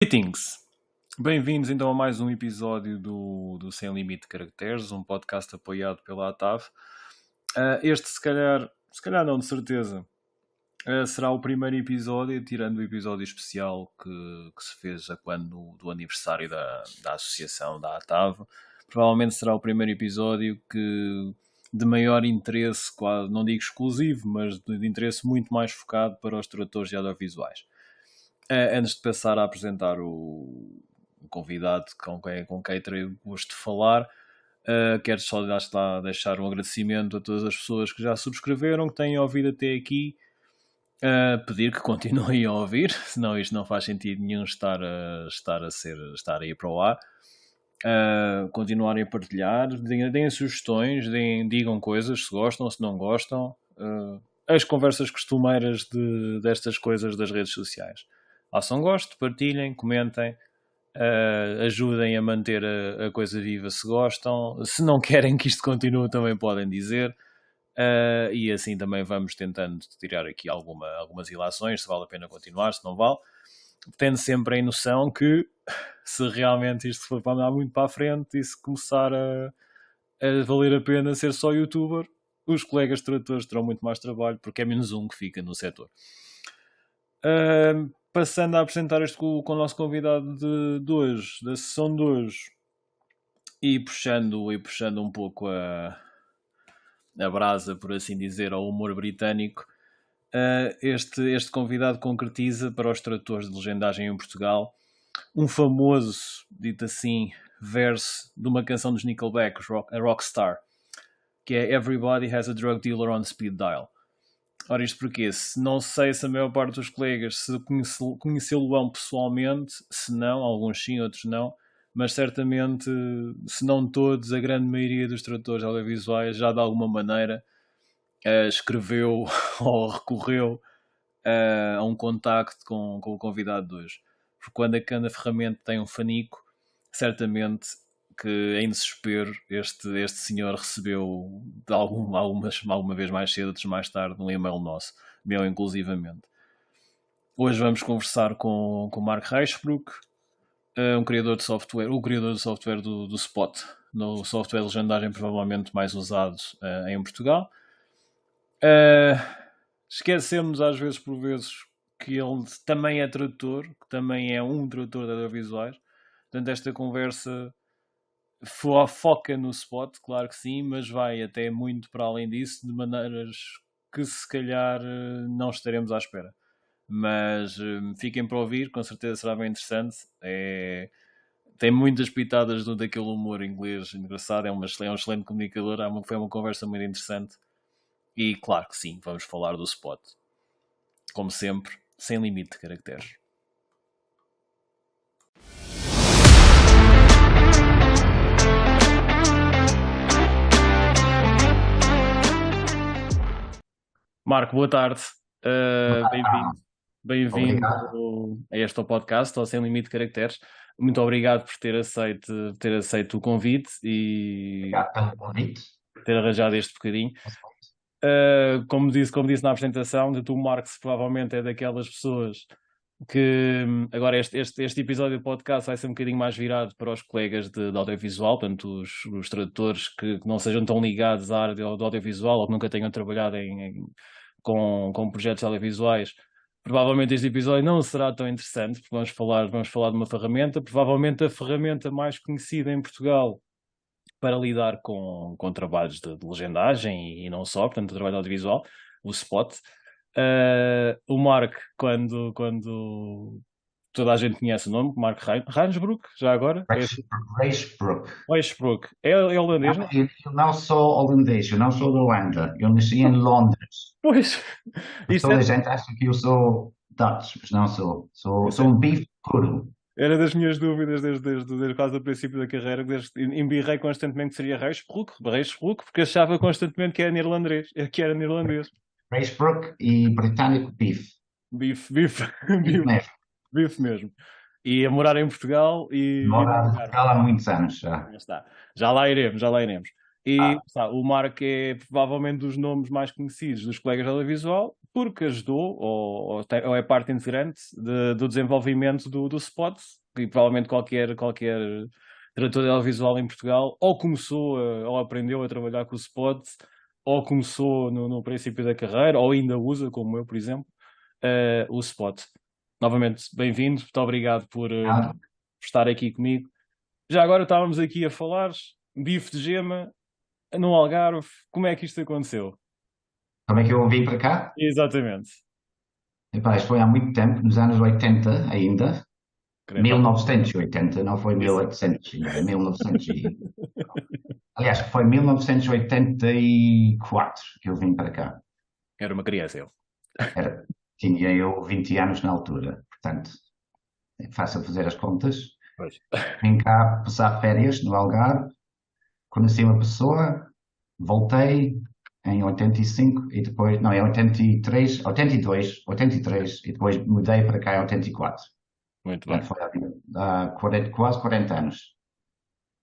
Greetings! Bem-vindos então a mais um episódio do Sem Limite de Caracteres, um podcast apoiado pela ATAV. Este, se calhar não, de certeza, será o primeiro episódio, tirando o episódio especial que se fez a quando do aniversário da associação da ATAV. Provavelmente será o primeiro episódio de maior interesse, quase, não digo exclusivo, mas de interesse muito mais focado para os tradutores de audiovisuais. Antes de passar a apresentar o convidado com quem terei o gosto de falar, quero só deixar um agradecimento a todas as pessoas que já subscreveram, que têm ouvido até aqui, pedir que continuem a ouvir, senão isto não faz sentido nenhum estar aí para o ar. Continuarem a partilhar, deem sugestões, digam coisas, se gostam, se não gostam, as conversas costumeiras destas coisas das redes sociais. Façam gosto, partilhem, comentem, ajudem a manter a coisa viva se gostam. Se não querem que isto continue, também podem dizer. E assim também vamos tentando tirar aqui algumas ilações, se vale a pena continuar, se não vale. Tendo sempre em noção que se realmente isto for para andar muito para a frente e se começar a valer a pena ser só youtuber, os colegas tradutores terão muito mais trabalho, porque é menos um que fica no setor. Passando a apresentar isto com o nosso convidado de hoje, da sessão de hoje, e puxando um pouco a brasa, por assim dizer, ao humor britânico, este convidado concretiza para os tradutores de legendagem em Portugal um famoso, dito assim, verso de uma canção dos Nickelback, a Rockstar, que é Everybody has a drug dealer on speed dial. Ora, isto porque não sei se a maior parte dos colegas se conhecê-lo pessoalmente, se não, alguns sim, outros não, mas certamente, se não todos, a grande maioria dos tradutores audiovisuais já de alguma maneira escreveu ou recorreu a um contacto com o convidado de hoje. Porque quando cada ferramenta tem um fanico, certamente que em desespero este senhor recebeu de alguma vez mais cedo, outros mais tarde, um e-mail nosso, meu inclusivamente. Hoje vamos conversar com o Mark Reichsbruck, o criador de software do Spot, no software de legendagem provavelmente mais usado em Portugal. Esquecemos às vezes por vezes que ele também é tradutor, que também é um tradutor de audiovisuais. Portanto, esta conversa foca no Spot, claro que sim, mas vai até muito para além disso, de maneiras que se calhar não estaremos à espera. Mas fiquem para ouvir, com certeza será bem interessante. Tem muitas pitadas daquele humor inglês engraçado, é um excelente comunicador, foi uma conversa muito interessante. E claro que sim, vamos falar do Spot. Como sempre, sem limite de caracteres. Marco, boa tarde. Bem-vindo a este podcast, ao Sem Limite de Caracteres. Muito obrigado por ter aceito o convite e ter arranjado este bocadinho. Como disse na apresentação, tu, Marcos, provavelmente é daquelas pessoas que agora este episódio do podcast vai ser um bocadinho mais virado para os colegas de audiovisual, portanto os tradutores que não sejam tão ligados à área do audiovisual ou que nunca tenham trabalhado com projetos audiovisuais. Provavelmente este episódio não será tão interessante, porque vamos falar de uma ferramenta, provavelmente a ferramenta mais conhecida em Portugal para lidar com trabalhos de legendagem e não só, portanto, trabalho audiovisual, o Spot. O Mark, quando toda a gente conhece o nome, Mark Reichsbruck, já agora? Reichsbruck. É holandês, não? Eu não sou holandês, eu não sou da Holanda, eu nasci em Londres. Pois. Toda a gente acha que eu sou Dutch, mas não sou. Sou um bife puro. Era das minhas dúvidas desde quase o princípio da carreira, embirrei constantemente que seria Reichsbruck, porque achava constantemente que era neerlandês. Reichsbruck e britânico bife. Bife mesmo. E a morar em Portugal Morar em Portugal há muitos anos já. Já lá iremos. E o Mark é provavelmente dos nomes mais conhecidos dos colegas de audiovisual, porque ajudou, ou é parte integrante do desenvolvimento do Spot, e provavelmente qualquer tradutor de audiovisual em Portugal ou começou ou aprendeu a trabalhar com o Spot, ou começou no princípio da carreira, ou ainda usa, como eu, por exemplo, o Spot. Novamente, bem-vindo, muito obrigado por estar aqui comigo. Já agora estávamos aqui a falar, bife de gema no Algarve, como é que isto aconteceu? Como é que eu vim para cá? Exatamente. Epá, isto foi há muito tempo, nos anos 80 ainda. Crepa. 1980, não foi Isso. 1800 ainda, é 1900 Aliás, foi 1984 que eu vim para cá. Era uma criança eu. Era, tinha eu 20 anos na altura, portanto, é fácil fazer as contas. Pois. Vim cá passar férias no Algarve, conheci uma pessoa, voltei em 85 e depois, não, em 83, 82, 83 e depois mudei para cá em 84. Muito bem. Portanto, foi há 40, quase 40 anos.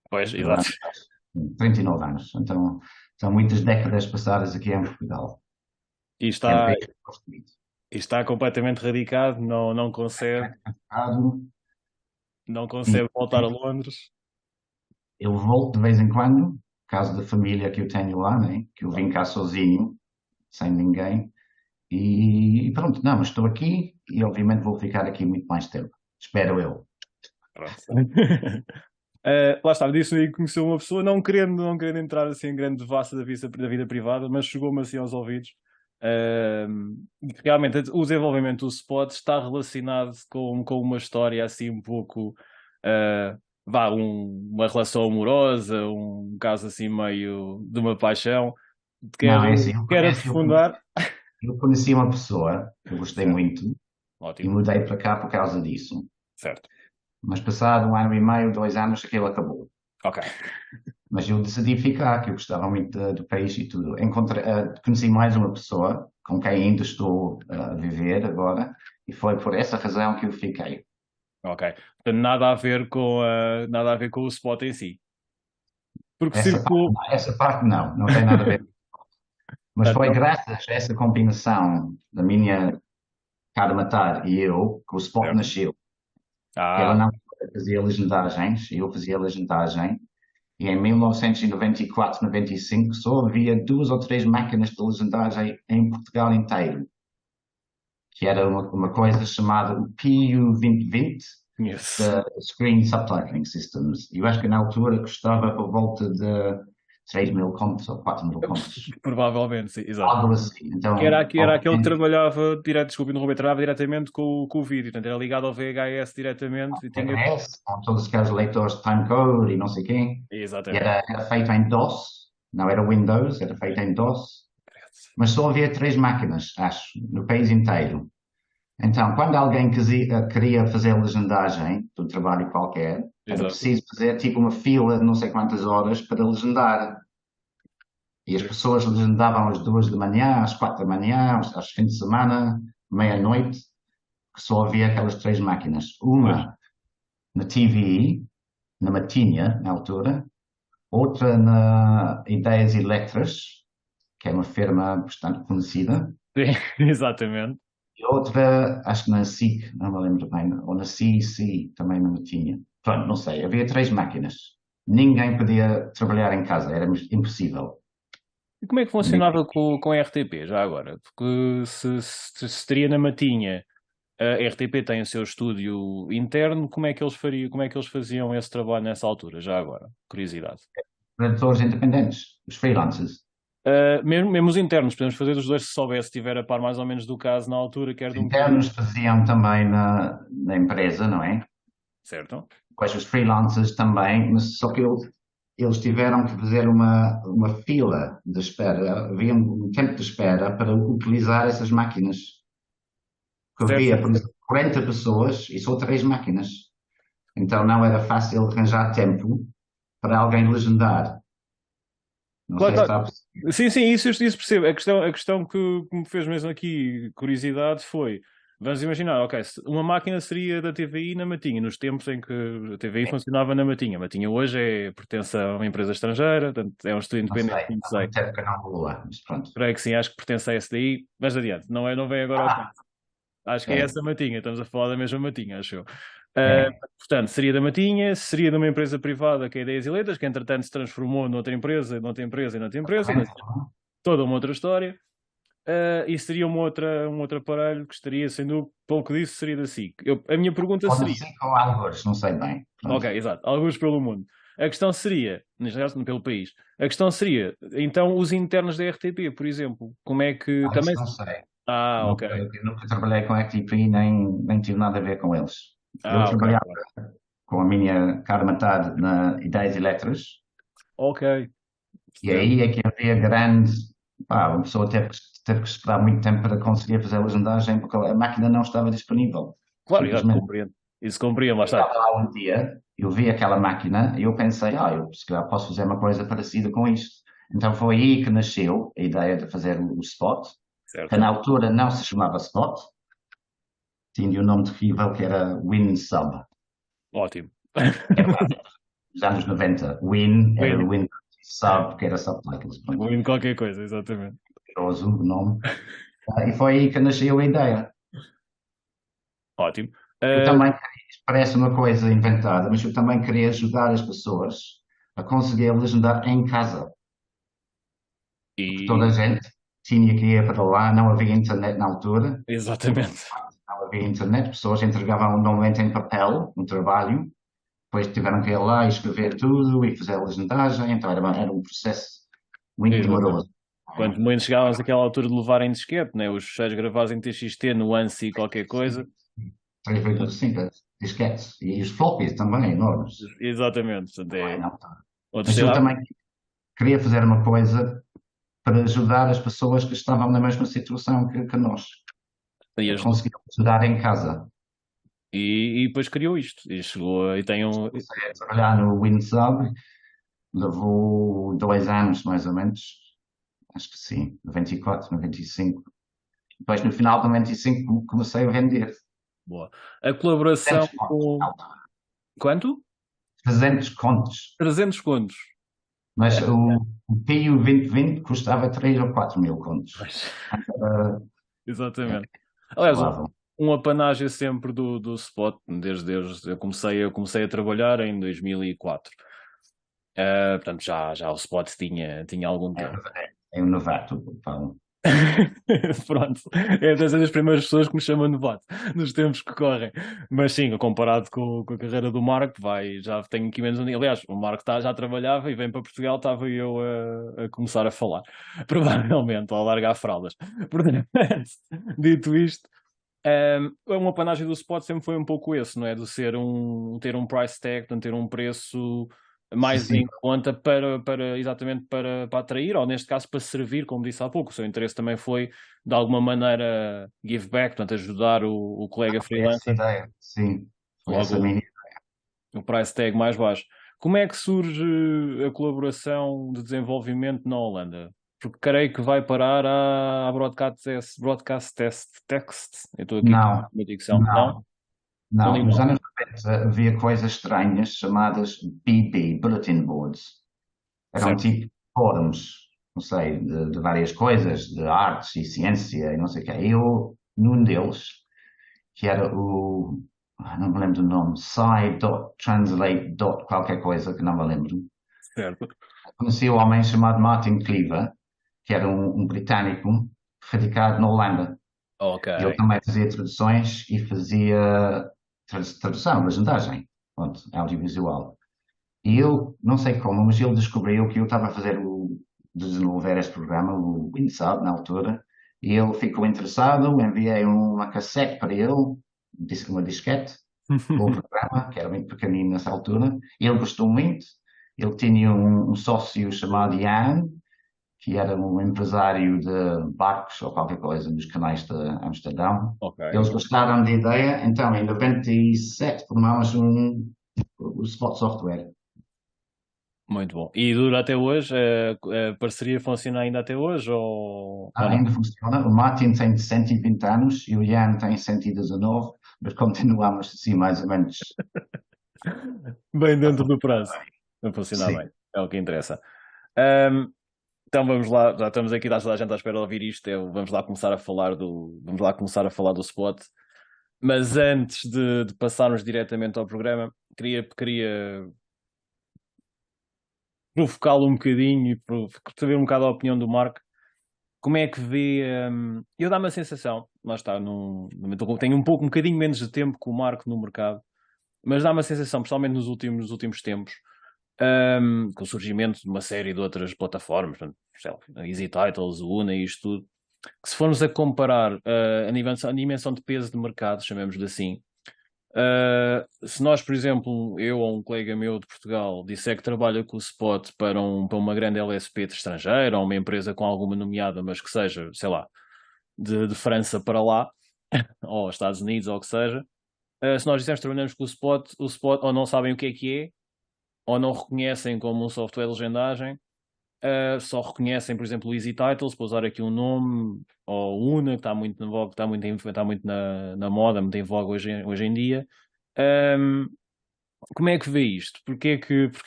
Pois, Eu exato. 39 anos. Então, são muitas décadas passadas aqui em Portugal. E É um está, país que eu gosto muito. está completamente radicado, não E concebe voltar a Londres. eu volto de vez em quando, por causa da família que eu tenho lá, né? Que eu vim cá sozinho, sem ninguém. E pronto, não, mas estou aqui e obviamente vou ficar aqui muito mais tempo. Espero eu. Pronto. Lá está, disse aí que conheceu uma pessoa, não querendo entrar assim em grande devassa da vida privada, mas chegou-me assim aos ouvidos. E que realmente o desenvolvimento do Spot está relacionado com uma história assim um pouco, uma relação amorosa, um caso assim meio de uma paixão. Quer, Não, é assim, quer aprofundar? eu conheci uma pessoa que eu gostei Certo, muito e ótimo, mudei para cá por causa disso. certo, Mas passado um ano e meio, 2 anos, aquilo acabou. ok. Mas eu decidi ficar, que eu gostava muito do país e tudo. Conheci mais uma pessoa com quem ainda estou a viver agora, e foi por essa razão que eu fiquei. Ok. Portanto, nada a ver com o Spot em si. Porque circulou. Essa parte não, não tem nada a ver. Mas foi Então, graças a essa combinação da minha cara matar e eu que o Spot certo. nasceu. Ela Ah, não fazia legendagens, eu fazia legendagem. E em 1994, 95, só havia 2 ou 3 máquinas de legendagem em Portugal inteiro, que era uma coisa chamada o PU2020, conheço. da Screen Subtitling Systems. E eu acho que na altura custava por volta de 3.000 contos ou 4.000 contos. Provavelmente, sim, exato. Algo assim. Que era, Então, que era aquele que trabalhava desculpe, não trabalhava diretamente com o vídeo, portanto, era ligado ao VHS diretamente e tinha. TNS, com todos aqueles leitores de timecode e não sei quem. E Exatamente. era feito em DOS, não era Windows, era feito em DOS. Mas só havia 3 máquinas, acho, no país inteiro. Então, quando alguém queria fazer legendagem de um trabalho qualquer, era Exato. preciso fazer tipo uma fila de não sei quantas horas para legendar. E as pessoas legendavam às 2 da manhã, às 4 da manhã, aos fins de semana, meia-noite, que só havia aquelas 3 máquinas. Pois. Uma na TVE, na Matinha, na altura, outra na Ideias Electras, que é uma firma bastante conhecida, Sim, exatamente. e outra, acho que na SIC, não me lembro bem, ou na CIC também não tinha. Pronto, não sei, havia 3 máquinas. Ninguém podia trabalhar em casa, era impossível. E como é que funcionava com a RTP, já agora? Porque se teria na matinha, a RTP tem o seu estúdio interno, como é que eles faziam esse trabalho nessa altura, já agora? Curiosidade. Produtores independentes, os freelancers. Mesmo os internos, podemos fazer dos dois se soubesse, se estiver a par mais ou menos do caso na altura, quer Os de um produto, internos faziam também na empresa, não é? certo? Pois os freelancers também, mas só que eles tiveram que fazer uma fila de espera, havia um tempo de espera para utilizar essas máquinas. Que Certo, havia, certo. por exemplo, 40 pessoas e só 3 máquinas. Então não era fácil arranjar tempo para alguém legendar. Não Claro, sei se claro. está a perceber. Sim, sim, isso percebo. A questão que me fez mesmo aqui curiosidade foi, Vamos imaginar, ok, uma máquina seria da TVI na Matinha, nos tempos em que a TVI funcionava na Matinha. A Matinha hoje pertence a uma empresa estrangeira, portanto, é um estudo Não independente, sei, não há sei. muito tempo que eu não vou lá, mas pronto. Creio que sim, acho que pertence a SDI, mas adiante, não vem agora ao caso. Ah, Acho que é ok. essa Matinha, estamos a falar da mesma Matinha, acho eu. É, Portanto, seria da Matinha, seria de uma empresa privada que é a Ideias e Letras, que entretanto se transformou noutra empresa, noutra empresa e noutra empresa, exatamente. toda uma outra história. E seria um outro aparelho que estaria, sem dúvida, pouco disso, seria da SIC. A minha pergunta Ou da seria, SIC ou algures, não sei bem. ok, Pronto. exato, alguns pelo mundo. A questão seria, neste caso, pelo país, a questão seria, então, os internos da RTP, por exemplo, como é que Isso também... não sei. Ah, ok. Nunca trabalhei com FTP, nem tive nada a ver com eles. Eu Ah, ok. trabalhava com a minha cara metade na Ideias e Letras, Ok. e Certo. aí é que havia grande. Pá, uma pessoa teve que esperar muito tempo para conseguir fazer a legendagem, porque a máquina não estava disponível. Claro, já Simplesmente. compreendo. Isso compreendo, lá Eu está. estava lá um dia, eu vi aquela máquina e eu pensei, eu se calhar posso fazer uma coisa parecida com isto. Então foi aí que nasceu a ideia de fazer o Spot, que na Certo. altura não se chamava Spot, tinha um nome terrível que era WinSub. Ótimo. Era nos anos 90. Win era Win, Win Sub, que era subtitles. Pronto, win qualquer coisa, exatamente. curioso o nome. E foi aí que nasceu a ideia. Ótimo. Eu Ah, também, isto parece uma coisa inventada, mas eu também queria ajudar as pessoas a conseguir legendar em casa. Porque toda e a gente tinha que ir para lá, não havia internet na altura, exatamente. não havia internet, pessoas entregavam normalmente em papel no trabalho, depois tiveram que ir lá e escrever tudo e fazer a legendagem, então era um processo muito Exatamente. demoroso. Quanto menos chegávamos àquela altura de levar em disquete, né? Os fecheiros gravados em TXT, no ANSI qualquer coisa. 3,5 disquetes e os floppies também, enormes. Exatamente. Portanto, Também é não. outro Mas eu sei também queria fazer uma coisa para ajudar as pessoas que estavam na mesma situação que nós, e a ajudou. conseguir estudar em casa. E depois criou isto. E chegou e tem um. Comecei a trabalhar no WinSub, levou 2 anos mais ou menos, acho que sim, 94, 95. Depois no final de 95 comecei a vender. Boa. A colaboração 300 contos, com. Quanto? 300 contos. 300 contos. Mas É, o Pio 2020 custava 3 ou 4 mil contos. pois. Era Exatamente. Aliás, razoável. um apanágio sempre do Spot, desde eu comecei a trabalhar em 2004. Portanto, já o Spot tinha algum É, tempo. é um novato, falam. Pronto, é das primeiras pessoas que me chamam de novato nos tempos que correm. Mas sim, comparado com a carreira do Marco, já tenho aqui menos um dia. Aliás, o Marco já trabalhava e vem para Portugal, estava eu a começar a falar, provavelmente, ou a largar fraldas. Portanto, dito isto, uma apanagem do Spot sempre foi um pouco esse, não é? De ter um price tag, de ter um preço mais Sim, em conta exatamente para atrair, ou neste caso para servir, como disse há pouco. O seu interesse também foi, de alguma maneira, give back, portanto, ajudar o colega foi essa a freelancer, ideia. Sim, foi essa a logo minha. o price tag mais baixo. Como é que surge a colaboração de desenvolvimento na Holanda? Porque creio que vai parar à Broadcast Test Text. Eu estou aqui com Não, uma dicção. Não? não, Então não. digo Nos lá. anos 90 havia coisas estranhas chamadas BB, Bulletin Boards. Eram Certo. tipo fóruns, não sei, de várias coisas, de artes e ciência e não sei o quê. Eu, num deles, que era não me lembro do nome, Sci.Translate. Qualquer coisa, que não me lembro. Certo. Conheci um homem chamado Martin Cleaver, que era um britânico radicado na Holanda. Ok. Ele também fazia traduções e fazia tradução, legendagem, pronto, audiovisual. E eu, não sei como, mas ele descobriu que eu estava a desenvolver este programa, o WinSub, na altura, e ele ficou interessado, enviei uma cassete para ele, uma disquete, com o programa, que era muito pequenino nessa altura, e ele gostou muito. Ele tinha um sócio chamado Ian, que era um empresário de barcos ou qualquer coisa nos canais de Amsterdão. Ok. Eles gostaram da ideia, então em 97 formámos o Spot Software. Muito bom. E dura até hoje? A parceria funciona ainda até hoje ou não? Ainda funciona. O Martin tem 120 anos e o Jan tem 119, mas continuamos assim mais ou menos Bem a dentro do funcionar prazo. bem. A funcionar Sim. bem. É o que interessa. Ahm, então vamos lá, já estamos aqui, está toda a gente à espera de ouvir isto. Vamos lá começar a falar do spot. Mas antes de passarmos diretamente ao programa, queria provocá-lo um bocadinho e saber um bocado a opinião do Marco. Como é que vê? Eu dá-me a sensação, lá está, tenho um bocadinho menos de tempo que o Marco no mercado, mas dá-me a sensação, principalmente nos últimos tempos, com o surgimento de uma série de outras plataformas, portanto, sei lá, a Easy Titles, o Una e isto tudo, que se formos a comparar a dimensão de peso de mercado, chamemos-lhe assim, se nós, por exemplo, eu ou um colega meu de Portugal disser que trabalha com o Spot para uma grande LSP de estrangeiro ou uma empresa com alguma nomeada, mas que seja, sei lá, de França para lá, ou Estados Unidos, ou o que seja, se nós dissermos que trabalhamos com o Spot ou não sabem o que é, ou não reconhecem como um software de legendagem, só reconhecem, por exemplo, o Easy Titles, para usar aqui um nome, ou o Una, que está muito na voga, está muito na moda, muito em voga hoje em dia. Um, como é que vê isto? Porquê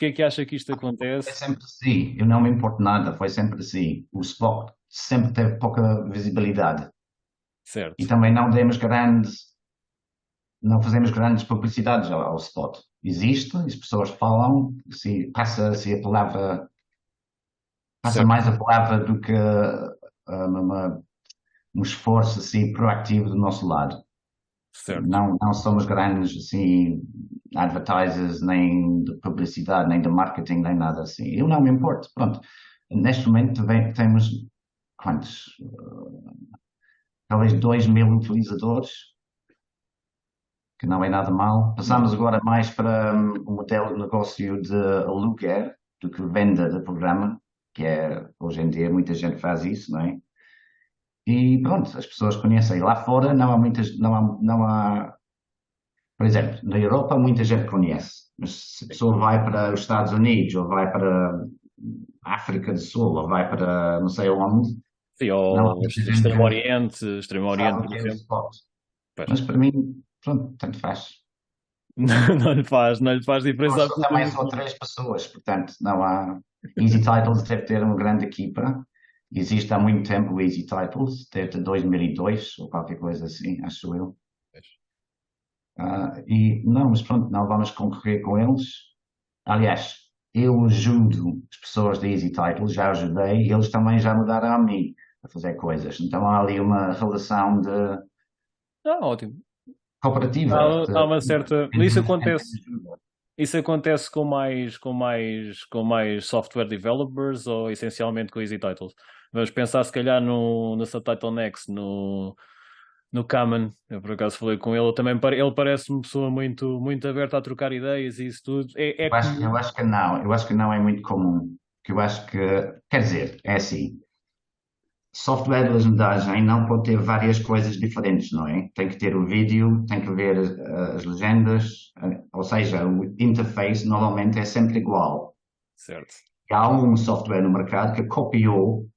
é que acha que isto Foi acontece? sempre assim. Eu não me importo nada. Foi sempre assim. O Spot sempre teve pouca visibilidade e Certo, também não fazemos grandes publicidades ao Spot. Existe, as pessoas falam, se passa-se a palavra, passa certo, mais a palavra do que um esforço assim proativo do nosso lado. certo, Não somos grandes assim advertisers, nem de publicidade, nem de marketing, nem nada assim. Eu não me importo. Pronto. Neste momento temos quantos? Talvez 2.000 utilizadores, que não é nada mal. Passamos agora mais para um modelo de negócio de aluguer do que venda de programa, que é hoje em dia muita gente faz isso, não é? E pronto, as pessoas conhecem. Lá fora não há muitas, não há, por exemplo, na Europa muita gente conhece, mas se a pessoa vai para os Estados Unidos ou vai para a África do Sul ou vai para não sei onde, sim, não há ou muita gente Extremo que sabe Oriente, o por que é o exemplo. spot. Pois. Mas para mim, pronto, tanto faz. Não lhe faz diferença Também absolutamente são nenhuma. três pessoas, portanto, não há. Easy Titles deve ter uma grande equipa. Existe há muito tempo o Easy Titles, desde 2002 ou qualquer coisa assim, acho eu. Pois. E não, mas pronto, não vamos concorrer com eles. Aliás, eu ajudo as pessoas da Easy Titles, já ajudei, e eles também já mudaram a mim a fazer coisas. Então há ali uma relação de Ah, ótimo. cooperativa. Há uma certa. Entre ajuda. Isso acontece com mais software developers ou essencialmente com Easy Titles? Vamos pensar se calhar no Subtitle Next, no Kamen. Eu por acaso falei com ele, também ele parece uma pessoa muito aberta a trocar ideias e isso tudo. É Eu comum. acho que não, eu acho que não é muito comum. Que eu acho que, quer dizer, é assim, software de legendagem não pode ter várias coisas diferentes, não é? Tem que ter o vídeo, tem que ver as legendas, ou seja, o interface normalmente é sempre igual. Certo, E há um software no mercado que copiou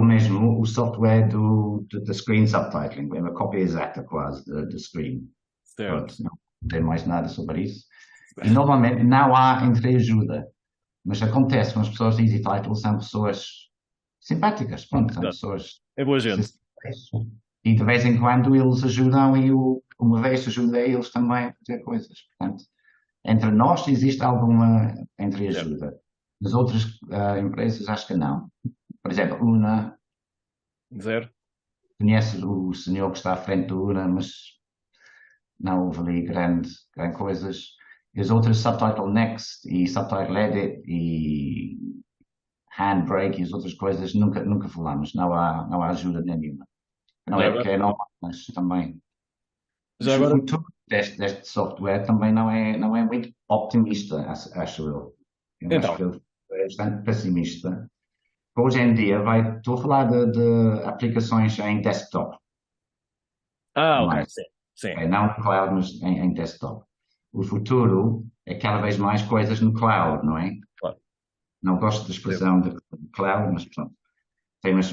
mesmo o software do screen subtitling, é uma cópia exata quase do screen. certo. Pronto, não tem mais nada sobre isso. E normalmente não há entreajuda. Mas acontece com as pessoas de Easy Title, são pessoas simpáticas, pronto, são Exato. pessoas É boa gente. acessíveis. E de vez em quando eles ajudam e uma vez ajudei eles também a fazer coisas. Portanto, entre nós existe alguma Certo. entreajuda. Nas outras empresas acho que não. Por exemplo, Una, Zero. conhece o senhor que está à frente do Una, mas não houve ali grande coisas. E as outras Subtitle Next e Subtitle Edit e Handbrake e as outras coisas nunca falamos. Não há ajuda nenhuma. Não Já é agora, porque é normal, mas também. já Mas o agora, futuro deste software também não é muito optimista, acho eu. Eu acho que então, ele é bastante pessimista. Hoje em dia estou a falar de aplicações em desktop, ok, mais. sim, sim, Não no cloud, mas em desktop. o futuro é cada vez mais coisas no cloud, não é? Claro. Não gosto da expressão de cloud, mas pronto. Temos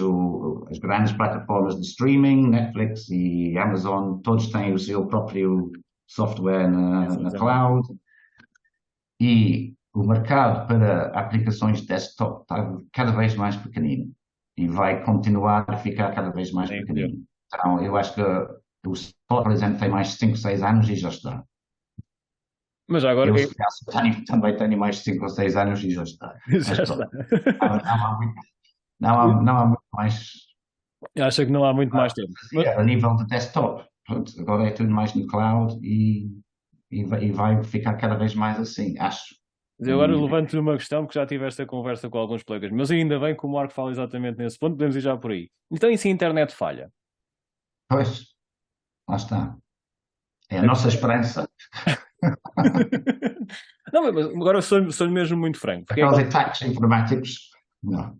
as grandes plataformas de streaming, Netflix e Amazon, todos têm o seu próprio software na Exatamente. cloud. E o mercado para aplicações de desktop está cada vez mais pequenino e vai continuar a ficar cada vez mais Sim, pequenino. Então, eu acho que o Spot, por exemplo, tem mais de 5, 6 anos e já está. Mas agora Eu, se calhar, também tenho mais de 5 ou 6 anos e já está. Mas já está. pronto, não há muito mais Acha que não há muito mais tempo. Mas, a nível de desktop. Pronto, agora é tudo mais no cloud e vai ficar cada vez mais assim, acho. eu agora levanto-lhe uma questão, porque já tive esta conversa com alguns colegas, mas ainda bem que o Marco fala exatamente nesse ponto, podemos ir já por aí. Então, e se a internet falha? Pois, lá está. É a nossa esperança. Não, mas agora sou-lhe mesmo muito franco. Porque Aqueles ataques informáticos, não.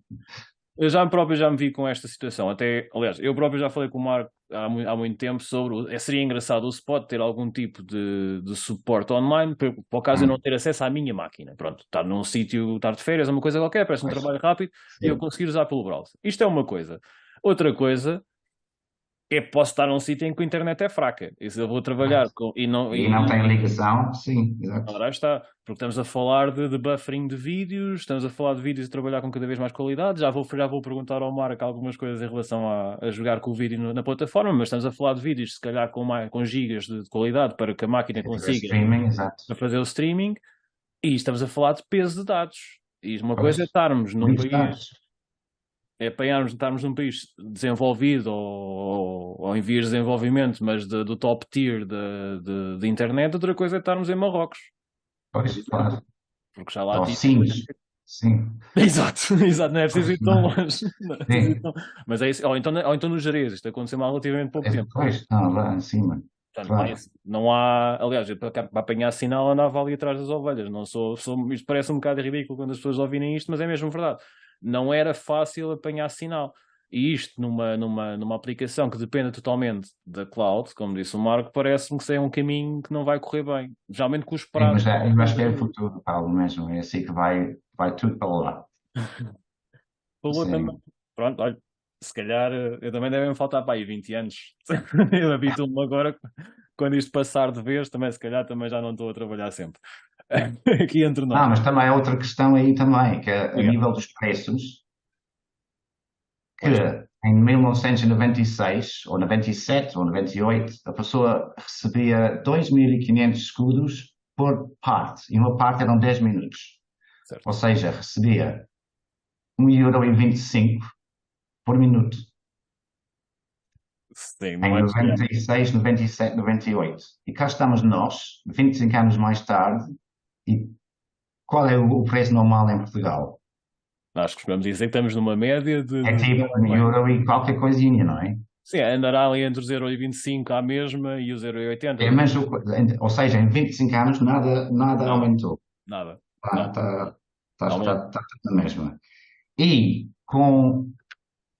eu já me vi com esta situação. Até, aliás, eu próprio já falei com o Marco há muito tempo sobre. Seria engraçado o Spot ter algum tipo de suporte online para o caso eu não ter acesso à minha máquina. Pronto, estar num sítio, estar de férias, uma coisa qualquer, parece um trabalho rápido e eu conseguir usar pelo browser. Isto é uma coisa. Outra coisa é que posso estar num sítio em que a internet é fraca. E se eu vou trabalhar E não tem ligação, sim, exato. Ora, aí está, porque estamos a falar de buffering de vídeos, estamos a falar de vídeos e trabalhar com cada vez mais qualidade. Já vou perguntar ao Marco algumas coisas em relação a jogar com o vídeo na plataforma, mas estamos a falar de vídeos, se calhar com gigas de qualidade para que a máquina consiga Streaming, exato. fazer o streaming, e estamos a falar de peso de dados. E uma coisa é estarmos num país. É para estarmos num país desenvolvido ou em vias de desenvolvimento, mas do top tier de internet, outra coisa é estarmos em Marrocos. Pois, claro. Porque já lá Ou tive. sim. Exato, exato, não é preciso ir tão longe. Não é preciso ir Sim. tão- Mas é isso, ou então no Jerez, isto aconteceu há relativamente pouco tempo. Pois, não, lá em cima. Portanto, Claro. não há. Aliás, eu para apanhar sinal andava ali atrás das ovelhas. Não isto parece um bocado ridículo quando as pessoas ouvirem isto, mas é mesmo verdade. Não era fácil apanhar sinal. E isto numa aplicação que depende totalmente da cloud, como disse o Marco, parece-me que é um caminho que não vai correr bem. Geralmente com os Sim, prazos. mas eu acho que é o futuro, Paulo, mesmo. É assim que vai tudo para lá. Falou também. Sim. Pronto, olha, se calhar eu também devem faltar para aí 20 anos. Eu habituo-me agora, quando isto passar de vez, também se calhar também já não estou a trabalhar sempre. Aqui entre nós. Mas também há outra questão aí também, que é a Obrigado. nível dos preços, que Pois. em 1996, ou 97, ou 98, a pessoa recebia 2.500 escudos por parte, e uma parte eram 10 minutos. Certo. Ou seja, recebia 1,25 € por minuto. Sim, Em não é 96, 97, 98. E cá estamos nós, 25 anos mais tarde, e qual é o preço normal em Portugal? Acho que podemos dizer que estamos numa média de. É tipo 1 € e qualquer coisinha, não é? Sim, andará ali entre os 0,25 à mesma e os 0,80. Mas, ou seja, em 25 anos nada aumentou. Nada. Está tudo na mesma. E com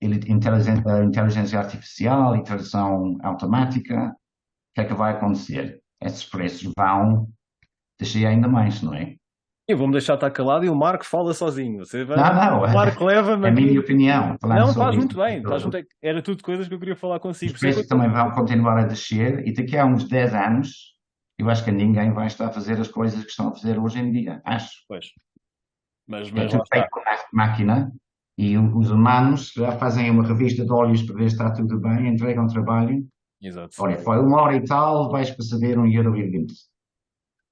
inteligência artificial e tradução automática, o que é que vai acontecer? Esses preços vão descer ainda mais, não é? Eu vou-me deixar estar calado e o Marco fala sozinho. Você vai... Não, O Marco leva-me é a aqui. minha opinião. Não, faz muito bem. Era tudo coisas que eu queria falar consigo. Os preços também vão continuar a descer e daqui a uns 10 anos eu acho que ninguém vai estar a fazer as coisas que estão a fazer hoje em dia. Acho. Pois. Mas É lá tudo está. feito com máquina e os humanos já fazem uma revista de olhos para ver se está tudo bem, entregam trabalho. Exato. Olha, foi 1 hora e tal, vais receber 1,20 €.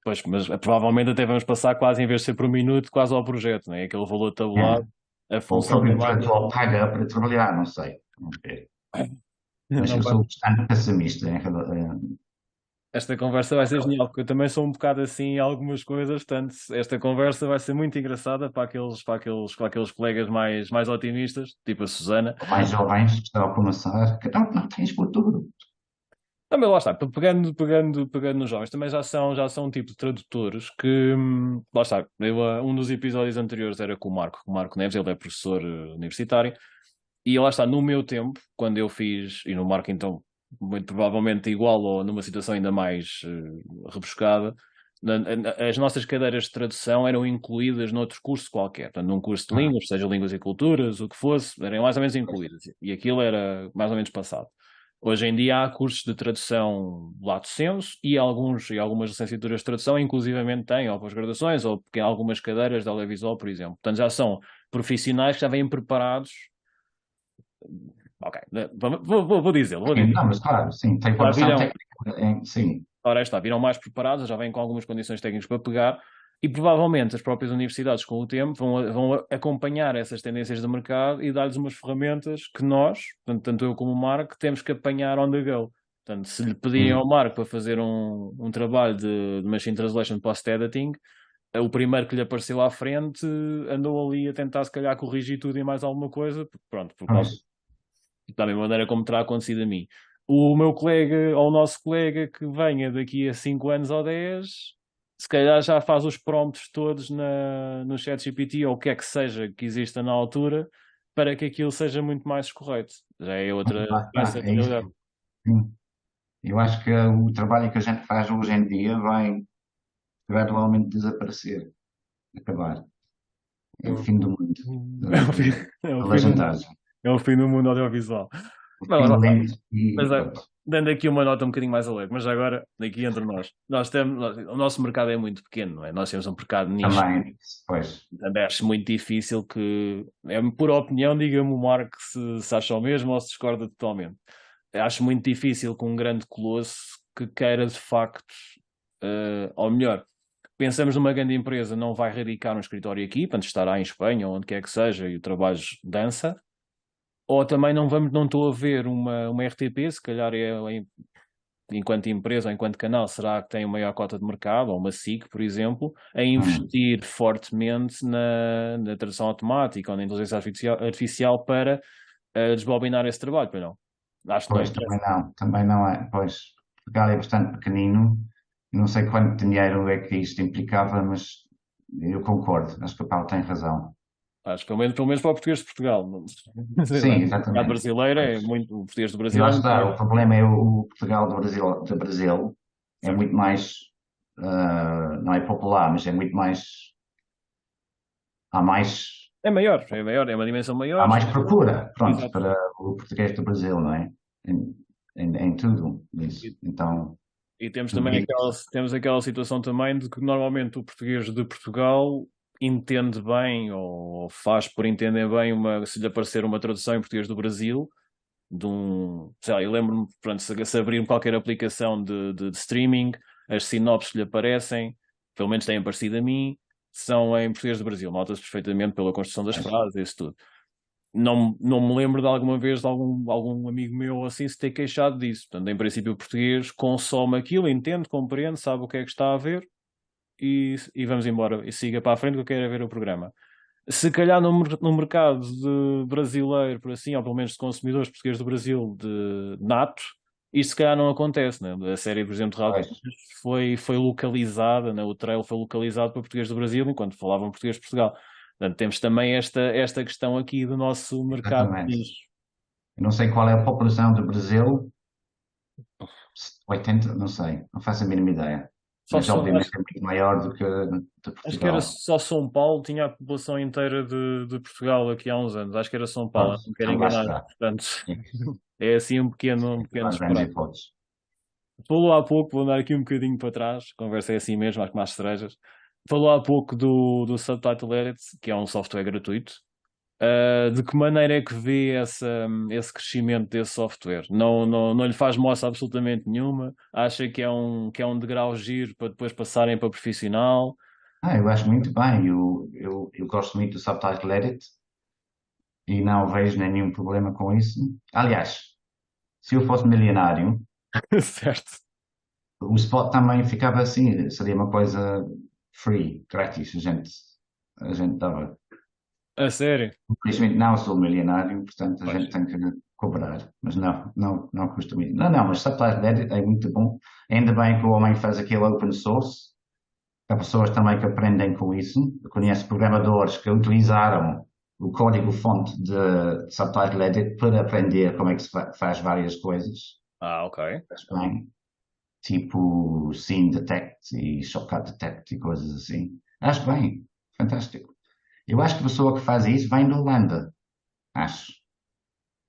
Pois, mas provavelmente até vamos passar quase, em vez de ser por minuto, quase ao projeto, não é? Aquele valor tabulado, a Ou o função da próprio máquina. diretor paga para trabalhar, não sei. Vamos ver. Mas Não eu vai- sou bastante pessimista. Esta conversa vai ser genial, porque eu também sou um bocado assim em algumas coisas, portanto, esta conversa vai ser muito engraçada para aqueles colegas mais otimistas, tipo a Susana. Mais jovens que estão a começar, que não tens futuro. Também lá está, pegando nos jovens, também já são um tipo de tradutores que, lá está, um dos episódios anteriores era com o Marco Neves, ele é professor universitário, e lá está, no meu tempo, quando eu fiz, e no Marco então, muito provavelmente igual ou numa situação ainda mais rebuscada, As nossas cadeiras de tradução eram incluídas noutro curso qualquer, portanto, num curso de línguas, seja línguas e culturas, o que fosse, eram mais ou menos incluídas. E aquilo era mais ou menos passado. Hoje em dia há cursos de tradução lato sensu e algumas licenciaturas de tradução, inclusivamente têm ou pós-graduações ou porque há algumas cadeiras de audiovisual, por exemplo. Portanto, já são profissionais que já vêm preparados. Ok, vou dizê-lo, vou Sim, dizer. não, mas claro, sim, tem Já formação viram, técnica, sim. ora está, viram mais preparados, já vêm com algumas condições técnicas para pegar e provavelmente as próprias universidades com o tempo vão acompanhar essas tendências do mercado e dar-lhes umas ferramentas que nós, tanto eu como o Marco, temos que apanhar on the go. Portanto, se lhe pedirem ao Marco para fazer um trabalho de Machine Translation Post-Editing, o primeiro que lhe apareceu à frente andou ali a tentar se calhar corrigir tudo e mais alguma coisa, pronto, por causa Pois, da mesma maneira como terá acontecido a mim. O meu colega ou o nosso colega que venha daqui a 5 anos ou 10, se calhar já faz os prompts todos no ChatGPT ou o que é que seja que exista na altura para que aquilo seja muito mais correto. Já é outra, lá essa está, é outra é isso. realidade. Sim. Eu acho que o trabalho que a gente faz hoje em dia vai gradualmente desaparecer, acabar. É o fim do mundo É da o fim, é o da fim do mundo, legendagem. é o fim do mundo audiovisual. O Mas fim lá está. lento e Mas pronto. dando aqui uma nota um bocadinho mais alegre, mas agora, aqui entre nós temos, o nosso mercado é muito pequeno, não é? Nós temos um mercado nicho. Também, pois, Portanto, acho muito difícil que, é por opinião, diga-me o Marco se acha o mesmo ou se discorda totalmente. Acho muito difícil que um grande colosso que queira de facto, ou melhor, pensamos numa grande empresa, não vai radicar um escritório aqui, portanto estará em Espanha ou onde quer que seja e o trabalho dança, ou também não estou a ver uma RTP, se calhar enquanto empresa ou enquanto canal, será que tem uma maior cota de mercado, ou uma SIC, por exemplo, a hum, investir fortemente na tradução automática ou na inteligência artificial para desbobinar esse trabalho, pois não? Acho que não pois, interessa. também não é, pois, Portugal é bastante pequenino, não sei quanto dinheiro é que isto implicava, mas eu concordo, acho que o Paulo tem razão. Acho que pelo menos para o português de Portugal. Sei lá, Sim, o mercado exatamente. brasileiro é Pois. muito, o português do E Brasil lá é muito está, maior. o problema é o Portugal do Brasil é Certo. muito mais, não é popular, mas é muito mais, há mais, É maior, é uma dimensão há maior. mais procura, pronto, Exato. para o português do Brasil, não é? Em tudo isso. Então, E temos também devido, temos aquela situação também de que normalmente o português de Portugal entende bem ou faz por entender bem se lhe aparecer uma tradução em português do Brasil, sei lá, eu lembro-me, pronto, se abrir qualquer aplicação de streaming, as sinopses que lhe aparecem, pelo menos têm aparecido a mim, são em português do Brasil, nota-se perfeitamente pela construção das frases, isso tudo. Não me lembro de alguma vez de algum amigo meu assim se ter queixado disso. Portanto, em princípio, o português consome aquilo, entende, compreende, sabe o que é que está a ver e vamos embora. E siga para a frente que eu quero é ver o programa. Se calhar no mercado brasileiro, por assim, ou pelo menos de consumidores portugueses do Brasil, de nato, isto se calhar não acontece, né? A série, por exemplo, de Raul pois, Contas foi localizada, né? O trailer foi localizado para português do Brasil, enquanto falavam português de Portugal. Portanto, temos também esta questão aqui do nosso mercado de exatamente. nicho. Eu não sei qual é a população do Brasil, 80, não sei, não faço a mínima ideia. Só Mas só, obviamente acho, é muito maior do que de acho que era Portugal. só São Paulo, tinha a população inteira de Portugal aqui há uns anos. Acho que era São Paulo, Pronto, não me quero então lá enganar. está. Portanto, É, é assim um pequeno não há grandes disparate. hipóteses. Falou há pouco, vou andar aqui um bocadinho para trás, a conversa é assim mesmo, acho que mais cerejas. Falou há pouco do Subtitle Edit, que é um software gratuito. De que maneira é que vê esse crescimento desse software? Não lhe faz moça absolutamente nenhuma? Acha que é um degrau giro para depois passarem para profissional? Eu acho muito bem. Eu gosto muito do Subtitle Edit e não vejo nenhum problema com isso. Aliás, se eu fosse milionário, Certo. o Spot também ficava assim, seria uma coisa free, grátis, a gente dava. A sério? Infelizmente não sou milionário, portanto a Pois. gente tem que cobrar, mas não custa muito. Não, mas Subtitle Edit é muito bom. Ainda bem que o homem faz aquilo open source. Há pessoas também que aprendem com isso. Eu conheço programadores que utilizaram o código-fonte de Subtitle Edit para aprender como é que se faz várias coisas. Ah, ok. Faz bem. tipo Scene Detect e Shortcut Detect e coisas assim. Acho bem, fantástico. Eu acho que a pessoa que faz isso vem da Holanda, acho.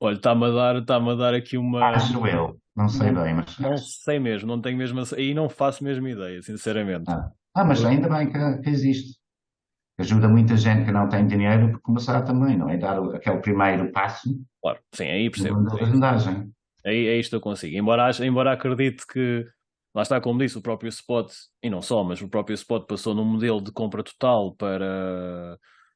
Olha, está-me a dar aqui uma. Acho eu, não sei Não, bem, mas não acho. sei mesmo, não tenho mesmo. E não faço mesmo ideia, sinceramente. Mas ainda bem que existe. Ajuda muita gente que não tem dinheiro por começar também, não é? Dar aquele primeiro passo Claro, sim, aí no percebo. mundo da legendagem. Aí isto eu consigo. Embora acredite que, lá está, como disse, o próprio Spot, e não só, mas o próprio Spot passou num modelo de compra total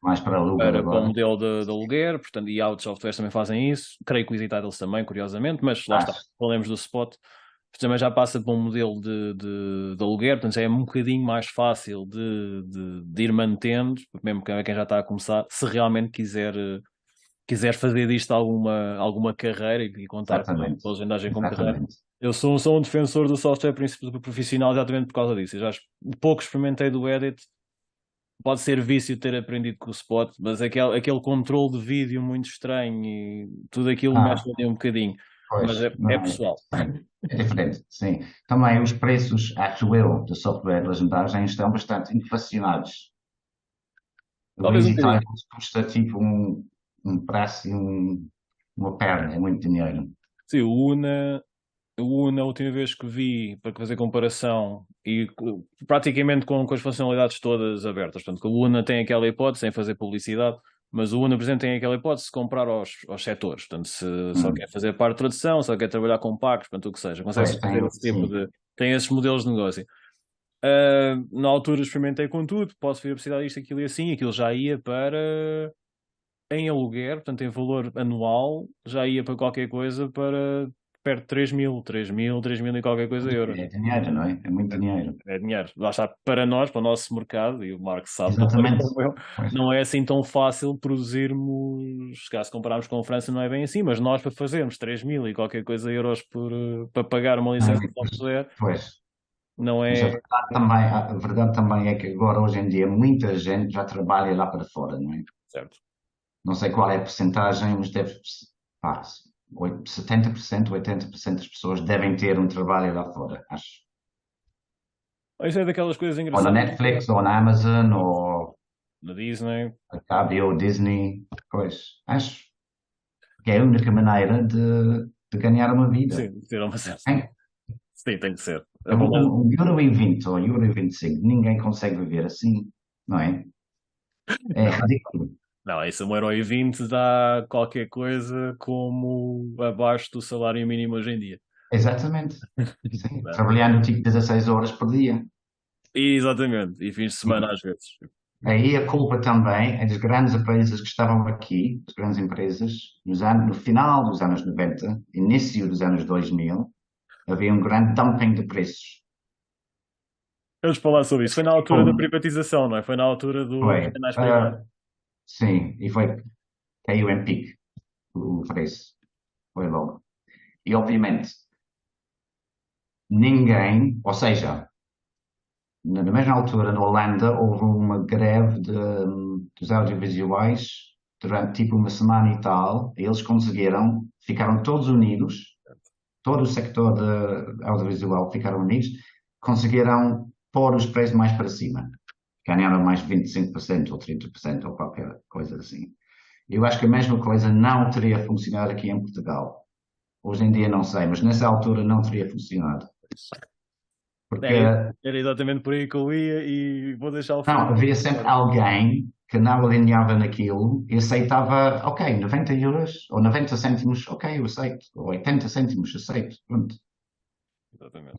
Mais para aluga para o agora, modelo de aluguer, portanto, e outros softwares também fazem isso. Creio que o Easy Titles também, curiosamente, mas lá está, acho. falemos do Spot, também já passa por um modelo de aluguer, portanto, já é um bocadinho mais fácil de ir mantendo, mesmo quem já está a começar, se realmente quiser fazer disto alguma carreira e contar Exatamente. com a legendagem como carreira. Exatamente. Eu sou um defensor do software profissional exatamente por causa disso. Eu já pouco experimentei do Edit. Pode ser vício ter aprendido com o Spot, mas aquele controle de vídeo muito estranho e tudo aquilo Ah, mexe ali um bocadinho. Mas pois, é não, é pessoal. diferente. É diferente, sim. Também os preços, acho eu, do software de legendagem estão bastante inflacionados. O Talvez um Easy bocadinho. Titles custa tipo um braço e uma perna, é muito dinheiro. Sim, o Una, a última vez que vi, para fazer comparação, e praticamente com as funcionalidades todas abertas. Portanto, que o Una tem aquela hipótese, sem fazer publicidade, mas o Una, por exemplo, tem aquela hipótese de comprar aos setores. Portanto, se só quer fazer parte de tradução, só quer trabalhar com packs, portanto, o que seja. Consegue Pois, fazer tem, esse tipo sim. de... Tem esses modelos de negócio. Na altura experimentei com tudo, posso ver a precisar disto, aquilo e assim, aquilo já ia para em aluguer, portanto em valor anual, já ia para qualquer coisa para perto de 3 mil e qualquer coisa euros. É dinheiro, não é? É muito dinheiro. É dinheiro. Lá está, para nós, para o nosso mercado, e o Marco sabe tão bem Exatamente. como eu, Pois, não é assim tão fácil produzirmos, se compararmos com a França não é bem assim, mas nós para fazermos 3 mil e qualquer coisa euros para pagar uma não é licença de muito. software, Pois. não Mas é a verdade também é que agora, hoje em dia, muita gente já trabalha lá para fora, não é? certo. Não sei qual é a percentagem, mas deve, pá, 70%, 80% das pessoas devem ter um trabalho lá fora, acho. Isso é daquelas coisas Ou na engraçadas Netflix, ou na Amazon, ou na Disney. a HBO, Disney, pois, acho que é a única maneira de ganhar uma vida. Sim, ter uma certa. Hein? Sim, tem que ser. A verdade. Um Euro e 20 ou Euro e 25, ninguém consegue viver assim, não é? É ridículo. Não, isso 1,20 € dá qualquer coisa como abaixo do salário mínimo hoje em dia. Exatamente. Sim, Não. trabalhando tipo 16 horas por dia. Exatamente, e fins de E semana às vezes. aí a culpa também é das grandes empresas que estavam aqui, as grandes empresas, no final dos anos 90, início dos anos 2000, havia um grande dumping de preços. Vamos falar sobre isso. Foi na altura da Como privatização, não é? Foi na altura dos foi? canais privados. Sim, e caiu em pique o preço. Foi logo. E obviamente, ninguém, ou seja, na mesma altura, na Holanda, houve uma greve dos audiovisuais durante tipo uma semana e tal. E eles conseguiram, ficaram todos unidos, todo o sector de audiovisual ficaram unidos, conseguiram pôr os preços mais para cima. Ganharam mais 25% ou 30% ou qualquer coisa assim. Eu acho que a mesma coisa não teria funcionado aqui em Portugal. Hoje em dia não sei, mas nessa altura não teria funcionado. Porque É, era exatamente por aí que eu ia e vou deixar o não, fim. havia sempre alguém que não alinhava naquilo e aceitava, ok, 90 euros ou 90 cêntimos, ok, eu aceito. Ou 80 cêntimos, aceito. Pronto. Exatamente.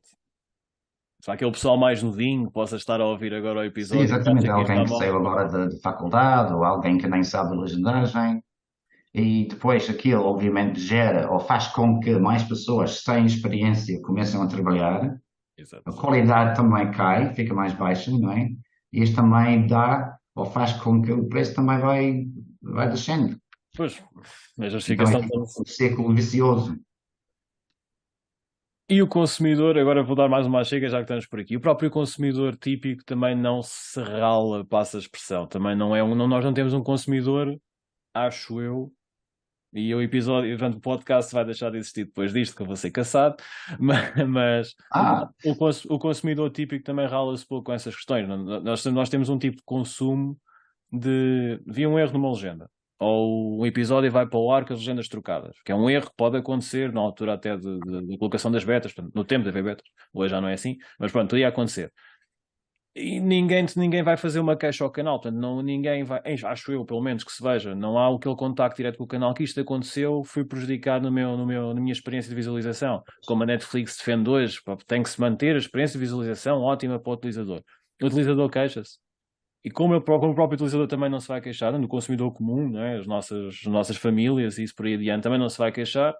Se há aquele pessoal mais novinho que possa estar a ouvir agora o Sim, episódio e que exatamente. acha que isto Alguém está que mal. saiu agora de faculdade ou alguém que nem sabe de legendagem. E depois aquilo, obviamente, gera ou faz com que mais pessoas sem experiência comecem a trabalhar. A Exato. qualidade também cai, fica mais baixa, não é? E isto também dá ou faz com que o preço também vai descendo. Pois, a Então é justificação. tipo um ciclo vicioso. E o consumidor, agora vou dar mais uma chega já que estamos por aqui. O próprio consumidor típico também não se rala, passa a expressão. Também não é nós não temos um consumidor, acho eu, E o episódio, portanto, o podcast vai deixar de existir depois disto, que eu vou ser caçado, mas Ah, o consumidor típico também rala-se pouco com essas questões. Nós temos um tipo de consumo de... Vi um erro numa legenda. Ou um episódio vai para o ar com as legendas trocadas, que é um erro que pode acontecer na altura até de colocação das betas, portanto, no tempo de haver betas. Hoje já não é assim, mas pronto, podia acontecer. E ninguém vai fazer uma queixa ao canal, portanto, ninguém vai, acho eu, pelo menos, que se veja, não há aquele contacto direto com o canal que isto aconteceu, fui prejudicado na minha experiência de visualização. Como a Netflix defende hoje, tem que se manter a experiência de visualização ótima para o utilizador. O utilizador queixa-se. E como o próprio utilizador também não se vai queixar, no consumidor comum, né, as nossas famílias e isso por aí adiante, também não se vai queixar,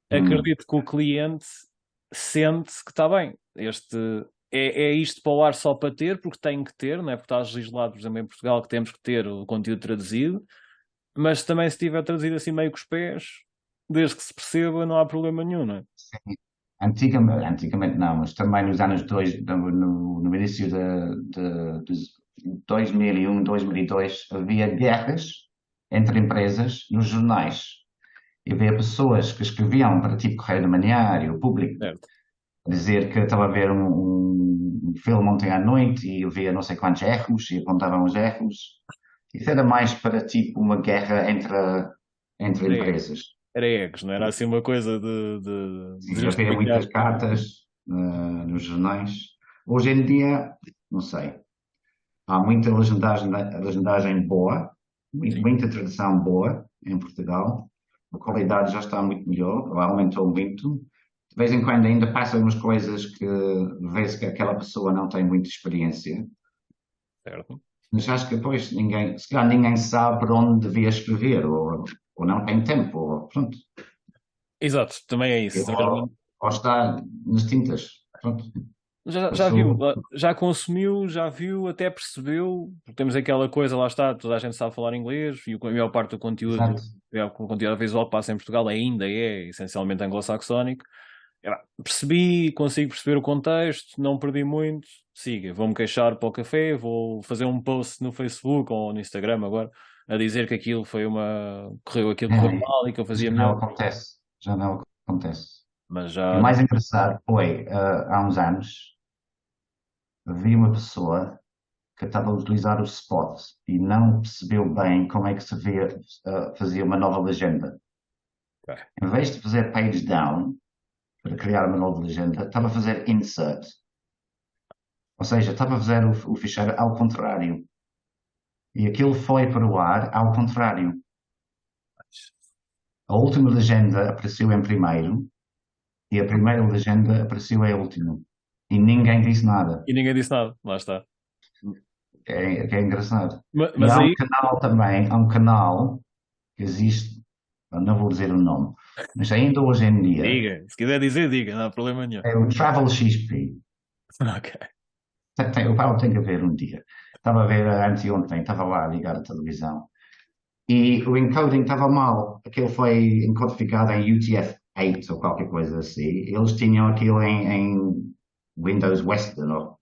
acredito que o cliente sente que está bem. É isto para o ar só para ter, porque tem que ter, não é? Porque está legislado, por exemplo, em Portugal, que temos que ter o conteúdo traduzido, mas também se estiver traduzido assim meio com os pés, desde que se perceba, não há problema nenhum, não é? sim. Antigamente não, mas também nos anos no início de 2001, 2002, havia guerras entre empresas nos jornais. E havia pessoas que escreviam para tipo Correio da Manhã e o Público Certo. a dizer que estava a ver um filme ontem à noite e havia não sei quantos erros e apontavam os erros. Isso era mais para tipo uma guerra entre Era egos. empresas. Era egos, não era assim uma coisa de Sim, havia justificar. muitas cartas nos jornais. Hoje em dia, não sei, há muita legendagem boa, Sim, muita tradução boa em Portugal. A qualidade já está muito melhor, aumentou muito. De vez em quando ainda passam umas coisas que vê-se que aquela pessoa não tem muita experiência. certo. Mas acho que depois ninguém, se calhar ninguém sabe por onde devia escrever, ou não tem tempo, ou pronto. Exato, também é isso. Ou está nas tintas. Pronto. Já viu, Passou. já consumiu, já viu, até percebeu, porque temos aquela coisa, lá está, toda a gente sabe falar inglês e a maior parte do Exato. conteúdo visual que passa em Portugal ainda é essencialmente anglo-saxónico. Percebi, consigo perceber o contexto, não perdi muito, siga, vou-me queixar para o café, vou fazer um post no Facebook ou no Instagram agora, a dizer que aquilo foi aquilo correu É, mal e que eu já fazia não melhor, acontece. Já não acontece. mas E o já, mais engraçado foi, há uns anos, vi uma pessoa que estava a utilizar o Spot e não percebeu bem como é que se via, fazia uma nova legenda. ok. Em vez de fazer page down, para criar uma nova legenda, estava a fazer insert. Ou seja, estava a fazer o ficheiro ao contrário. E aquilo foi para o ar ao contrário. A última legenda apareceu em primeiro e a primeira legenda apareceu em último. E ninguém disse nada. E ninguém disse nada, lá está. Que é engraçado. E Mas há um aí, canal também, há um canal que existe, eu não vou dizer o nome, mas ainda hoje em dia diga, se quiser dizer, diga, não há problema nenhum. é o Travel XP. Ok. O Paulo tem que ver um dia. Estava a ver anteontem, estava lá a ligar a televisão. E o encoding estava mal. Aquilo foi encodificado em UTF-8 ou qualquer coisa assim. Eles tinham aquilo em Windows Western ou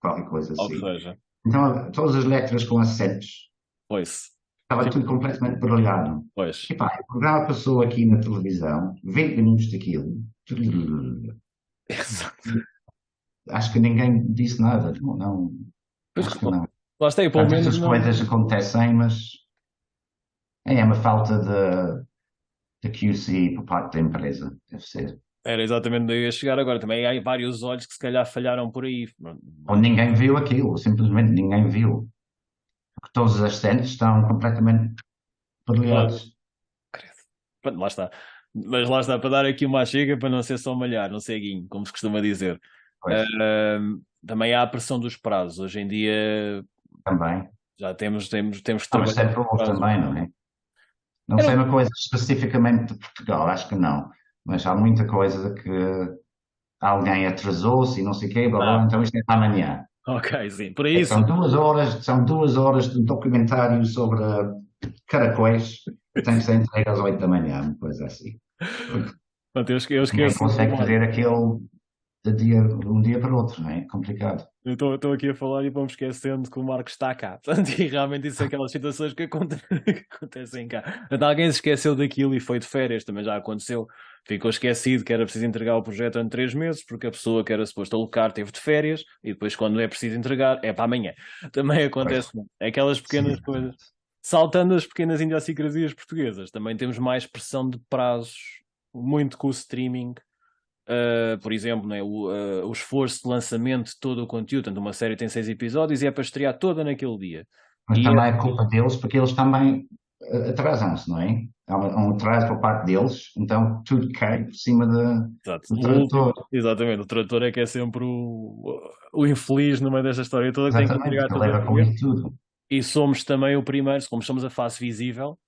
qualquer coisa Ou que assim. seja, Então, todas as letras com acentos. pois. Estava tudo completamente baralhado. Pois. E pá, o programa passou aqui na televisão, 20 minutos daquilo. Exato. Acho que ninguém disse nada. Não, não, Pois, acho que não. lá está, eu pelo Portanto, menos essas não. coisas acontecem, mas é uma falta de QC por parte da empresa, deve ser. Era exatamente onde eu ia chegar agora. Também há vários olhos que se calhar falharam por aí. Ou ninguém viu aquilo, simplesmente ninguém viu. Porque todos os acentos estão completamente Claro. baralhados. Pronto, lá está. Mas lá está, para dar aqui uma chega para não ser só malhar, não ceguinho, como se costuma dizer. Pois, Também há a pressão dos prazos. Hoje em dia também. já temos que Ah, mas trabalhar sempre com houve prazos. também, não é? Não Era sei um- uma coisa especificamente de Portugal, acho que não. Mas há muita coisa que alguém atrasou-se e não sei o quê, blá, blá, Ah, então isto é para amanhã. ok, sim. Por isso, São 2 horas de documentário sobre caracóis que tem que ser entregue às 8 da manhã, uma coisa assim. Porque pronto, eu ninguém esqueço. consegue fazer aquilo de um dia para o outro, não é? Complicado. Eu estou aqui a falar e vamos esquecendo que o Marco está cá. Portanto, e realmente isso é aquelas situações que que acontecem cá. Portanto, alguém se esqueceu daquilo e foi de férias, também já aconteceu. Ficou esquecido que era preciso entregar o projeto em 3 meses, porque a pessoa que era suposto alocar teve de férias, e depois, quando é preciso entregar, é para amanhã. Também acontece. É aquelas pequenas Sim, coisas. Saltando as pequenas idiosincrasias portuguesas, também temos mais pressão de prazos, muito com o streaming. Por exemplo, né, o esforço de lançamento de todo o conteúdo. Portanto, uma série tem 6 episódios e é para estrear toda naquele dia. mas E também é culpa deles, porque eles também atrasam-se, não é? Há um atraso por parte deles, então tudo cai por cima exato, do o último, tradutor. exatamente, o trator é que é sempre o infeliz no meio desta história toda, que tem que Exatamente, entregar que tudo a leva com tempo. isso tudo. E somos também o primeiro, como somos a face visível,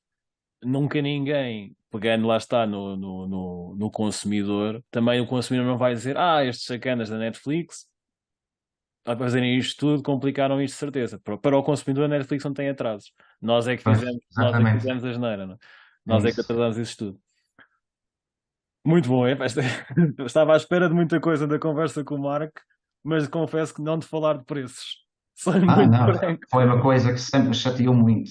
nunca ninguém, pegando lá está no consumidor, também o consumidor não vai dizer, estes sacanas da Netflix, a fazerem isto tudo, complicaram isto de certeza. Para o consumidor, a Netflix não tem atrasos. Pois, Nós é que exatamente, fizemos a geneira, não é? é Nós é que isso. atrasamos isso tudo. Muito bom, é? Eu estava à espera de muita coisa da conversa com o Marco, mas confesso que não de falar de preços. Sou muito Não, franco. foi uma coisa que sempre me chateou muito,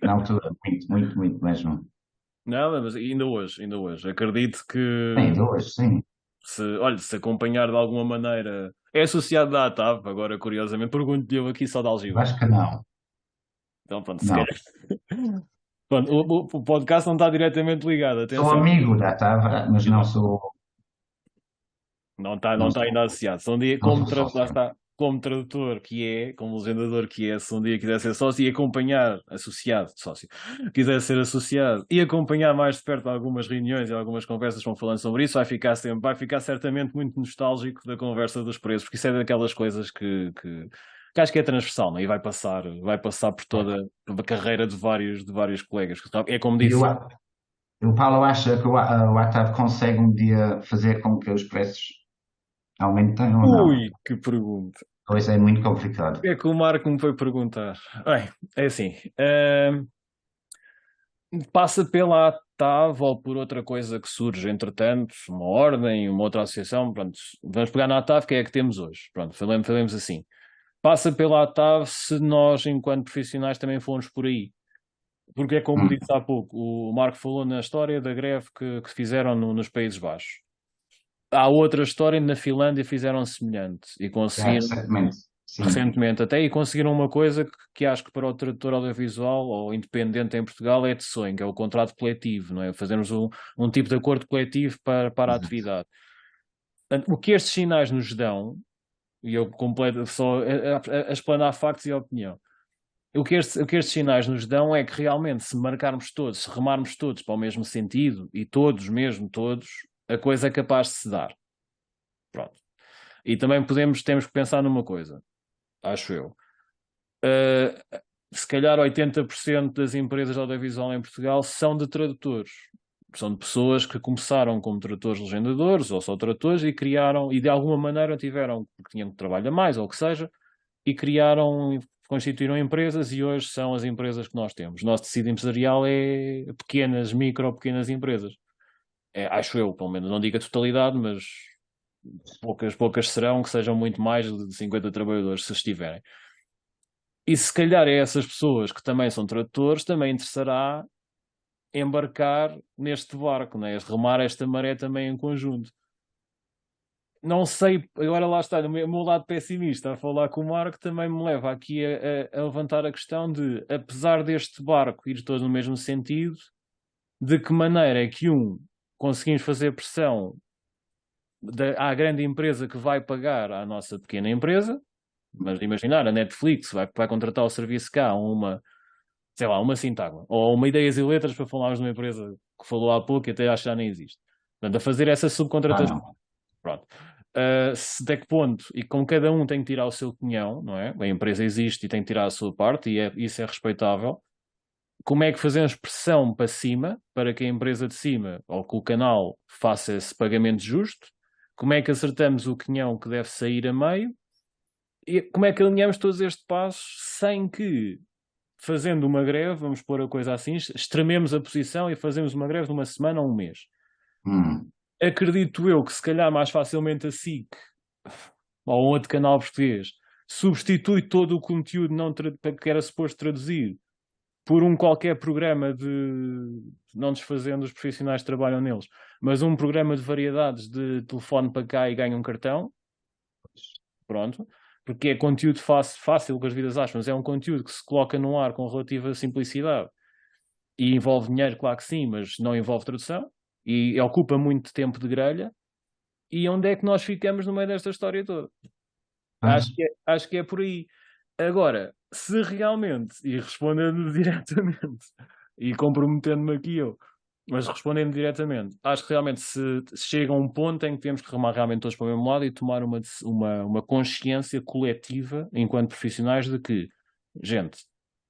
na altura, muito, muito, muito mesmo. Nada, mas ainda hoje, ainda hoje. Acredito que Ainda hoje, sim, olha, se acompanhar de alguma maneira. É associado da ATAV, agora curiosamente, pergunto-lhe eu aqui só de eu algibeira. acho que não, Então pronto, se não. calhar. Pronto, o podcast não está diretamente ligado, Sou atenção. amigo da Tava, mas não Exato. sou, Não não está ainda sou, associado. Se um dia, não sou lá sócio. está, como tradutor que é, como legendador que é, se um dia quiser ser sócio e acompanhar, associado, sócio, quiser ser associado e acompanhar mais de perto algumas reuniões e algumas conversas que vão falando sobre isso, vai ficar certamente muito nostálgico da conversa dos preços, porque isso é daquelas coisas que acho que é transversal, não é? E vai passar por toda a carreira de vários colegas. É como E disse. o Paulo acha que o ATAV consegue um dia fazer com que os preços aumentem ou não? Ui, que pergunta. Pois é muito complicado. O que é que o Marco me foi perguntar? Bem, é assim, passa pela ATAV ou por outra coisa que surge, entretanto, uma ordem, uma outra associação, pronto, vamos pegar na ATAV, que é a que temos hoje, pronto, falemos assim. Passa pela ATAV se nós, enquanto profissionais, também formos por aí. Porque é como Hum, disse há pouco, o Marco falou na história da greve que fizeram nos Países Baixos. Há outra história, na Finlândia fizeram semelhante e conseguiram recentemente, sim, recentemente até, e conseguiram uma coisa que acho que para o tradutor audiovisual ou independente em Portugal é de sonho, que é o contrato coletivo, não é? Fazermos um tipo de acordo coletivo para a exato. atividade. Portanto, o que estes sinais nos dão, e eu completo só a explanar factos e opinião, o que estes sinais nos dão é que realmente se marcarmos todos, se remarmos todos para o mesmo sentido, e todos, mesmo todos, a coisa é capaz de se dar. Pronto. E também temos que pensar numa coisa, acho eu. Se calhar 80% das empresas de audiovisual em Portugal são de tradutores. São de pessoas que começaram como tradutores legendadores ou só tradutores e criaram, e de alguma maneira tiveram, porque tinham que trabalhar mais ou o que seja, e criaram, constituíram empresas e hoje são as empresas que nós temos. O nosso tecido empresarial é pequenas empresas. Acho eu, pelo menos. Não digo a totalidade, mas poucas serão que sejam muito mais de 50 trabalhadores, se estiverem. E se calhar é essas pessoas que também são tradutores, também interessará embarcar neste barco, né? Remar esta maré também em conjunto. Não sei, agora lá está, o meu lado pessimista a falar com o Marco também me leva aqui a levantar a questão de, apesar deste barco ir todo no mesmo sentido, de que maneira é que conseguimos fazer pressão à grande empresa que vai pagar à nossa pequena empresa, mas imaginar, a Netflix vai contratar o serviço cá a sei lá, uma Sintagma, ou uma Ideias e Letras, para falarmos de uma empresa que falou há pouco e até acho que já nem existe. Portanto, a fazer essa Ah, subcontratação. não. Pronto. Se de que ponto, e como cada um tem que tirar o seu quinhão, não é? A empresa existe e tem que tirar a sua parte, e isso é respeitável. Como é que fazemos pressão para cima, para que a empresa de cima, ou que o canal, faça esse pagamento justo? Como é que acertamos o quinhão que deve sair a meio? E como é que alinhamos todos estes passos sem que, fazendo uma greve, vamos pôr a coisa assim, extrememos a posição e fazemos uma greve de uma semana ou um mês? Hum, Acredito eu que se calhar mais facilmente a SIC ou um outro canal português substitui todo o conteúdo que era suposto traduzir por um qualquer programa não desfazendo os profissionais que trabalham neles, mas um programa de variedades de telefone para cá e ganha um cartão, pronto, porque é conteúdo fácil com as vidas aspas, é um conteúdo que se coloca no ar com relativa simplicidade e envolve dinheiro, claro que sim, mas não envolve tradução e ocupa muito tempo de grelha. E onde é que nós ficamos no meio desta história toda? Acho que é por aí. Agora, se realmente, e respondendo diretamente, e comprometendo-me aqui eu, mas respondendo diretamente, acho que realmente se chega a um ponto em que temos que remar realmente todos para o mesmo lado e tomar uma consciência coletiva, enquanto profissionais, de que, gente,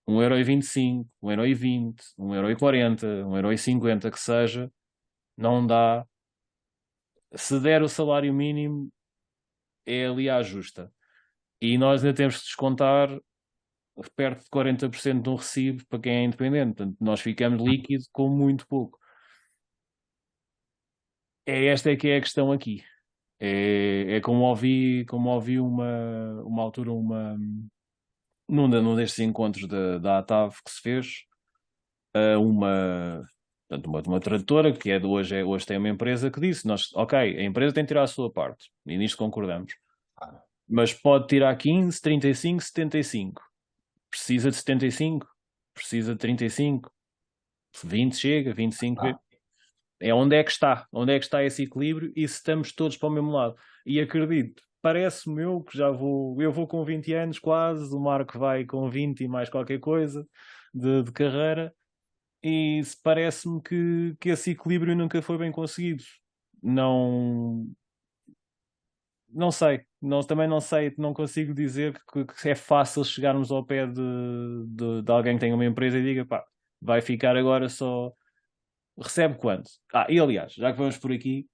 1,25€, 1,20€, 1,40€, 1,50€, que seja, não dá. Se der o salário mínimo, é ali à justa. E nós ainda temos que descontar perto de 40% de um recibo para quem é independente. Portanto, nós ficamos líquido com muito pouco. Esta é que é a questão aqui. É como ouvi uma altura, num destes encontros da ATAV que se fez, portanto, uma tradutora que hoje tem uma empresa que disse, ok, a empresa tem que tirar a sua parte, e nisto concordamos, mas pode tirar 15, 35, 75. Precisa de 75, precisa de 35, 20 chega, 25 é onde é que está esse equilíbrio e se estamos todos para o mesmo lado. E acredito, parece-me eu que eu vou com 20 anos quase, o Marco vai com 20 e mais qualquer coisa de carreira, e parece-me que esse equilíbrio nunca foi bem conseguido. Não, não sei, também não sei, não consigo dizer que é fácil chegarmos ao pé de alguém que tenha uma empresa e diga, pá, vai ficar agora só, recebe quanto? E aliás, já que vamos por aqui,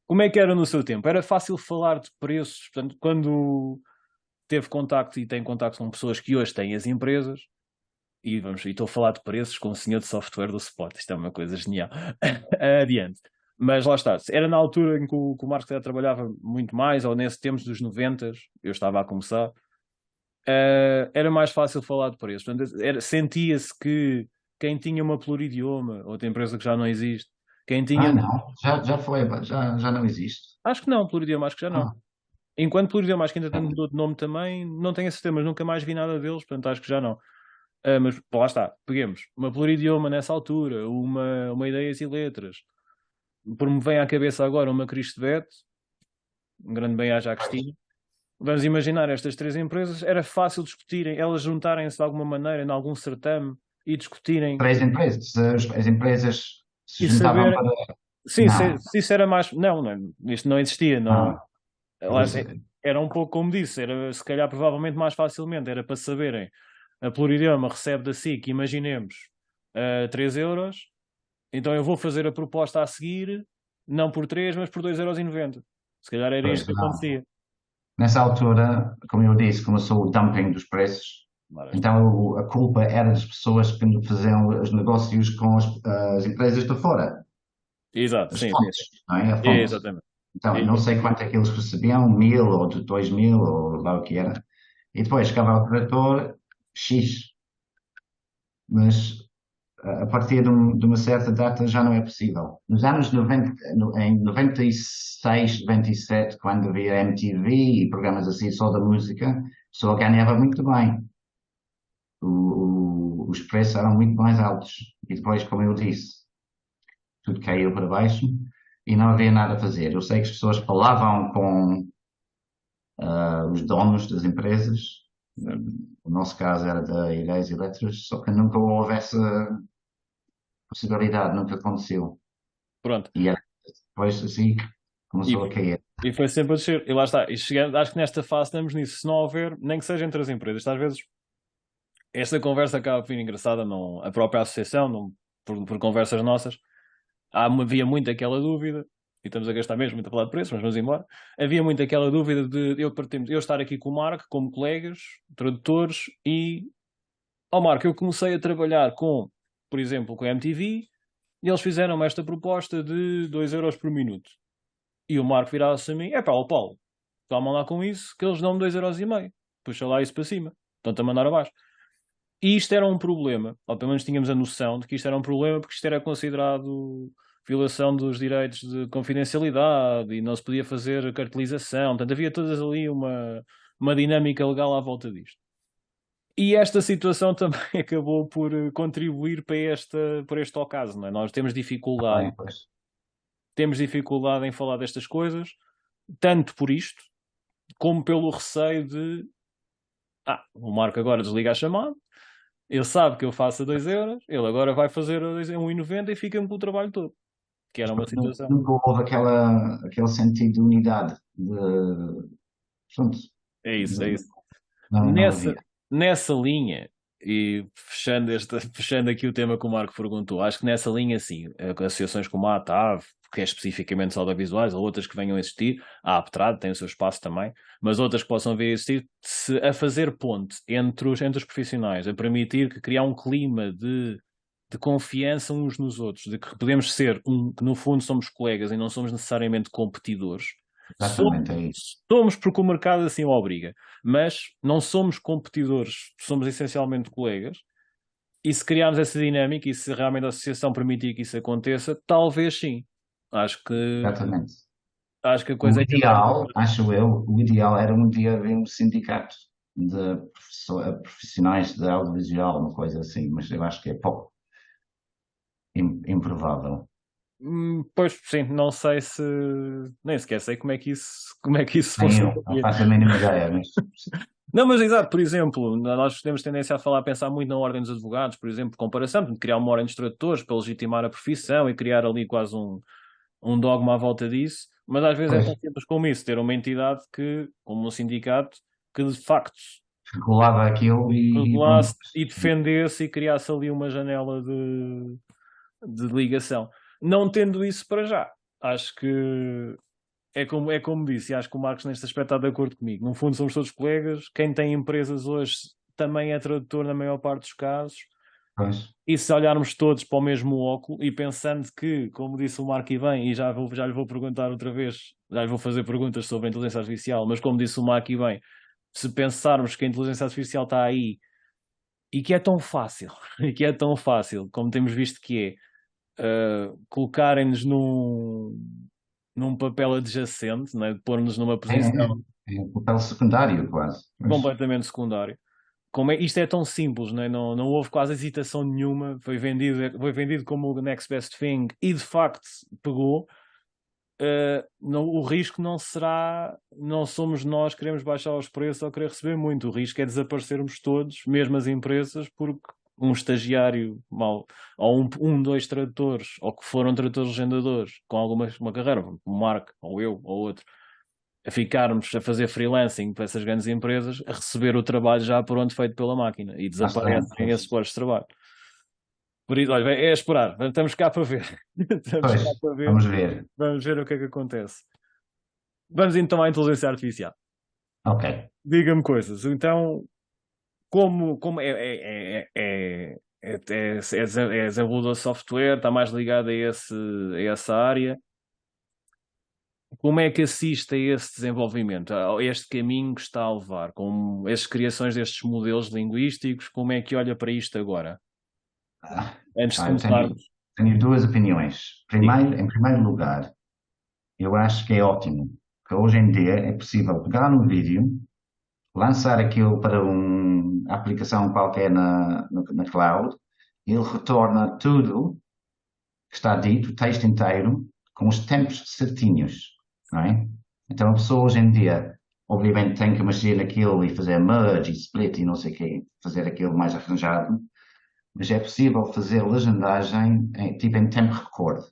como é que era no seu tempo? Era fácil falar de preços? Portanto, quando teve contacto e tem contacto com pessoas que hoje têm as empresas, e estou a falar de preços com o senhor de software do Spot, isto é uma coisa genial. Adiante. Mas lá está, era na altura em que o Marco já trabalhava muito mais, ou nesse tempo dos 90, eu estava a começar, era mais fácil falar de preços. Sentia-se que quem tinha uma pluridioma, outra empresa que já não existe, quem tinha. Não, já foi, já não existe. Acho que não, pluridioma, acho que já não. Ah, Enquanto pluridioma, acho que ainda tanto mudou de nome também, não tenho a certeza, mas nunca mais vi nada deles, portanto acho que já não. Mas lá está, peguemos uma pluridioma nessa altura, uma ideias e letras. Por me vem à cabeça agora uma Cristo Bet, um grande bem-aja à Cristina. Vamos imaginar estas três empresas, era fácil discutirem, elas juntarem-se de alguma maneira em algum certame e discutirem três empresas, as empresas se e juntavam saber. para. Sim, Não, se isso era mais. Não, isto não existia. Não. não. Era um pouco como disse, era se calhar provavelmente mais facilmente, era para saberem. A Pluridioma recebe da SIC, imaginemos, 3€, então eu vou fazer a proposta a seguir, não por 3, mas por 2,90€. Se calhar era Pois isto que não. acontecia. Nessa altura, como eu disse, começou o dumping dos preços. Então a culpa era das pessoas que faziam os negócios com as empresas de fora, Exato, as sim, sim, fontes, não é? A sim. fonte. Exatamente. Então, não sei quanto é que eles recebiam, 1000 ou de 2000 ou lá o que era. E depois chegava ao trator, X. Mas a partir de uma certa data já não é possível. Nos anos 90, em 96, 97, quando havia MTV e programas assim só da música, a pessoa ganhava muito bem. Os preços eram muito mais altos. E depois, como eu disse, tudo caiu para baixo e não havia nada a fazer. Eu sei que as pessoas falavam com os donos das empresas, no nosso caso era da Ideias e Letras, só que nunca houve essa possibilidade, nunca aconteceu. Pronto. E depois assim começou a cair. E foi sempre a descer. E lá está. E chegando, acho que nesta fase estamos nisso. Se não houver, nem que seja entre as empresas, às vezes esta conversa acaba por vir engraçada, não, a própria associação, não, por conversas nossas, havia muito aquela dúvida, e estamos a gastar mesmo muito a falar de preços, mas vamos embora. Havia muito aquela dúvida de eu estar aqui com o Marco, como colegas, tradutores, e ao Marco, eu comecei a trabalhar por exemplo, com a MTV, e eles fizeram-me esta proposta de 2€ por minuto. E o Marco virava-se a mim, ó Paulo, Tomam lá com isso, que eles dão-me 2,5€. Puxa lá isso para cima. Estão-te a mandar abaixo. E isto era um problema, ou pelo menos tínhamos a noção de que isto era um problema, porque isto era considerado violação dos direitos de confidencialidade e não se podia fazer cartelização. Portanto, havia todas ali uma dinâmica legal à volta disto. E esta situação também acabou por contribuir para este ocaso, não é? Nós temos dificuldade em falar destas coisas, tanto por isto, como pelo receio de o Marco agora desliga a chamada, ele sabe que eu faço a 2€, ele agora vai fazer a 1,90€ e fica-me com o trabalho todo. Que era uma situação. Nunca houve aquele sentido de unidade. Pronto, É isso, é isso. não Nessa, havia. nessa linha, e fechando aqui o tema que o Marco perguntou, acho que nessa linha, sim, associações como a ATAV, que é especificamente só audiovisuais, ou outras que venham a existir, a APTRAD tem o seu espaço também, mas outras que possam vir a existir, a fazer ponte entre os profissionais, a permitir que criar um clima de confiança uns nos outros, de que podemos ser que no fundo somos colegas e não somos necessariamente competidores. Exatamente, é isso. Somos porque o mercado assim o obriga, mas não somos competidores, somos essencialmente colegas. E se criarmos essa dinâmica e se realmente a associação permitir que isso aconteça, talvez sim. Acho que Exatamente. a O coisa é ideal, acho eu, o ideal era um dia haver um sindicato de profissionais de audiovisual, uma coisa assim, mas eu acho que é pouco improvável. Pois sim, não sei se nem sequer sei como é que isso Nem eu, não funcionaria. faço a mínima ideia, mas Não, mas exato, por exemplo, nós temos tendência a falar, a pensar muito na ordem dos advogados, por exemplo, comparação, de criar uma ordem dos tradutores para legitimar a profissão e criar ali quase um dogma à volta disso, mas às vezes é pois, tão simples como isso, ter uma entidade que, como um sindicato, que de facto regulava aquilo e pronto. regulasse e defendesse e criasse ali uma janela de ligação. Não tendo isso para já, acho que é como disse, e acho que o Marcos neste aspecto está de acordo comigo. No fundo somos todos colegas, quem tem empresas hoje também é tradutor na maior parte dos casos, Pois, e se olharmos todos para o mesmo óculo e pensando que, como disse o Marco e bem, e já lhe vou perguntar outra vez, já lhe vou fazer perguntas sobre a inteligência artificial, mas como disse o Marco e bem, se pensarmos que a inteligência artificial está aí e que é tão fácil, e que é tão fácil, como temos visto que colocarem-nos num papel adjacente, né? De pôr-nos numa posição é um papel secundário quase. Pois, completamente secundária. Isto é tão simples, né? Não houve quase hesitação nenhuma, foi vendido como o next best thing e de facto pegou. O risco não somos nós que queremos baixar os preços ou querer receber muito, o risco é desaparecermos todos, mesmo as empresas, porque um estagiário mal, ou dois tradutores, ou que foram tradutores legendadores com uma carreira, como o Marco, ou eu, ou outro, a ficarmos a fazer freelancing para essas grandes empresas, a receber o trabalho já pronto feito pela máquina e lá está, desaparecem esses postos de trabalho. Por isso, olha, é esperar, estamos cá para ver. Estamos pois, cá para ver. vamos ver. Vamos ver o que é que acontece. Vamos então à inteligência artificial. Ok. Diga-me coisas. Então, como é desenvolvedor de software, está mais ligado a essa área. Como é que assiste a esse desenvolvimento, a este caminho que está a levar, com as criações destes modelos linguísticos, como é que olha para isto agora? Antes de Eu tenho, começarmos. tenho duas opiniões. Diga. Em primeiro lugar, eu acho que é ótimo que hoje em dia é possível pegar no vídeo, lançar aquilo para uma aplicação qualquer na cloud, e ele retorna tudo que está dito, o texto inteiro, com os tempos certinhos, não é? Então a pessoa hoje em dia, obviamente, tem que mexer naquilo e fazer merge e split e não sei o quê, fazer aquilo mais arranjado, mas é possível fazer legendagem tipo em tempo recorde.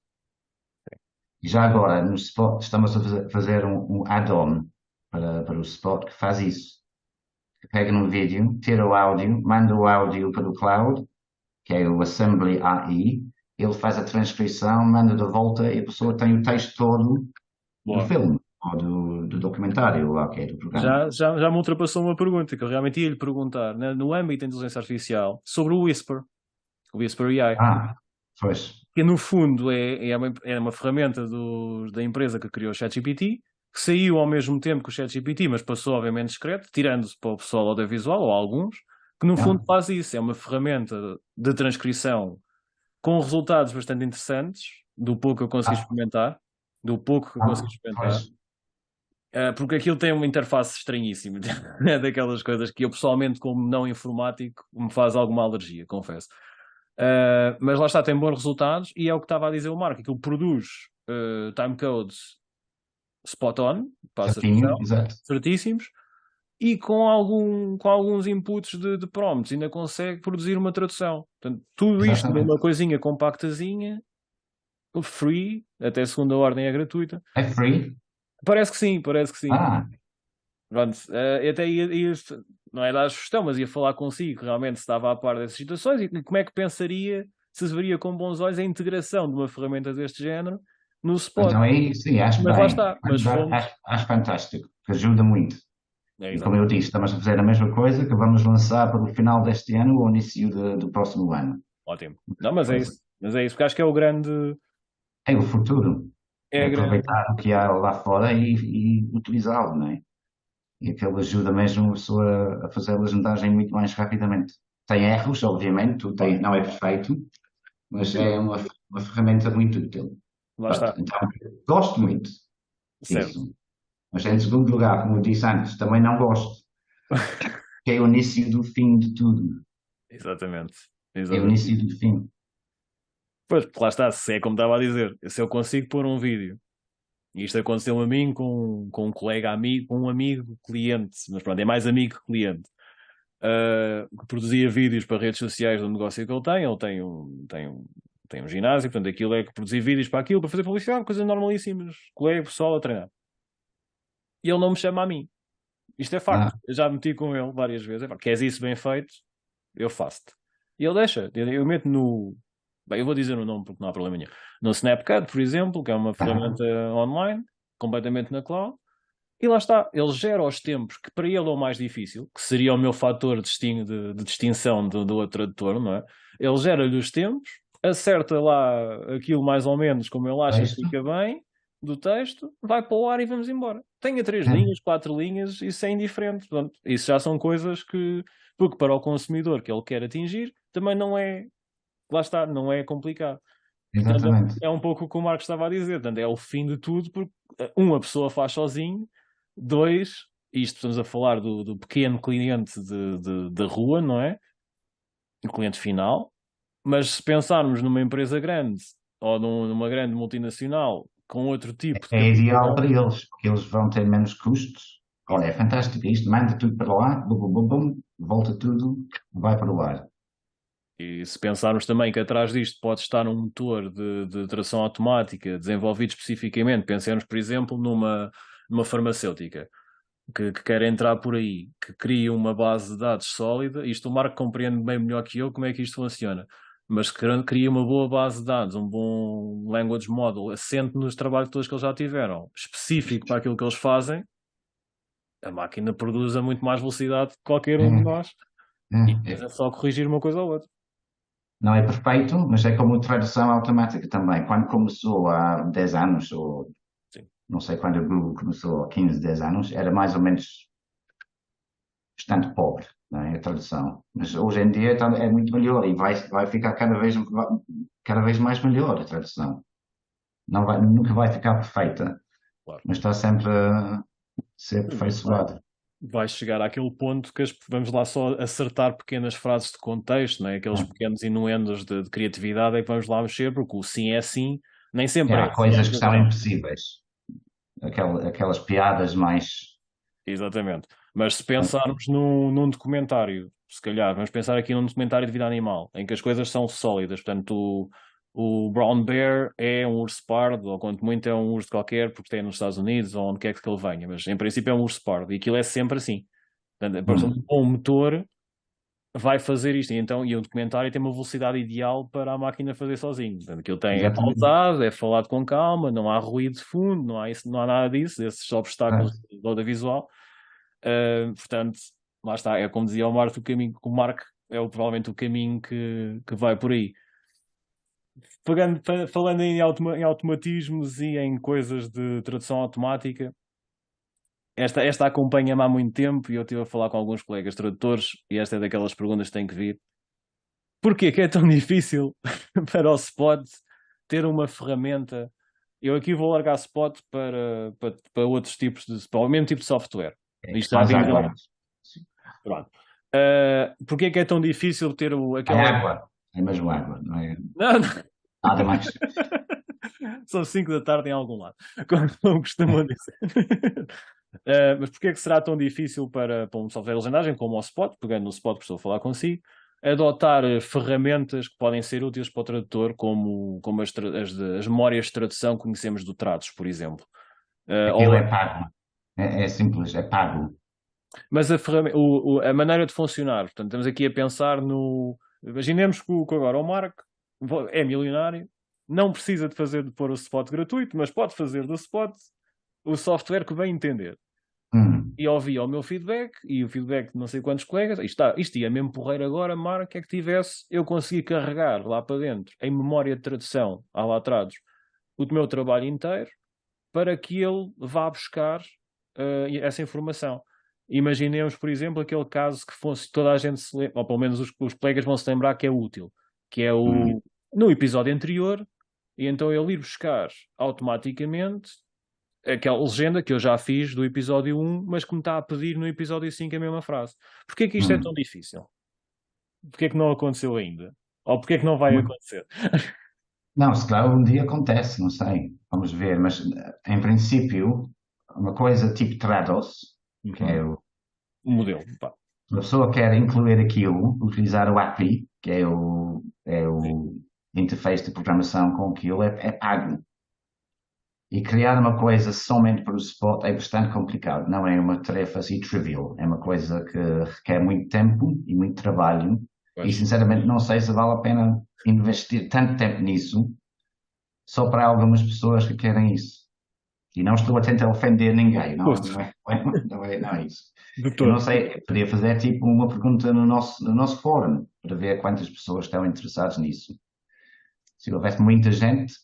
E já agora, no Spot, estamos a fazer um add-on para o Spot que faz isso. Pega num vídeo, tira o áudio, manda o áudio para o cloud, que é o Assembly AI, ele faz a transcrição, manda de volta e a pessoa tem o texto todo do Boa. filme, ou do documentário, lá que é do programa. Já me ultrapassou uma pergunta que eu realmente ia lhe perguntar, né, no âmbito da inteligência artificial, sobre o Whisper AI, Ah, pois, que no fundo é uma ferramenta da empresa que criou o ChatGPT, que saiu ao mesmo tempo que o ChatGPT, mas passou obviamente discreto, tirando-se para o pessoal audiovisual, ou alguns, que no fundo faz isso. É uma ferramenta de transcrição com resultados bastante interessantes, do pouco que eu consegui experimentar, Pois, porque aquilo tem uma interface estranhíssima, é daquelas coisas que eu pessoalmente, como não informático, me faz alguma alergia, confesso. Mas lá está, tem bons resultados e é o que estava a dizer o Marco, aquilo produz timecodes spot on, passa a certinho, expressão, exato. certíssimos, e com alguns inputs de prompts, ainda consegue produzir uma tradução. Portanto, tudo isto Exatamente. numa coisinha compactazinha, free, até segunda ordem é gratuita. É free? Parece que sim, parece que sim. Ah, Pronto, eu até ia, não é dar a sugestão, mas ia falar consigo realmente se estava a par dessas situações e como é que pensaria, se veria com bons olhos a integração de uma ferramenta deste género no Spot. então aí sim, acho Mas lá bem. está, mas fomos. Acho fantástico, que ajuda muito. É, E como eu exatamente, disse, estamos a fazer a mesma coisa que vamos lançar para o final deste ano ou início do próximo ano. ótimo. Não, mas é Coisa. isso, porque acho que é o grande. É o futuro. É É a grande. aproveitar o que há lá fora e utilizá-lo, não é? E aquilo ajuda mesmo a pessoa a fazer a legendagem muito mais rapidamente. Tem erros, obviamente, Claro. não é perfeito, mas Sim, é uma ferramenta muito útil. lá Pronto, está, então, gosto muito certo. disso. Mas em segundo lugar, como eu disse antes, também não gosto, que é o início do fim de tudo. Exatamente, É o exatamente. início do fim. Pois, porque lá está, se é como estava a dizer, se eu consigo pôr um vídeo. E isto aconteceu a mim com um colega amigo, com um amigo cliente, mas pronto, é mais amigo que cliente, que produzia vídeos para redes sociais do negócio que ele tem. Ele tem um ginásio, portanto, aquilo é que produzia vídeos para aquilo, para fazer publicidade, coisas normalíssimas, colega, pessoal a treinar. E ele não me chama a mim. Isto é facto. Ah, Eu já meti com ele várias vezes. Epá, queres isso bem feito? Eu faço-te. E ele deixa. Eu meto no. Bem, eu vou dizer o nome porque não há problema nenhum. No Snapchat, por exemplo, que é uma ah, ferramenta online, completamente na cloud. E lá está, ele gera os tempos que para ele é o mais difícil, que seria o meu fator de distinção do outro tradutor, não é? Ele gera-lhe os tempos, acerta lá aquilo mais ou menos como ele acha que texto. fica bem do texto, vai para o ar e vamos embora. Tenha 3 linhas, 4 linhas, isso é indiferente. Portanto, isso já são coisas que, porque para o consumidor que ele quer atingir, também não é, lá está, não é complicado. E portanto, Exatamente. é um pouco o que o Marcos estava a dizer. Portanto, é o fim de tudo, porque a pessoa faz sozinho, dois, isto estamos a falar do pequeno cliente da rua, não é? O cliente final. Mas se pensarmos numa empresa grande ou numa grande multinacional com outro tipo de É ideal para capacidade, eles, porque eles vão ter menos custos. Olha, é fantástico isto, manda tudo para lá, bum, bum, bum, bum, volta tudo, vai para o ar. e se pensarmos também que atrás disto pode estar um motor de tração automática desenvolvido especificamente, pensemos, por exemplo, numa farmacêutica que quer entrar por aí, que cria uma base de dados sólida. Isto o Marco compreende bem melhor que eu como é que isto funciona. Mas que cria uma boa base de dados, um bom language model, assente nos trabalhos todos que eles já tiveram, específico para aquilo que eles fazem, a máquina produz a muito mais velocidade que qualquer um de É, nós. E depois é. é só corrigir uma coisa ou outra. Não é perfeito, mas é como tradução automática também. Quando começou há 10 anos, ou Sim. não sei quando o Google começou, há 15, 10 anos, era mais ou menos bastante pobre, não é, a tradução. Mas hoje em dia é muito melhor e vai ficar cada vez mais melhor a tradução. Não vai, nunca vai ficar perfeita, Claro. mas está sempre a ser aperfeiçoado. Vai chegar àquele ponto que vamos lá só acertar pequenas frases de contexto, né? Aqueles pequenos inuendos de criatividade é que vamos lá mexer, porque o sim é sim, nem É, sempre é há sim é coisas que coisa são não. impossíveis. Aquelas piadas mais. Exatamente. Mas se pensarmos num documentário, se calhar, vamos pensar aqui num documentário de vida animal, em que as coisas são sólidas. Portanto, o Brown Bear é um urso pardo, ou quanto muito é um urso qualquer, porque tem nos Estados Unidos, ou onde quer que ele venha. Mas em princípio é um urso pardo, e aquilo é sempre assim. Portanto, para um Hum, bom motor vai fazer isto. E o documentário tem uma velocidade ideal para a máquina fazer sozinho. Portanto, aquilo é exatamente. pausado, é falado com calma, não há ruído de fundo, não há nada disso, desses obstáculos É, do audiovisual. Portanto, lá está, é como dizia o Marco, o Marco é provavelmente o caminho que vai por aí. Falando em automatismos e em coisas de tradução automática, esta acompanha-me há muito tempo e eu estive a falar com alguns colegas tradutores e esta é daquelas perguntas que têm que vir. Porquê que é tão difícil para o Spot ter uma ferramenta? Eu aqui vou largar Spot para outros tipos para o mesmo tipo de software. Isto já Mais vimos. água. Pronto. Porquê que é tão difícil ter É aquela. água. É mesmo água, não é Não, nada mais. São 5 da tarde em algum lado, como costumam dizer. Mas porquê que será tão difícil para um software de legendagem como o Spot, pegando no Spot que estou a falar consigo, adotar ferramentas que podem ser úteis para o tradutor, como as memórias de tradução que conhecemos do Trados, por exemplo. Aquilo é pago. É simples, é pago. Mas a maneira de funcionar, portanto, estamos aqui a pensar no. Imaginemos que agora o Mark é milionário, não precisa de pôr o Spot gratuito, mas pode fazer do Spot o software que bem entender. E ouvia o meu feedback e o feedback de não sei quantos colegas. Isto ia mesmo porreiro agora, Mark, é que tivesse, eu consegui carregar lá para dentro, em memória de tradução, à latrados, o meu trabalho inteiro, para que ele vá buscar essa informação. Imaginemos, por exemplo, aquele caso que fosse toda a gente se lembra, ou pelo menos os colegas vão se lembrar que é útil, que é no episódio anterior, e então ele ir buscar automaticamente aquela legenda que eu já fiz do episódio 1, mas que me está a pedir no episódio 5 a mesma frase. Porquê que isto é tão difícil? Porquê que não aconteceu ainda? Ou porquê que não vai acontecer? Não, se calhar um dia acontece, não sei. Vamos ver, mas em princípio, uma coisa tipo Trados, que é O modelo. Pá. uma pessoa quer incluir aquilo, utilizar o API, que é o interface de programação com aquilo, é pago. E criar uma coisa somente para o Spot é bastante complicado. Não é uma tarefa assim trivial. É uma coisa que requer muito tempo e muito trabalho. Pois. E sinceramente não sei se vale a pena investir tanto tempo nisso só para algumas pessoas que querem isso. E não estou a tentar ofender ninguém, não é isso. Eu não sei, eu podia fazer tipo uma pergunta no nosso fórum para ver quantas pessoas estão interessadas nisso. Se houvesse muita gente,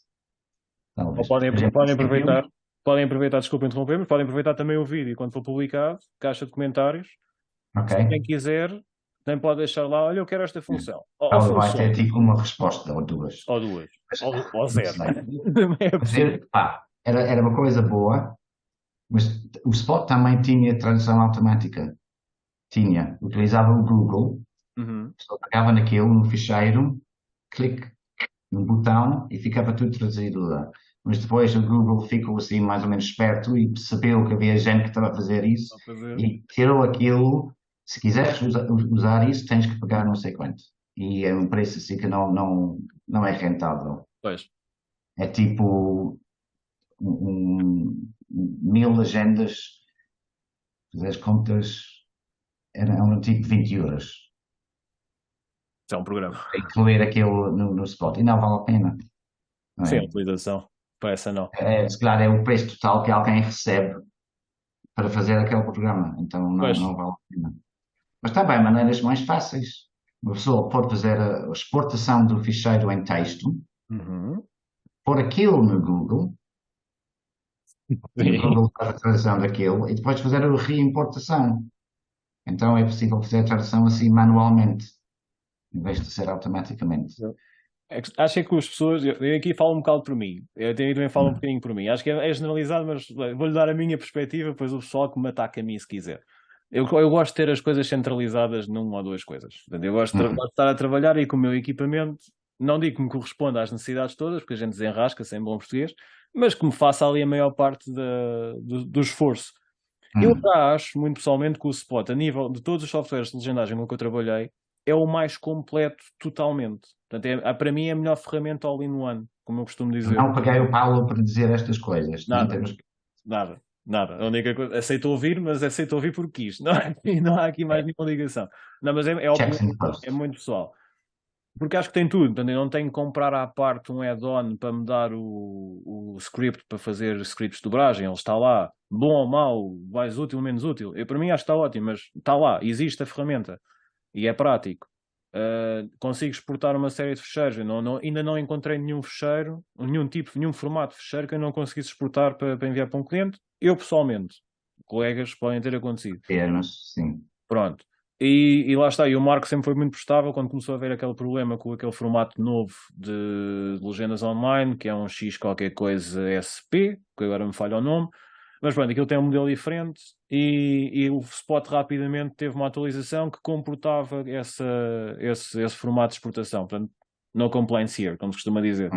talvez. Podem aproveitar, desculpa interromper, mas podem aproveitar também o vídeo quando for publicado, caixa de comentários. Ok. Se quem quiser, também pode deixar lá, olha, eu quero esta função. Ela vai ter tipo uma resposta ou duas. Ou duas. Ou zero. Era uma coisa boa, mas o Spot também tinha tradução automática. Tinha. Utilizava o Google, só pegava naquilo, no ficheiro, clique no botão e ficava tudo traduzido lá. Mas depois o Google ficou assim mais ou menos esperto e percebeu que havia gente que estava a fazer isso e tirou aquilo. Se quiseres usar isso, tens que pagar não sei quanto. E é um preço assim que não é rentável. Pois. É tipo 1000 legendas, se fizeres contas, era um tipo de 20 euros. Isso é um programa. Incluir aquilo no Spot. E não vale a pena. Não é? Sim, a utilização. Para essa não. Se calhar é o preço total que alguém recebe para fazer aquele programa. Então não vale a pena. Mas também há maneiras mais fáceis. Uma pessoa pode fazer a exportação do ficheiro em texto, pôr aquilo no Google, e o Google faz a tradução daquilo, e depois fazer a reimportação. Então é possível fazer a tradução assim manualmente, em vez de ser automaticamente. Acho que as pessoas, eu aqui falo um bocado por mim, eu também falo um bocadinho por mim. Acho que é generalizado, mas vou-lhe dar a minha perspectiva, depois o pessoal que me ataca a mim se quiser. Eu gosto de ter as coisas centralizadas numa ou duas coisas. Portanto, eu gosto de estar a trabalhar aí com o meu equipamento, não digo que me corresponda às necessidades todas, porque a gente desenrasca sem bom português, mas que me faça ali a maior parte do esforço. Eu já acho, muito pessoalmente, que o Spot, a nível de todos os softwares de legendagem no que eu trabalhei, é o mais completo totalmente. Portanto, para mim é a melhor ferramenta all-in-one, como eu costumo dizer. Não paguei o Paulo para dizer estas coisas. Nada. A única coisa, aceito ouvir, mas aceito ouvir porque quis. Não há aqui mais nenhuma ligação. Não, mas é muito pessoal. Porque acho que tem tudo. Portanto, eu não tenho que comprar à parte um add-on para me dar o script para fazer scripts de dobragem. Ele está lá. Bom ou mau, mais útil ou menos útil. Para mim acho que está ótimo, mas está lá. Existe a ferramenta. E é prático. Consigo exportar uma série de ficheiros. Ainda não encontrei nenhum ficheiro, nenhum formato de ficheiro que eu não conseguisse exportar para enviar para um cliente. Eu, pessoalmente, colegas podem ter acontecido. Mas sim. Pronto. E lá está, e o Marco sempre foi muito prestável quando começou a ver aquele problema com aquele formato novo de legendas online, que é um X qualquer coisa SP, que agora me falha o nome, mas pronto, aquilo tem um modelo diferente e o Spot rapidamente teve uma atualização que comportava esse formato de exportação. Portanto, no complaints here, como se costuma dizer.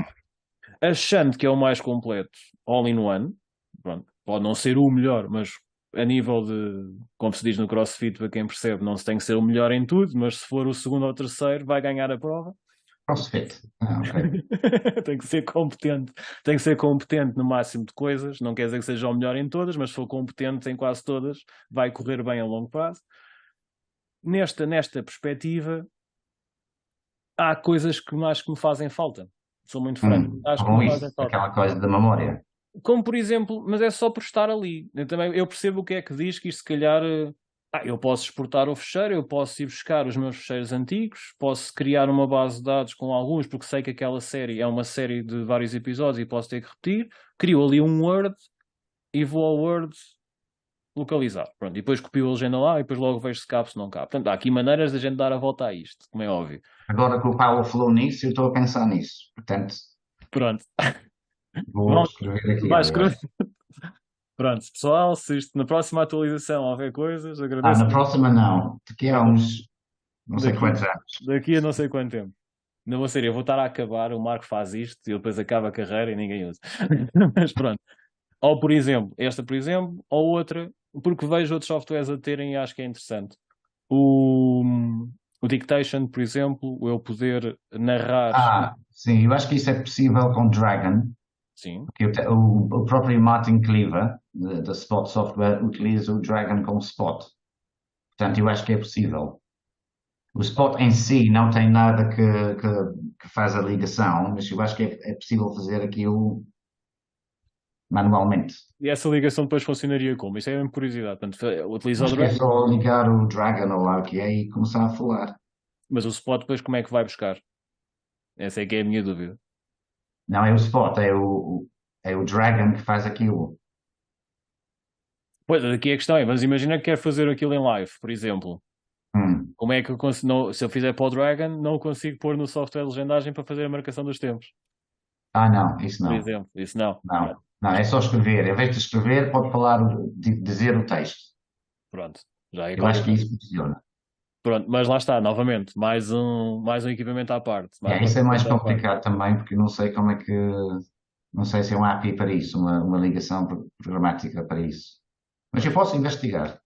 Achando que é o mais completo, all-in-one, pronto, pode não ser o melhor, mas a nível de, como se diz no CrossFit, para quem percebe, não se tem que ser o melhor em tudo, mas se for o segundo ou o terceiro, vai ganhar a prova. CrossFit. Ok. Tem que ser competente, tem que ser competente no máximo de coisas, não quer dizer que seja o melhor em todas, mas se for competente em quase todas, vai correr bem a longo prazo. Nesta perspectiva, há coisas que acho que me fazem falta. Sou muito franco. Acho que Com me fazem isso, falta. aquela coisa da memória. Como por exemplo, mas é só por estar ali. Eu percebo o que é que diz, que isto se calhar. Eu posso exportar o fecheiro, eu posso ir buscar os meus fecheiros antigos, posso criar uma base de dados com alguns, porque sei que aquela série é uma série de vários episódios e posso ter que repetir. Crio ali um Word e vou ao Word localizar. Pronto, e depois copio a legenda lá e depois logo vejo se cabe, se não cabe. Portanto, há aqui maneiras de a gente dar a volta a isto, como é óbvio. Agora que o Paulo falou nisso, eu estou a pensar nisso. Portanto, Pronto. vou Vamos, escrever aqui vai agora. escrever. Pronto, pessoal, se isto na próxima atualização houver coisas, agradeço Na próxima não. Daqui a uns, não sei daqui, quantos anos. daqui a não sei quanto tempo. Não vou ser eu, vou estar a acabar, o Marco faz isto e ele depois acaba a carreira e ninguém usa. Mas pronto. Ou por exemplo, esta por exemplo, ou outra, porque vejo outros softwares a terem e acho que é interessante. O, o Dictation, por exemplo, eu poder narrar. Sim, eu acho que isso é possível com Dragon, Sim. porque o próprio Martin Cleaver, da Spot Software, utiliza o Dragon como Spot. Portanto, eu acho que é possível. O Spot em si não tem nada que faz a ligação, mas eu acho que é possível fazer aquilo manualmente. E essa ligação depois funcionaria como? Isso é uma curiosidade. Portanto, utiliza o Acho que é Dragon, só ligar o Dragon ou lá o que é e começar a falar. mas o Spot depois como é que vai buscar? Essa é que é a minha dúvida. Não é o Spot, é o Dragon que faz aquilo. Pois, aqui a questão é, mas imagina que quer fazer aquilo em live, por exemplo. Hum. Como é que eu consigo, se eu fizer para o Dragon, não consigo pôr no software de legendagem para fazer a marcação dos tempos, Não, isso por não. exemplo. Isso não. Não, não, é só escrever. Em vez de escrever, pode falar, dizer o texto. Pronto, já é Eu acho qualquer que coisa. isso funciona. Pronto, mas lá está, novamente, mais um equipamento à parte. Mais um Isso é mais equipamento à parte. complicado também, porque não sei como é que. Não sei se é um API para isso, uma ligação programática para isso. Mas eu posso investigar.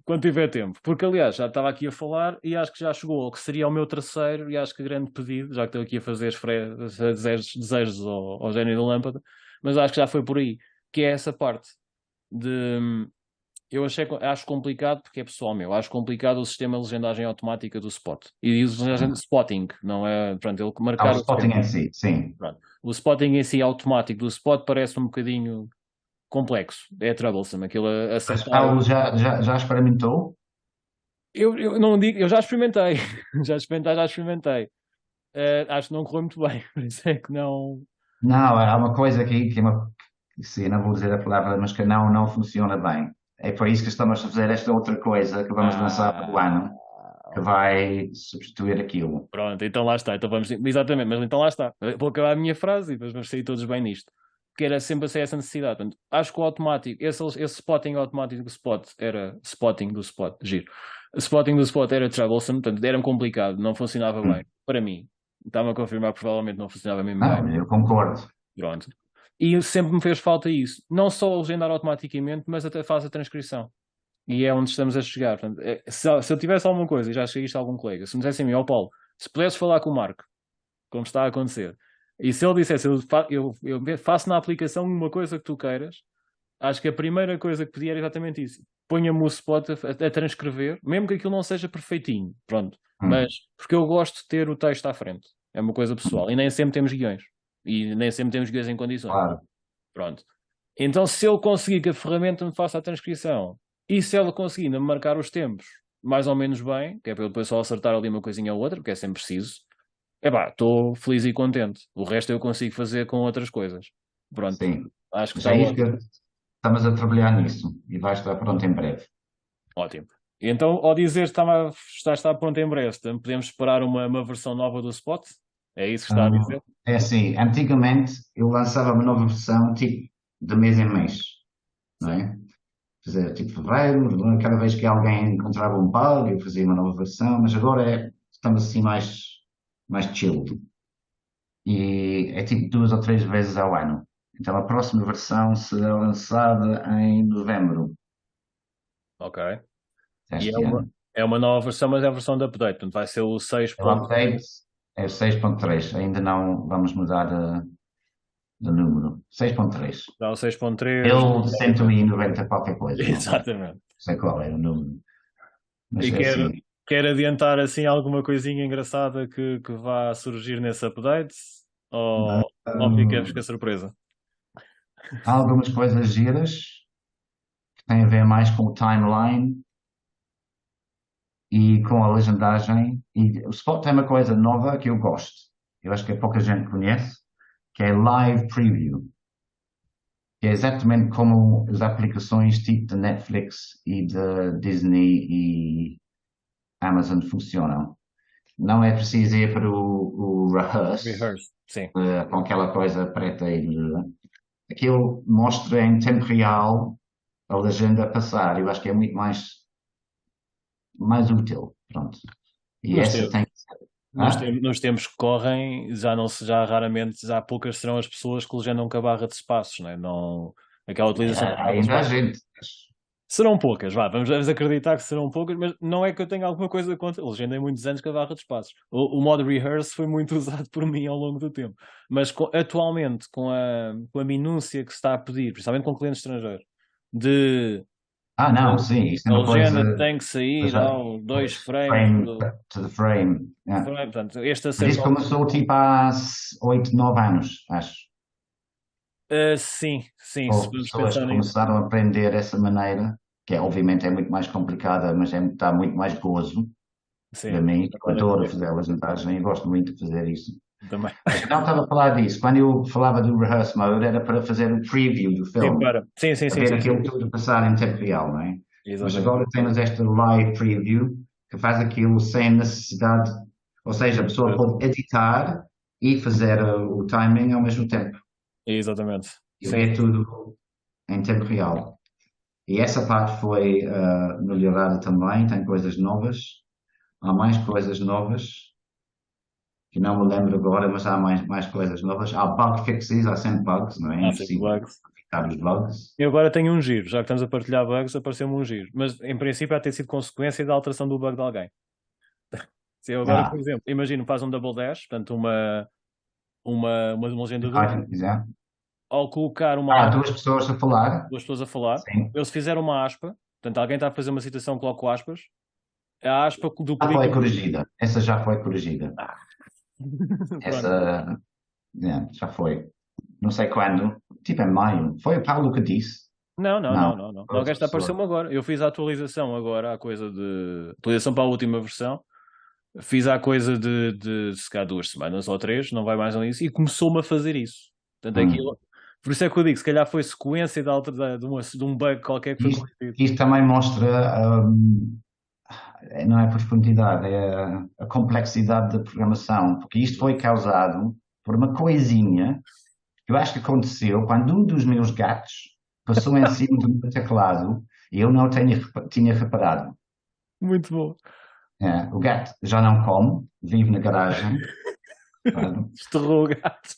Quando tiver tempo. Porque, aliás, já estava aqui a falar e acho que já chegou ao que seria o meu terceiro e acho que grande pedido, já que estou aqui a fazer desejos ao gênio da lâmpada, mas acho que já foi por aí, que é essa parte de... Eu acho complicado porque é pessoal meu. Acho complicado o sistema de legendagem automática do Spot. E diz spotting, não é? Pronto, ele O marcar os spotting tempos. em si, sim. Pronto. O spotting em si automático do Spot parece um bocadinho complexo. É troublesome. Aquilo a Mas acertar. Paulo já experimentou? Eu não digo, eu já experimentei. Já experimentei. Acho que não correu muito bem. Por isso é que não. Não, há uma coisa aqui que é uma. Sim, não vou dizer a palavra, mas que não funciona bem. É por isso que estamos a fazer esta outra coisa que vamos lançar para o ano, que Ok. vai substituir aquilo. Pronto, então lá está. Então vamos... Exatamente, mas então lá está. Vou acabar a minha frase e depois vamos sair todos bem nisto. Porque era sempre assim essa necessidade. Portanto, acho que o automático, esse spotting automático do spot era spotting do spot, giro. O spotting do spot era troublesome, portanto, era complicado, não funcionava bem. Para mim, estava a confirmar, provavelmente não funcionava mesmo bem. Não, eu concordo. Pronto. E sempre me fez falta isso. Não só legendar automaticamente, mas até faz a transcrição. E é onde estamos a chegar. Portanto, se eu tivesse alguma coisa, e já cheguei isto a algum colega, se me dissesse assim, ó Paulo, se pudesses falar com o Marco, como está a acontecer, e se ele dissesse, eu faço na aplicação uma coisa que tu queiras, acho que a primeira coisa que pedia era exatamente isso. Ponha-me o spot a transcrever, mesmo que aquilo não seja perfeitinho, pronto. Hum, Mas, porque eu gosto de ter o texto à frente. É uma coisa pessoal. E nem sempre temos guiões. E nem sempre temos guiões em condições. claro. Pronto. Então, se ele conseguir que a ferramenta me faça a transcrição e se ela conseguir ainda me marcar os tempos mais ou menos bem, que é para eu depois só acertar ali uma coisinha ou outra, porque é sempre preciso, estou feliz e contente. O resto eu consigo fazer com outras coisas. Pronto. Sim. Acho que Mas está é isso ótimo. estamos a trabalhar nisso e vai estar pronto em breve. Ótimo. E então, ao dizer que está pronto em breve, então podemos esperar uma versão nova do Spot? É isso que está a dizer? É assim, antigamente eu lançava uma nova versão tipo de mês em mês, não Sim. é? Quer dizer, tipo fevereiro, cada vez que alguém encontrava um bug, eu fazia uma nova versão, mas agora estamos assim mais chill. E é tipo 2 ou 3 vezes ao ano. Então a próxima versão será lançada em novembro Ok. E deste ano. é uma nova versão, mas é a versão de update. Portanto, vai ser o O update 6.3. é o 6.3, ainda não vamos mudar de número. 6.3. Dá o 6.3. Eu 190 qualquer coisa, não sei. Não Exatamente. sei qual é o número. Mas E é assim. quer adiantar assim alguma coisinha engraçada que vá surgir nesse update? Ou ficamos com a hum, surpresa? Há algumas coisas giras que têm a ver mais com o timeline e com a legendagem. E o Spot tem uma coisa nova que eu gosto. Eu acho que pouca gente conhece, que é Live Preview. Que é exatamente como as aplicações tipo de Netflix e de Disney e Amazon funcionam. Não é preciso ir para o Rehearse, Rehearse, sim. com aquela coisa preta e aquilo mostra em tempo real a legenda a passar. Eu acho que é muito mais útil. Pronto. E Nos essa tempos, tem que ser. Hã? nos tempos que correm, já não se, já raramente, já poucas serão as pessoas que legendam com a barra de espaços, né? Não, aquela utilização da barra de Ainda há espaços. gente. Serão poucas, vamos acreditar que serão poucas, mas não é que eu tenha alguma coisa contra. Eu legendei muitos anos com a barra de espaços. O modo rehearse foi muito usado por mim ao longo do tempo. Mas atualmente, com a minúcia que se está a pedir, principalmente com clientes estrangeiros, de Não, sim, isso é a uma coisa. legenda tem que sair Já, ao 2 frames frame do to the frame. frame. Portanto, este Mas acerto isso começou tipo há 8, 9 anos, acho. sim, se Houve vamos pessoas pensar que nisso. começaram a aprender essa maneira, que obviamente é muito mais complicada, mas dá muito mais gozo para Sim, mim. Eu agora adoro que fazer a legendagem e gosto muito de fazer isso. também. Mas eu não estava a falar disso. Quando eu falava do rehearse mode, era para fazer o preview do Sim, filme, para. a ver Sim. aquilo tudo passar em tempo real, não é? Mas Exatamente. agora temos esta live preview que faz aquilo sem necessidade, ou seja, a pessoa pode editar e fazer o timing ao mesmo tempo Exatamente. e Sim, ver tudo em tempo real. E essa parte foi melhorada também, tem coisas novas, há mais coisas novas, que não me lembro agora, mas há mais coisas novas. Há bug fixes, há sempre bugs, não é? É há sempre impossível bugs. evitar os bugs. Eu agora tenho um giro, já que estamos a partilhar bugs, apareceu-me um giro. Mas em princípio há de ter sido consequência da alteração do bug de alguém. Se eu agora, por Ah, exemplo, imagino, faz um double dash, portanto uma legenda dupla, vai, já. ao colocar uma aspa, 2 pessoas a falar, duas pessoas a falar, sim. eu se fizer uma aspa, portanto alguém está a fazer uma citação, coloco aspas, a aspa Já foi duplica. corrigida. Essa já foi corrigida. Ah. Pronto. Essa, já foi. Não sei quando, tipo em maio. Foi o Paulo que disse? Não, Não. foi Não, outra esta pessoa. apareceu-me agora. Eu fiz a atualização agora, a coisa de. Atualização para a última versão. Fiz há coisa de se calhar 2 semanas ou 3, não vai mais nisso, e começou-me a fazer isso. Portanto, Hum. aquilo. Por isso é que eu digo, se calhar foi sequência de um bug qualquer que foi Isto, corrigido. isto também mostra, não é profundidade, é a complexidade da programação, porque isto foi causado por uma coisinha que eu acho que aconteceu quando um dos meus gatos passou em cima do meu teclado e eu não tinha reparado. Muito bom. O gato já não come, vive na garagem, claro, Esterrou o gato.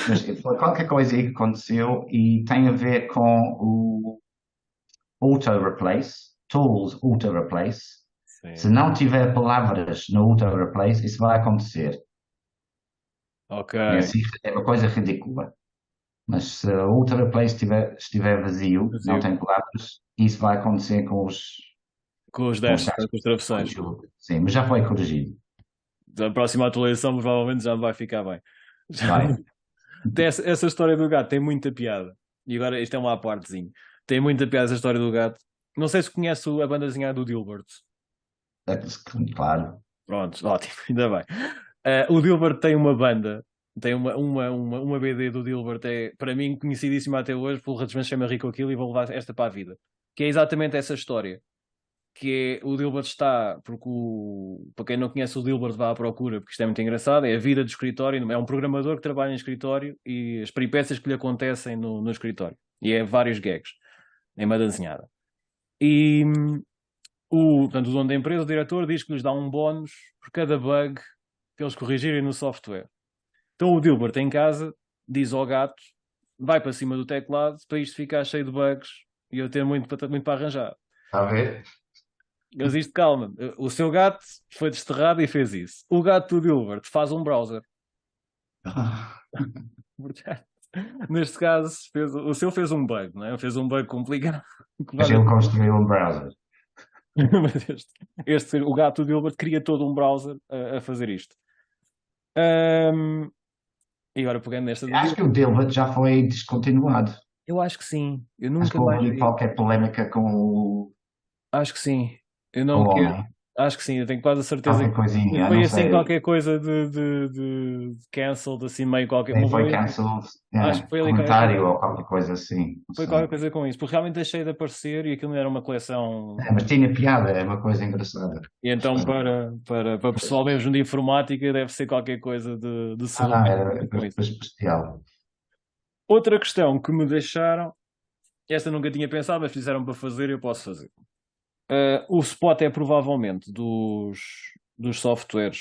mas foi qualquer coisa aí que aconteceu e tem a ver com o auto replace, tools auto replace. Se Sim. não tiver palavras no auto replace, isso vai acontecer. Ok. É assim, é uma coisa ridícula. Mas se o auto replace estiver vazio, não Vazio. tem palavras, isso vai acontecer com Com os com os dashes, dados com as com travessões. ajuda. Sim, mas já foi corrigido. A próxima atualização provavelmente já me vai ficar bem. Vai. Essa história do gato tem muita piada. E agora isto é uma à partezinha. Tem muita piada essa história do gato. Não sei se conhece a bandazinha do Dilbert. Claro. Pronto, ótimo, ainda bem. O Dilbert tem uma banda Tem uma BD do Dilbert, é para mim conhecidíssima até hoje, pelo Ratchman chama Rico aquilo e vou levar esta para a vida. Que é exatamente essa história. Que é o Dilbert está, porque para quem não conhece o Dilbert vá à procura, porque isto é muito engraçado, é a vida do escritório, é um programador que trabalha em escritório e as peripécias que lhe acontecem no escritório. E é vários gags, é uma desenhada. E portanto, o dono da empresa, o diretor, diz que lhes dá um bónus por cada bug que eles corrigirem no software. Então o Dilbert em casa diz ao gato, vai para cima do teclado para isto ficar cheio de bugs e eu ter muito para arranjar. Está a ver? Mas isto, calma, o seu gato foi desterrado e fez isso. O gato do Dilbert faz um browser. Portanto, neste caso, o seu fez um bug, não é? Fez um bug complicado. Mas ele construiu um browser. Mas o gato do Dilbert cria todo um browser a fazer isto. E agora pegando nesta do Acho Dilbert, que o Dilbert já foi descontinuado. eu acho que sim. Eu Acho nunca que houve mais ali vi. qualquer polémica com o Acho que sim. Eu não quero. homem. Acho que sim, eu tenho quase a certeza Qualquer que coisinha, foi não assim sei. qualquer coisa de cancelled, assim meio qualquer. Nem Mudou. foi cancelled, Acho que foi ali qualquer comentário coisa. ou qualquer coisa assim. Não Foi sei. qualquer coisa com isso, porque realmente deixei de aparecer e aquilo não era uma coleção. Mas tinha piada, é uma coisa engraçada. E então, para o pessoal mesmo de informática, deve ser qualquer coisa de Não, surreal era com isso. especial. Outra questão que me deixaram, esta nunca tinha pensado, mas fizeram para fazer e eu posso fazer. O Spot é provavelmente dos softwares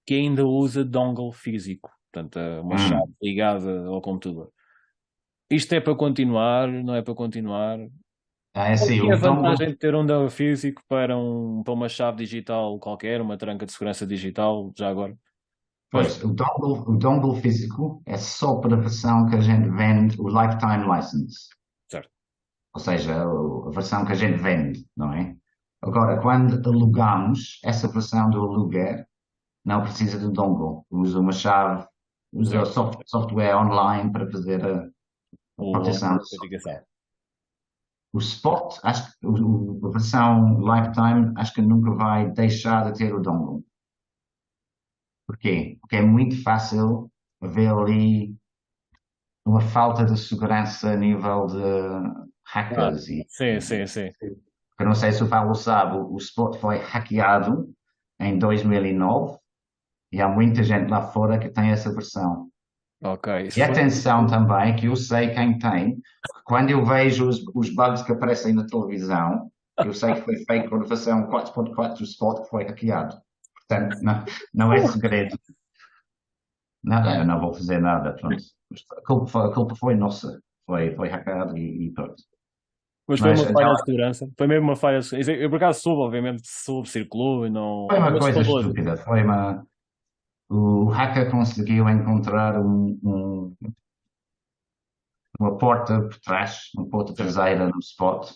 que ainda usa dongle físico, portanto, uma chave ligada ao computador. Isto é para continuar, não é para continuar? É Qual assim, que é a o dongle, vantagem de ter um dongle físico para uma chave digital qualquer, uma tranca de segurança digital, já agora? Mas, pois, o dongle físico é só para a versão que a gente vende, o lifetime license. certo. Ou seja, a versão que a gente vende, não é? Agora, quando alugamos, essa versão do aluguer não precisa de dongle. Usa uma chave, usa o Certo. software online para fazer a O proteção. autenticação. O Spot, acho que a versão Lifetime, acho que nunca vai deixar de ter o dongle. Porquê? Porque é muito fácil haver ali uma falta de segurança a nível de hackers. Sim, sim, sim. Eu não sei se o Paulo sabe, o Spot foi hackeado em 2009 e há muita gente lá fora que tem essa versão. Ok. E atenção também, que eu sei quem tem, porque quando eu vejo os bugs que aparecem na televisão, eu sei que foi feito com a versão 4.4 do Spot que foi hackeado. Portanto, não é segredo. Nada, eu não vou fazer nada, pronto. A culpa foi nossa. Foi hackeado e pronto. Mas foi Mas uma falha de segurança. Foi mesmo uma falha de segurança. Eu por acaso soube, obviamente, soube, circulou e não. foi uma Mas coisa falou. estúpida. O hacker conseguiu encontrar uma porta por trás, uma porta traseira no Spot.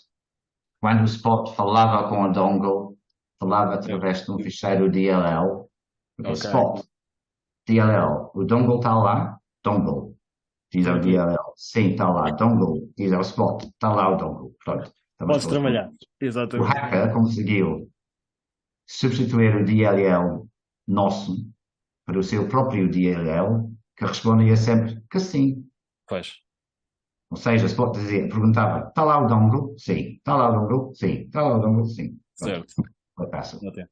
Quando o Spot falava com a dongle, falava através de um ficheiro DLL. Porque o Ok. Spot, DLL, o dongle está lá, dongle, diz ao DLL. Sim, está lá, dongle, diz ao Spot, está lá o dongle. Pronto, Podes trabalhar. o Exatamente. hacker conseguiu substituir o DLL nosso para o seu próprio DLL, que respondia sempre que sim. Pois. Ou seja, se pode dizer, perguntava, está lá o dongle? Sim. Está lá o dongle? Sim. Está lá o dongle? Sim. Pronto. Certo. Foi fácil. Ok.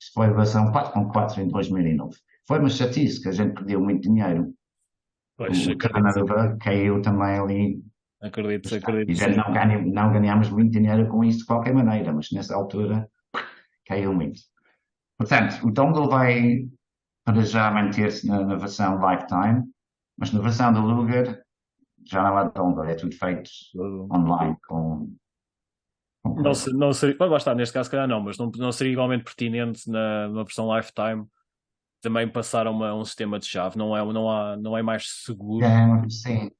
Isto foi a versão 4.4 em 2009. Foi uma chatice que a gente perdeu muito dinheiro. Pois, O turnover caiu também ali. acredito, E sim. já não ganhámos muito dinheiro com isso de qualquer maneira, mas nessa altura caiu muito. Portanto, o dongle vai para já manter-se na versão lifetime, mas na versão do Luger já não há dongle, é tudo feito online Não seria, lá está, neste caso, se calhar não, mas não seria igualmente pertinente numa versão lifetime também passar a um sistema de chave, não é mais seguro. Sim,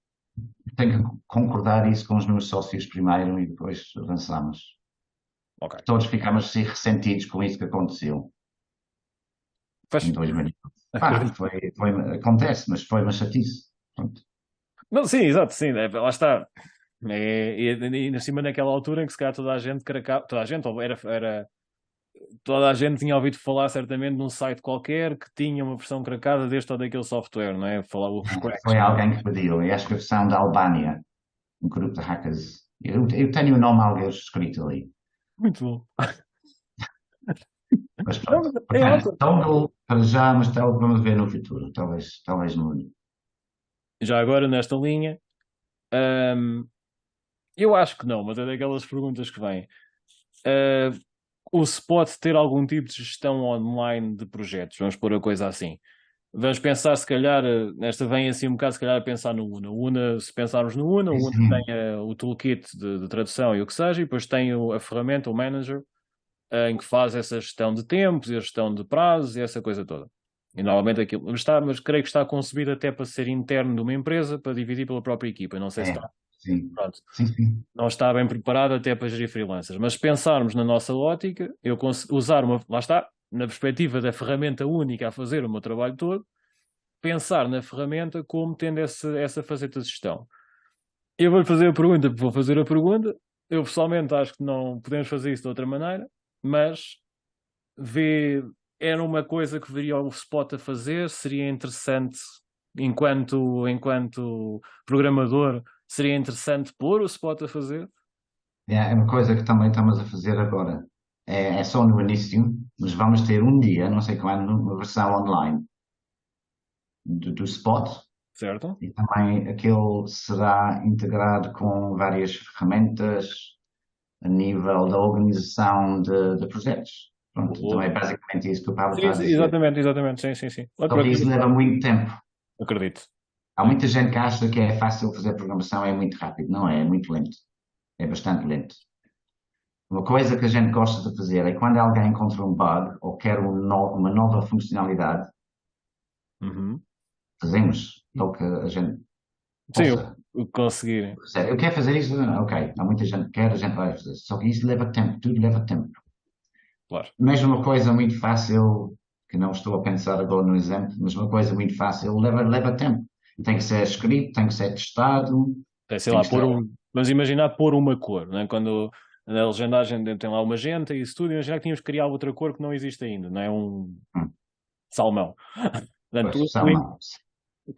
tenho que concordar isso com os meus sócios primeiro e depois avançamos. Ok. Todos ficámos assim ressentidos com isso que aconteceu em 2000. Acontece, mas foi uma chatice. Pronto. Não, sim, exato, sim, lá está. E ainda cima naquela altura em que se calhar toda a gente, ou era toda a gente tinha ouvido falar certamente num site qualquer que tinha uma versão craquada deste ou daquele software, não é? Falar os cracks, Foi não é? alguém que pediu, e acho que a versão da Albânia, um grupo de hackers. Eu tenho o nome alguns escrito ali. Muito bom. Mas Não, pronto. é Portanto, ótimo. Toggle para já, mas vamos ver no futuro. Talvez mude. Já agora, nesta linha, hum, eu acho que não, mas é daquelas perguntas que vêm. Uh, o Spot ter algum tipo de gestão online de projetos, vamos pôr a coisa assim. Vamos pensar, se calhar, nesta vem assim um bocado, se calhar, a pensar no Una. O Una, se pensarmos no Una, Sim, o Una tem sim. o toolkit de tradução e o que seja, e depois tem a ferramenta, o manager, em que faz essa gestão de tempos e a gestão de prazos e essa coisa toda. E normalmente aquilo mas creio que está concebido até para ser interno de uma empresa, para dividir pela própria equipa. Não sei se É, está. sim. Pronto. Sim, sim. Não está bem preparado até para gerir freelancers. Mas se pensarmos na nossa ótica, eu usar uma. Lá está, na perspectiva da ferramenta única a fazer o meu trabalho todo, pensar na ferramenta como tendo essa faceta de gestão. Eu vou-lhe fazer a pergunta, porque vou fazer a pergunta. Eu pessoalmente acho que não podemos fazer isso de outra maneira, mas vê, era uma coisa que veria o Spot a fazer, seria interessante enquanto programador, seria interessante pôr o Spot a fazer. É uma coisa que também estamos a fazer agora. É só no início, mas vamos ter um dia, não sei quando, uma versão online do Spot. Certo? E também aquele será integrado com várias ferramentas a nível da organização de projetos. Pronto, então é Boa. basicamente isso que o Pablo Sim, está a sim, dizer. exatamente, exatamente. Sim, sim, sim. Olha, Só por que acaso, isso leva muito tempo. acredito. Há muita gente que acha que é fácil fazer programação, é muito rápido. Não é, é muito lento. É bastante lento. Uma coisa que a gente gosta de fazer é quando alguém encontra um bug ou quer uma nova funcionalidade, Uhum. fazemos o que a gente Sim, possa. o que conseguirem. Eu quero fazer isso, ok. Há muita gente que quer, a gente vai fazer. Só que isso leva tempo, tudo leva tempo. Claro. Mesmo uma coisa muito fácil, que não estou a pensar agora no exemplo, mas uma coisa muito fácil leva tempo. Tem que ser escrito, tem que ser testado, É, sei tem lá, que estar. vamos imaginar pôr uma cor, né? Quando na legendagem tem lá o magenta e isso tudo, imaginar que tínhamos que criar outra cor que não existe ainda, não é um Hum, salmão. pois, Portanto, são maus.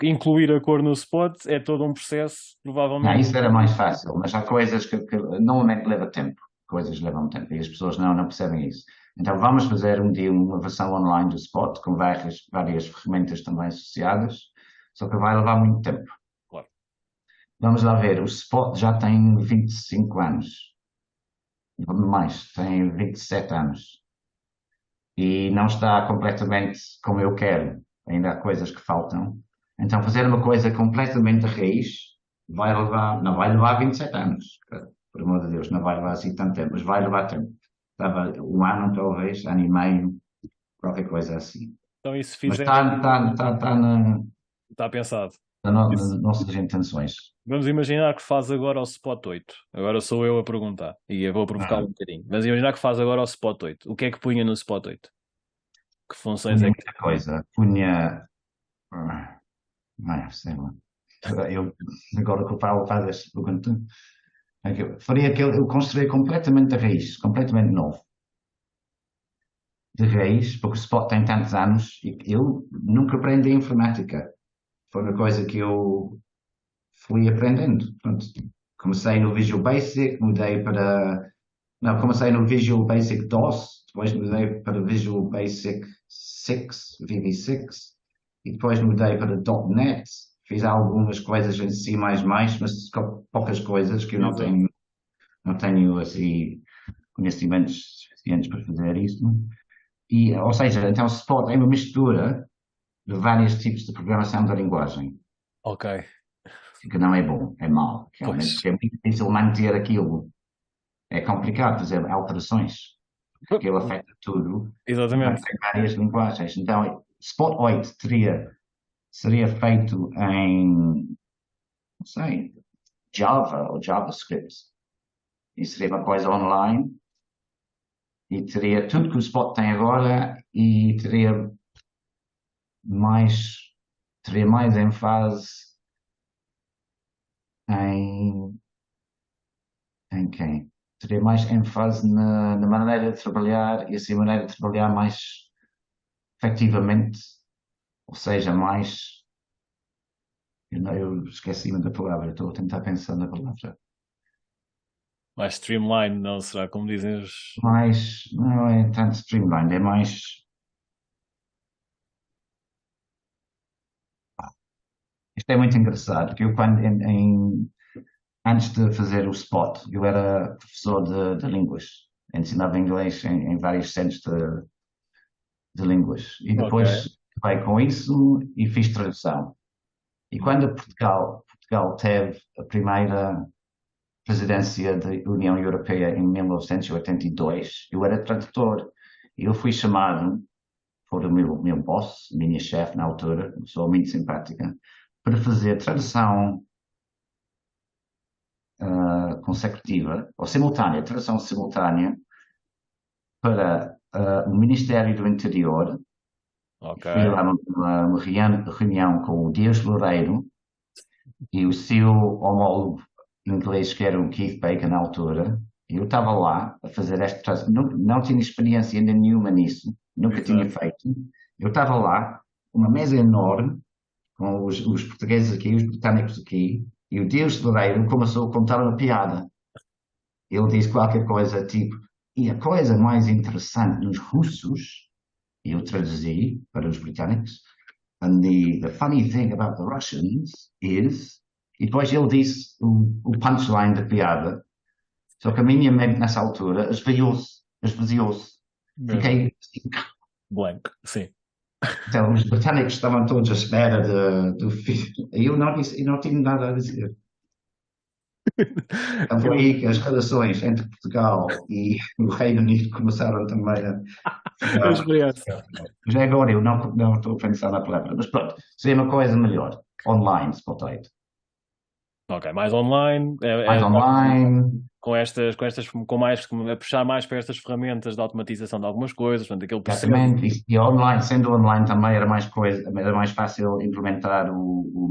incluir a cor no spot é todo um processo, Não, provavelmente. isso era mais fácil, mas há coisas que normalmente leva tempo. Coisas levam tempo e as pessoas não percebem isso. Então vamos fazer um dia uma versão online do Spot com várias ferramentas também associadas, só que vai levar muito tempo. Claro. Vamos lá ver, o Spot já tem 25 anos, mais, tem 27 anos e não está completamente como eu quero. Ainda há coisas que faltam. Então fazer uma coisa completamente de raiz não vai levar 27 anos, por amor de Deus, não vai levar assim tanto tempo, mas vai levar tempo. Estava um ano, talvez, ano e meio, qualquer coisa assim. Então, e se Mas fizerem, está está pensado. nas nossas intenções. Vamos imaginar que faz agora o Spot 8. Agora sou eu a perguntar. E eu vou provocar um Hum, bocadinho. Vamos imaginar que faz agora o Spot 8. O que é que punha no Spot 8? Que funções punha é que muita coisa. Punha. Não é, sei lá. Eu, agora que o Paulo faz esta pergunta, é que eu faria eu construía completamente a raiz, completamente novo. De raiz, porque o Spot tem tantos anos e eu nunca aprendi informática. Foi uma coisa que eu fui aprendendo. Pronto. Comecei no Visual Basic, mudei para. Não, comecei no Visual Basic DOS, depois mudei para Visual Basic 6, VB6, e depois mudei para .NET. Fiz algumas coisas em C++, mas poucas coisas que eu exato. não tenho assim conhecimentos suficientes para fazer isso. E, ou seja, então o Spot é uma mistura de vários tipos de programação da linguagem, Ok. que não é bom, é mau, realmente, Pois. porque é muito difícil manter aquilo. É complicado fazer alterações, porque aquilo afeta tudo, Exatamente. tem várias linguagens. Então, Spot 8 seria feito em, não sei, Java ou JavaScript. E seria uma coisa online e teria tudo que o Spot tem agora e mais, teria mais ênfase em, em quem? teria mais ênfase na maneira de trabalhar e assim a maneira de trabalhar mais efetivamente, ou seja, mais. Eu esqueci-me da palavra, estou a tentar pensar na palavra. Mais streamline, não será como dizem os. Mais, não é tanto streamlined, é mais. Isto é muito engraçado, porque eu quando antes de fazer o spot, eu era professor de línguas, ensinava inglês em vários centros de línguas e Ok, depois acabei com isso e fiz tradução. E quando Portugal teve a primeira presidência da União Europeia em 1982, eu era tradutor e eu fui chamado por o meu boss, minha chefe na altura, uma pessoa muito simpática, para fazer tradução consecutiva, ou simultânea, tradução simultânea para o Ministério do Interior. ok. Fui lá numa reunião com o Dias Loureiro e o seu homólogo inglês, que era o Keith Baker na altura. Eu estava lá a fazer esta tradução, não tinha experiência ainda nenhuma nisso, nunca tinha Exato. feito. Eu estava lá, uma mesa enorme, com os portugueses aqui, os britânicos aqui, e o Dias Loureiro começou a contar uma piada. Ele disse qualquer coisa tipo, e a coisa mais interessante nos russos, e eu traduzi para os britânicos, and the funny thing about the Russians is, e depois ele disse o punchline da piada, só que a minha mente nessa altura esvaziou-se. Mesmo. Fiquei, Blank, sim. então os britânicos estavam todos à espera do fim, e eu não tinha nada a dizer. Tanto aí que as relações entre Portugal e o Reino Unido começaram também a A ficar. experiência. Já agora eu não estou a pensar na palavra, mas pronto, seria uma coisa melhor. Online, Spotlight. Ok, mais online, Mais online, a puxar mais para estas ferramentas de automatização de algumas coisas, portanto, aquele processo. exatamente. E online, sendo online também era mais fácil implementar o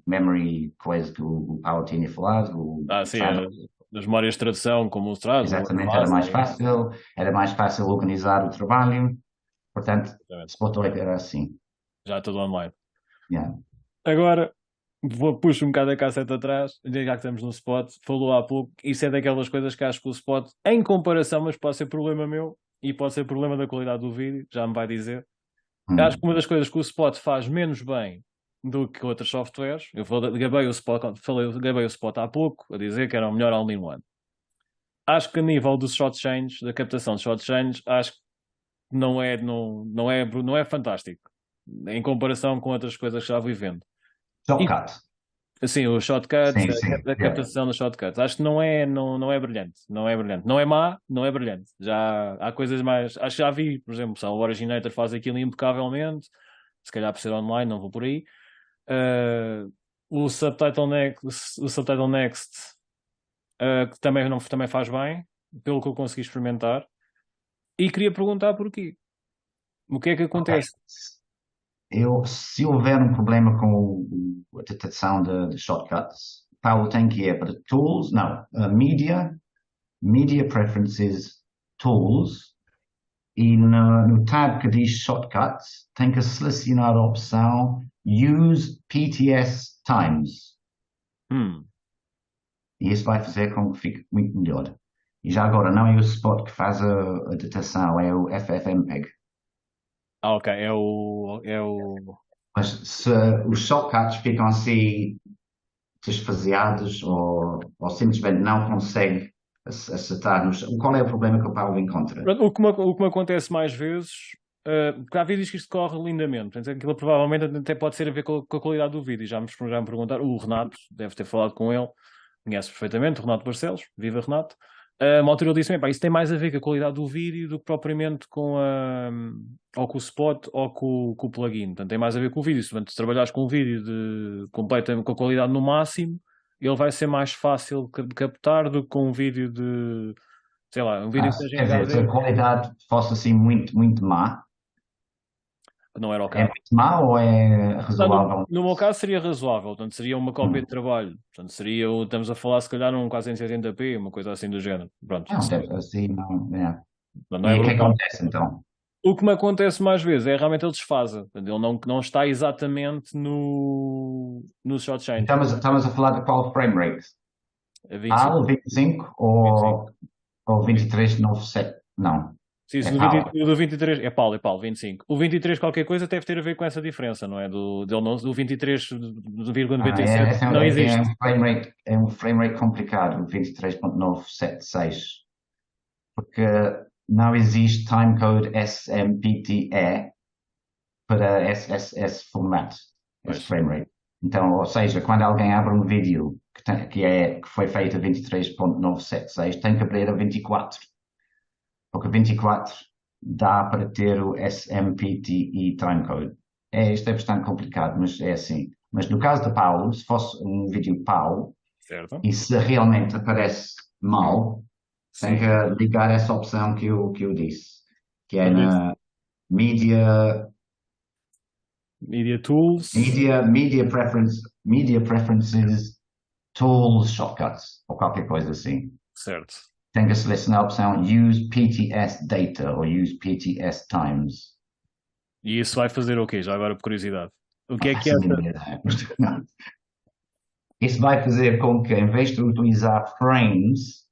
memory coisa que o Paulo tinha falado, o Sim, Travel. as memórias de tradução, como o Strad, o Exatamente, Atlassian. era mais fácil organizar o trabalho. Portanto, Exatamente. Spotlight era assim. Já tudo online. Yeah. Agora, puxo um bocado a cassete atrás, já que estamos no Spot, falou há pouco, isso é daquelas coisas que acho que o Spot, em comparação, mas pode ser problema meu e pode ser problema da qualidade do vídeo, já me vai dizer. Acho que uma das coisas que o Spot faz menos bem do que outros softwares, gabei o Spot há pouco, a dizer que era o melhor all-in-one. Acho que a nível dos shot change, da captação de shot change, acho que não é fantástico em comparação com outras coisas que já fui vendo. Shortcut. Sim, o shortcuts, Sim, sim. a Yeah. captação dos shortcuts. Acho que não é brilhante. Não é brilhante. Não é má, não é brilhante. Já há coisas mais. Acho que já vi, por exemplo, o Originator faz aquilo impecavelmente. Se calhar por ser online, não vou por aí. O Subtitle Next, que também faz bem, pelo que eu consegui experimentar. E queria perguntar porquê. O que é que Ok. acontece? Se houver um problema com a detecção de shortcuts, Paulo tem que ir para Tools, não, Media Preferences, Tools, e no tab que diz Shortcuts, tem que selecionar a opção Use PTS Times. E isso vai fazer com que fique muito melhor. E já agora, não é o Spot que faz a detecção, é o FFmpeg. Ok, é o. Mas se os shortcuts ficam assim desfaseados ou simplesmente não consegue acertar qual é o problema que o Paulo encontra? Pronto, o que me acontece mais vezes, porque há vídeos que isto corre lindamente, portanto, aquilo provavelmente até pode ser a ver com a qualidade do vídeo. Já me perguntaram, o Renato deve ter falado com ele, conhece perfeitamente, o Renato Barcelos, viva Renato. Uma altura ele disse-me, pá, isso tem mais a ver com a qualidade do vídeo do que propriamente ou com o spot ou com o plugin. Portanto, tem mais a ver com o vídeo. Se trabalhares com um vídeo completamente com a qualidade no máximo, ele vai ser mais fácil de captar do que com um vídeo de, sei lá, um vídeo que esteja em Quer dizer, se a HD. qualidade fosse assim muito, muito má, que não era o É caso. muito mau ou é Não, razoável? no meu caso seria razoável, portanto seria uma cópia de trabalho, portanto seria, estamos a falar se calhar num 480p, uma coisa assim do género, pronto, Não, deve assim, não, é. não E é o que brutal. acontece então? O que me acontece mais vezes é realmente ele desfasa, portanto, ele não está exatamente no shot change, Estamos a falar de qual frame rate? a 25, PAL 25 25, ou 20. 2397? Não, Sim, é isso PAL. do 23 é pau, 25. O 23 qualquer coisa deve ter a ver com essa diferença, não é? Do 23,97 Esse não existe. é um frame rate complicado, o 23.976, porque não existe timecode SMPTE para esse formato, esse Pois, frame rate. Então, ou seja, quando alguém abre um vídeo que foi feito a 23.976, tem que abrir a 24, porque 24 dá para ter o SMPTE timecode. Isto é bastante complicado, mas é assim. Mas no caso da PAL, se fosse um vídeo PAL, certo? e se realmente aparece mal, tem que Sim. ligar essa opção que eu disse, que é Para ver na Media, Media Tools, Media Preferences, Tools, Shortcuts, ou qualquer coisa assim. certo. Tem que selecionar a opção Use PTS Data ou Use PTS Times. E isso vai fazer o quê? Já agora por curiosidade. O Não que é faço a essa? mínima ideia. Isso vai fazer com que, em vez de utilizar frames,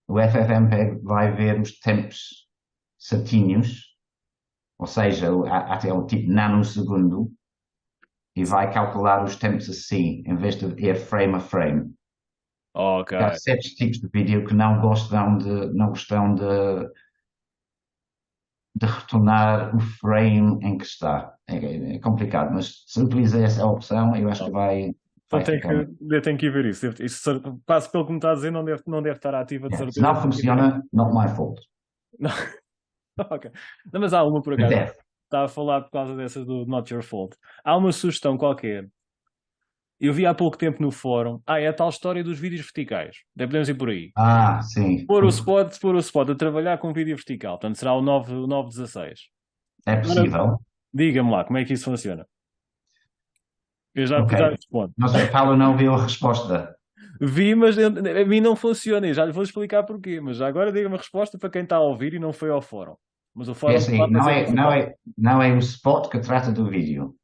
o FFmpeg vai ver os tempos certinhos, ou seja, até o tipo nanosegundo, e vai calcular os tempos assim, em vez de ir frame a frame. Ok. Porque há certos tipos de vídeo que não gostam de retornar o frame em que está. É complicado, mas se utilizar essa opção, eu acho que vai Então ficar. eu tenho que ir ver isso. Passo pelo que me está a dizer, não deve estar ativa de Yeah. Se não certeza. Tenho que ir ver isso. funciona, not my fault. Não, ok. Não, mas há uma por Mas acaso. deve. Estava a falar por causa dessa do Not Your Fault. Há uma sugestão qualquer. Eu vi há pouco tempo no fórum. É a tal história dos vídeos verticais. Até podemos ir por aí. Ah, sim. Pôr o spot a trabalhar com vídeo vertical. Portanto, será o 916. É Agora, possível. diga-me lá, como é que isso funciona? Eu Ok. já respondo. Mas a Paula não viu a resposta. Vi, mas a mim não funciona. E já lhe vou explicar porquê. Mas já agora diga-me a resposta para quem está a ouvir e não foi ao fórum. Mas o É fórum está lá assim, para não ser é, não consultado. é, não é o spot que trata do vídeo.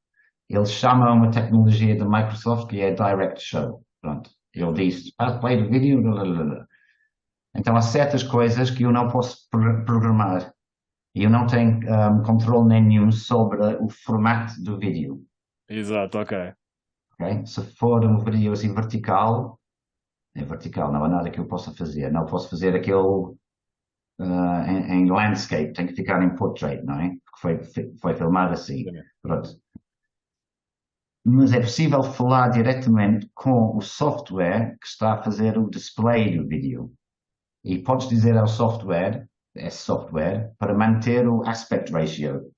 Ele chama uma tecnologia da Microsoft que é Direct Show. Pronto. Ele diz, faz play do vídeo, blá, blá, blá. Então há certas coisas que eu não posso programar. E eu não tenho controle nenhum sobre o formato do vídeo. Exato, ok. Ok? Se for um vídeo assim vertical, é vertical, não há nada que eu possa fazer. Não posso fazer aquele em landscape, tem que ficar em portrait, não é? Porque foi filmado assim. Pronto. Mas é possível falar diretamente com o software que está a fazer o display do vídeo. E podes dizer ao software, esse software, para manter o aspect ratio.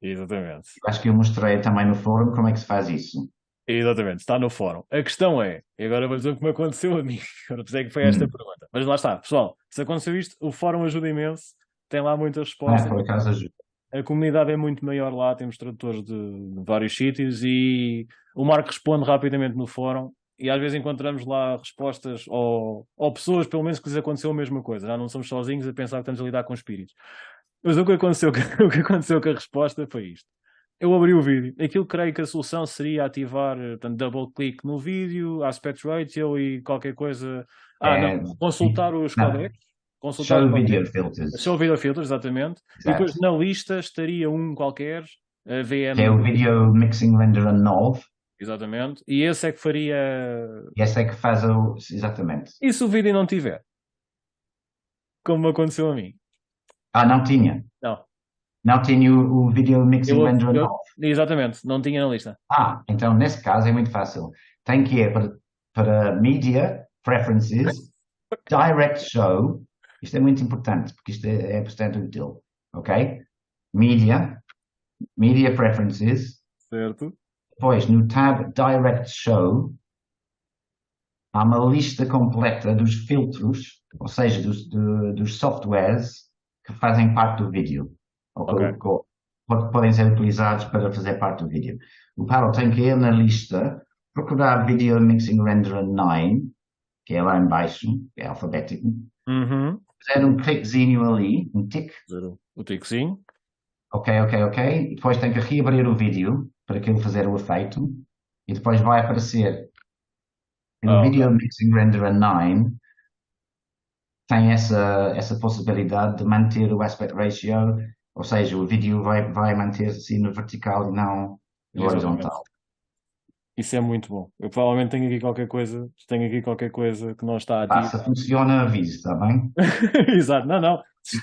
Exatamente. Acho que eu mostrei também no fórum como é que se faz isso. Exatamente, está no fórum. A questão é, e agora vou dizer o que me aconteceu a mim, agora pensei que foi esta Hum. pergunta. Mas lá está, pessoal, se aconteceu isto, o fórum ajuda imenso, tem lá muitas respostas, Por acaso ajuda. a comunidade é muito maior lá, temos tradutores de vários sítios e o Marco responde rapidamente no fórum e às vezes encontramos lá respostas ou pessoas, pelo menos, que lhes aconteceu a mesma coisa. Já não somos sozinhos a pensar que estamos a lidar com espíritos. Mas o que aconteceu, o que aconteceu com a resposta foi isto. Eu abri o vídeo. Aquilo creio que a solução seria ativar, portanto, double click no vídeo, aspect ratio e qualquer coisa. Não. É, Consultar os não, codecs. Consultar os show video codecs. filters. Show video filters, exatamente. E depois Exato. na lista estaria um qualquer, Que é VM, o Video Mixing Renderer 9. exatamente. E esse é que faria. E esse é que faz o. Exatamente. E se o vídeo não tiver? Como aconteceu a mim? Não tinha. Não. Não tinha o Video Mixing Renderer Eu, 9. exatamente, não tinha na lista. Então nesse caso é muito fácil. Tem que ir para Media Preferences, Direct Show. Isto é muito importante, porque isto é bastante útil. Ok? Media Preferences. Certo. Depois, no tab Direct Show, há uma lista completa dos filtros, ou seja, dos softwares que fazem parte do vídeo. Ok. podem ser utilizados para fazer parte do vídeo. O Paulo tem que ir na lista, procurar Video Mixing Renderer 9, que é lá em baixo, que é alfabético, Uhum. fazer um cliquezinho ali, um tic, O ticozinho. ok, e depois tem que reabrir o vídeo para aquilo fazer o efeito, e depois vai aparecer o Ok. Video Mixing Renderer 9, tem essa possibilidade de manter o aspect ratio, ou seja, o vídeo vai manter-se assim no vertical e não no Exatamente. horizontal. Isso é muito bom. Eu provavelmente tenho aqui qualquer coisa que não está Pá, ativo. se funciona, avise, está bem? Exato. Não, não. Se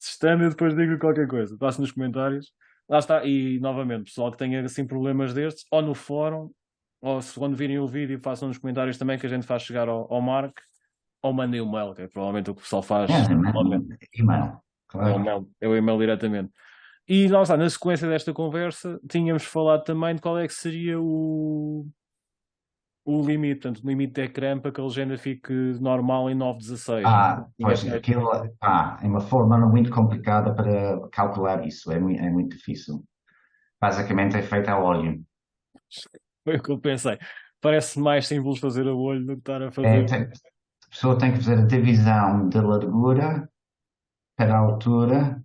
estende, eu depois digo qualquer coisa. Passo nos comentários. Lá está. E novamente, pessoal que tenha assim problemas destes, ou no fórum, ou se quando virem o vídeo, façam nos comentários também que a gente faz chegar ao Mark, ou mandem um mail, que é provavelmente o que o pessoal É, faz normalmente. e-mail, É o claro. mail, é o e-mail diretamente. E lá está, na sequência desta conversa, tínhamos falado também de qual é que seria o limite, portanto, o limite de ecrã para que a legenda fique normal em 9:16. Tinha Pois, feito, aquilo, é uma forma muito complicada para calcular isso, é muito difícil. Basicamente é feito a óleo. foi o que eu pensei. Parece mais simples fazer a olho do que estar a É, fazer. a pessoa tem que fazer a divisão da largura para a altura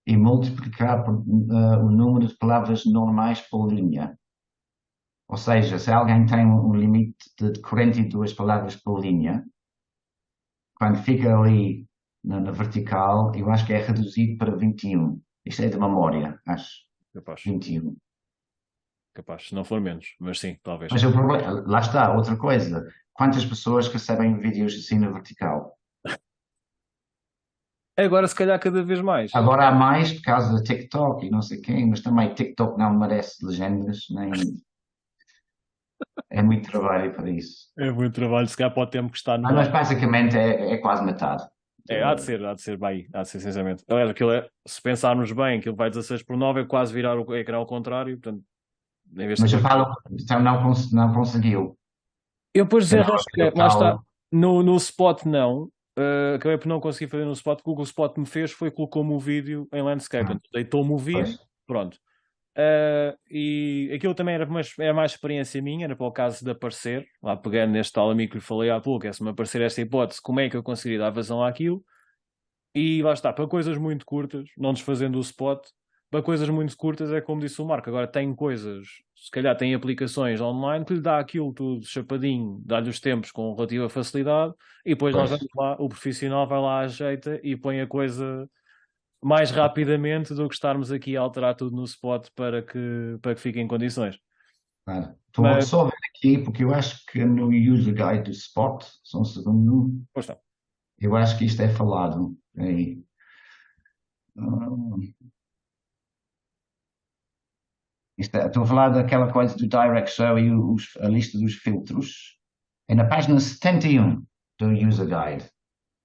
e multiplicar por, o número de palavras normais por linha. Ou seja, se alguém tem um limite de 42 palavras por linha, quando fica ali na vertical, eu acho que é reduzido para 21. Isto é de memória, acho. Capaz, 21. capaz, se não for menos, mas sim, talvez. Mas o problema, lá está, outra coisa. Quantas pessoas recebem vídeos assim na vertical? Agora, se calhar, cada vez mais. Agora há mais por causa do TikTok e não sei quem, mas também TikTok não merece legendas, nem é muito trabalho para isso. É muito trabalho, se calhar para o tempo que está no Mas ar. basicamente é quase metade. É, há de ser bem, há de ser sinceramente. Aliás, se pensarmos bem, aquilo vai 16:9, é quase virar o ecrã ao contrário, portanto, em vez de Mas ser eu falo, então não conseguiu. eu depois Se calhar desenrasquei, o lá está, tal. no Spot não, acabei por não conseguir fazer no Spot, o que o Google Spot me fez foi colocou-me o vídeo em landscape, portanto, deitou-me o Pois, vídeo, pronto. E aquilo também era mais experiência minha, era para o caso de aparecer, lá pegando neste tal amigo que lhe falei há pouco, é se me aparecer esta hipótese, como é que eu conseguiria dar vazão àquilo? E lá está, para coisas muito curtas, não desfazendo o spot, para coisas muito curtas é como disse o Marco. Agora tem coisas, se calhar tem aplicações online que lhe dá aquilo tudo chapadinho, dá-lhe os tempos com relativa facilidade, e depois nós pois. vamos lá, o profissional vai lá, ajeita e põe a coisa mais rapidamente do que estarmos aqui a alterar tudo no spot para que fique em condições. Claro. Vou Mas, só ver aqui, porque eu acho que no user guide do Spot, só um segundo, pois está. eu acho que isto é falado. Aí. Hum, estou a falar daquela coisa do Direct Show e a lista dos filtros. É na página 71 do user guide.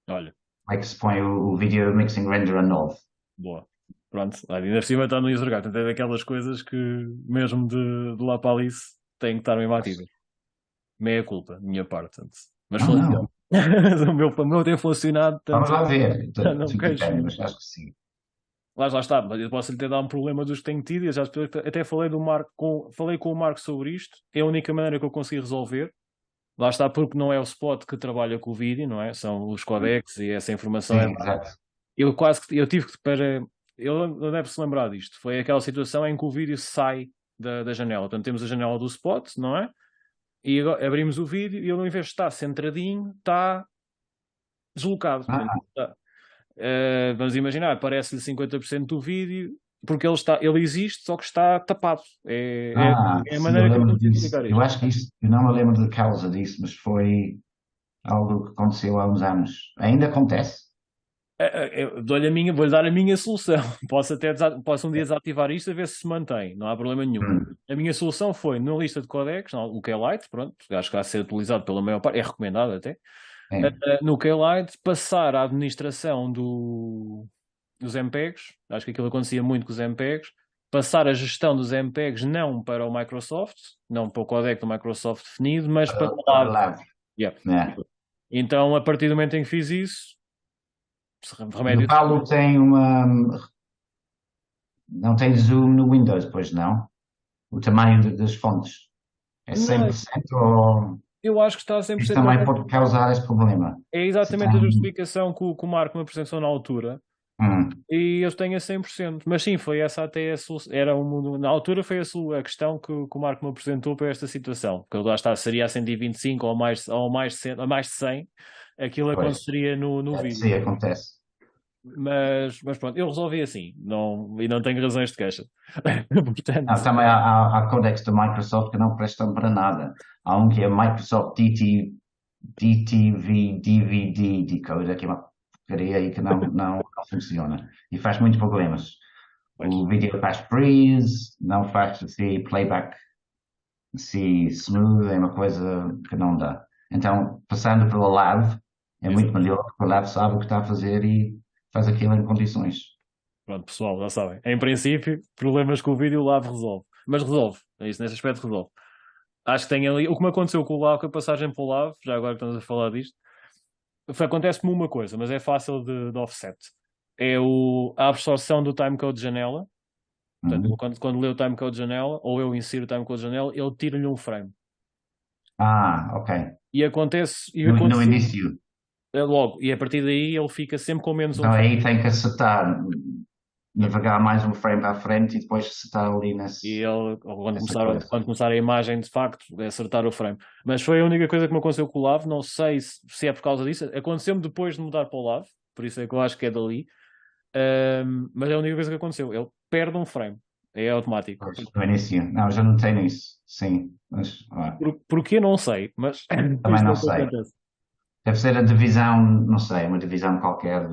Olha, Como é que se põe o Video Mixing Renderer 9. boa. Pronto, olha, ainda por cima está no user guide, portanto é daquelas coisas que mesmo de lá para Alice têm que estar mesmo ativas. Meia culpa, minha parte, portanto. Mas Não, funciona. não. O meu tem funcionado, Vamos portanto, lá ver. já não me Tudo queixo depende, muito. mas acho que sim. Lá está, mas eu posso lhe ter dado um problema dos que tenho tido, e já até falei do Marco falei com o Marco sobre isto, é a única maneira que eu consegui resolver. Lá está, porque não é o Spot que trabalha com o vídeo, não é? São os codecs e essa informação é. Sim, exato. Eu tive que para. Ele deve se lembrar disto. Foi aquela situação em que o vídeo sai da janela. Portanto, temos a janela do Spot, não é? E agora abrimos o vídeo e ele, em vez de estar centradinho, está deslocado. Portanto, Ah, vamos imaginar, aparece-lhe 50% do vídeo, porque ele existe, só que está tapado. É a sim, eu maneira que eu lembro consigo disso. explicar Eu isto. acho que isso, eu não me lembro da causa disso, mas foi algo que aconteceu há uns anos. Ainda acontece? Vou-lhe dar a minha solução. Posso um dia desativar isto a ver se se mantém, não há problema nenhum. Hum, A minha solução foi, na lista de codecs, o Keylight, pronto, acho que vai ser utilizado pela maior parte, é recomendado até, é. no Keylight, passar a administração dos MPEGs, acho que aquilo acontecia muito com os MPEGs, passar a gestão dos MPEGs não para o Microsoft, não para o codec do Microsoft definido, mas para o Para lado. lá. Yeah. Né? Então, a partir do momento em que fiz isso, E o remédio. Paulo tem uma. não tem zoom no Windows, pois não? O tamanho das fontes é Não, 100% ou eu acho que está a isto 100%. também pode causar esse problema? É Se exatamente a tem... justificação que o Marco me apresentou na altura. Hum, E eu tenho a 100%. Mas sim, foi essa até a solução. Na altura foi a questão que o Marco me apresentou para esta situação. Que lá está, seria a 125 ou mais de 100. Aquilo pois, aconteceria no vídeo. sim, acontece. Mas pronto, eu resolvi assim. E não tenho razões de queixa. Portanto, Não, também há códex da Microsoft que não prestam para nada. Há um que é Microsoft DTV DVD Decoder, que é uma porcaria aí que não funciona e faz muitos problemas. pois, O vídeo faz freeze, não faz assim, playback assim, smooth, é uma coisa que não dá. Então, passando pela Lav, é muito exato. melhor porque a Lav sabe o que está a fazer e faz aquilo em condições. Pronto, pessoal, já sabem. Em princípio, problemas com o vídeo, o Lave resolve. Mas resolve. É isso, nesse aspecto resolve. Acho que tem ali. O que me aconteceu com o Lave, com a passagem para o Lave, já agora que estamos a falar disto, acontece-me uma coisa, mas é fácil de offset. É a absorção do timecode de janela. Portanto, Uhum. quando lê o timecode de janela, ou eu insiro o timecode de janela, ele tira-lhe um frame. Ah, ok. E acontece, No início. logo. E a partir daí ele fica sempre com menos um Então frame. aí tem que acertar, navegar mais um frame para a frente e depois acertar ali E ele, nessa coisa. quando começar a imagem, de facto, é acertar o frame. Mas foi a única coisa que me aconteceu com o Lave. Não sei se é por causa disso. Aconteceu-me depois de mudar para o Lave, por isso é que eu acho que é dali. Mas é a única coisa que aconteceu. Ele perde um frame. É automático. Pois, no início. Não, já não tenho isso. Sim, mas Porquê? Não sei, mas também isto é não o que sei. acontece. Deve ser a divisão, não sei, uma divisão qualquer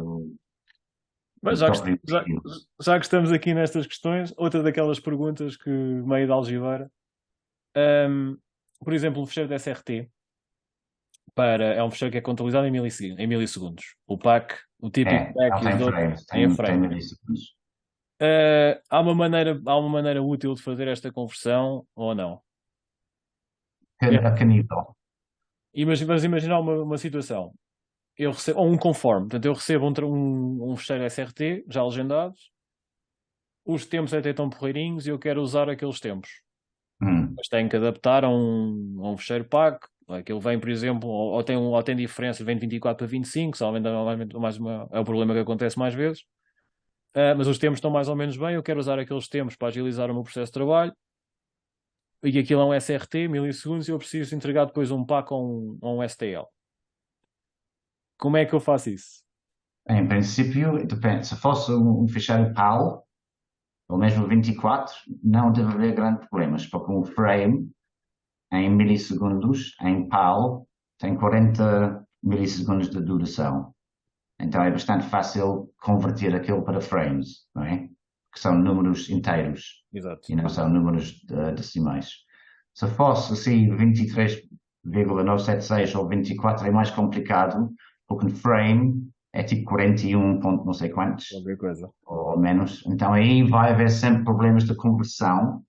Mas do próprio vídeo. já que estamos aqui nestas questões, outra daquelas perguntas que meio de algibeira. Ahm, por exemplo, o fecheiro da SRT é um fecheiro que é contabilizado em milissegundos. O típico É, não pack e os tem outros frames, em tem frame. milissegundos. Há uma maneira útil de fazer esta conversão ou não? É, A que nível? Vamos imaginar uma situação. Eu recebo, ou um conforme. Portanto, eu recebo um fecheiro SRT já legendados. Os tempos até estão porreirinhos e eu quero usar aqueles tempos. Hum, Mas tenho que adaptar a um fecheiro pack. Aquilo vem, por exemplo, ou tem diferença, vem de 24 para 25, somente é o problema que acontece mais vezes. Mas os tempos estão mais ou menos bem. Eu quero usar aqueles tempos para agilizar o meu processo de trabalho. E aquilo é um SRT, milissegundos, e eu preciso entregar depois um pack ou um STL. Como é que eu faço isso? Em princípio, depende. Se fosse um ficheiro PAL, ou mesmo 24, não deve haver grandes problemas, porque um frame em milissegundos, em PAL, tem 40 milissegundos de duração. Então é bastante fácil converter aquilo para frames, não é? Que são números inteiros Exato. e não são números decimais. Se fosse assim 23,976 ou 24 é mais complicado, porque no frame é tipo 41 ponto não sei quantos, Qualquer coisa. ou menos. Então aí vai haver sempre problemas de conversão.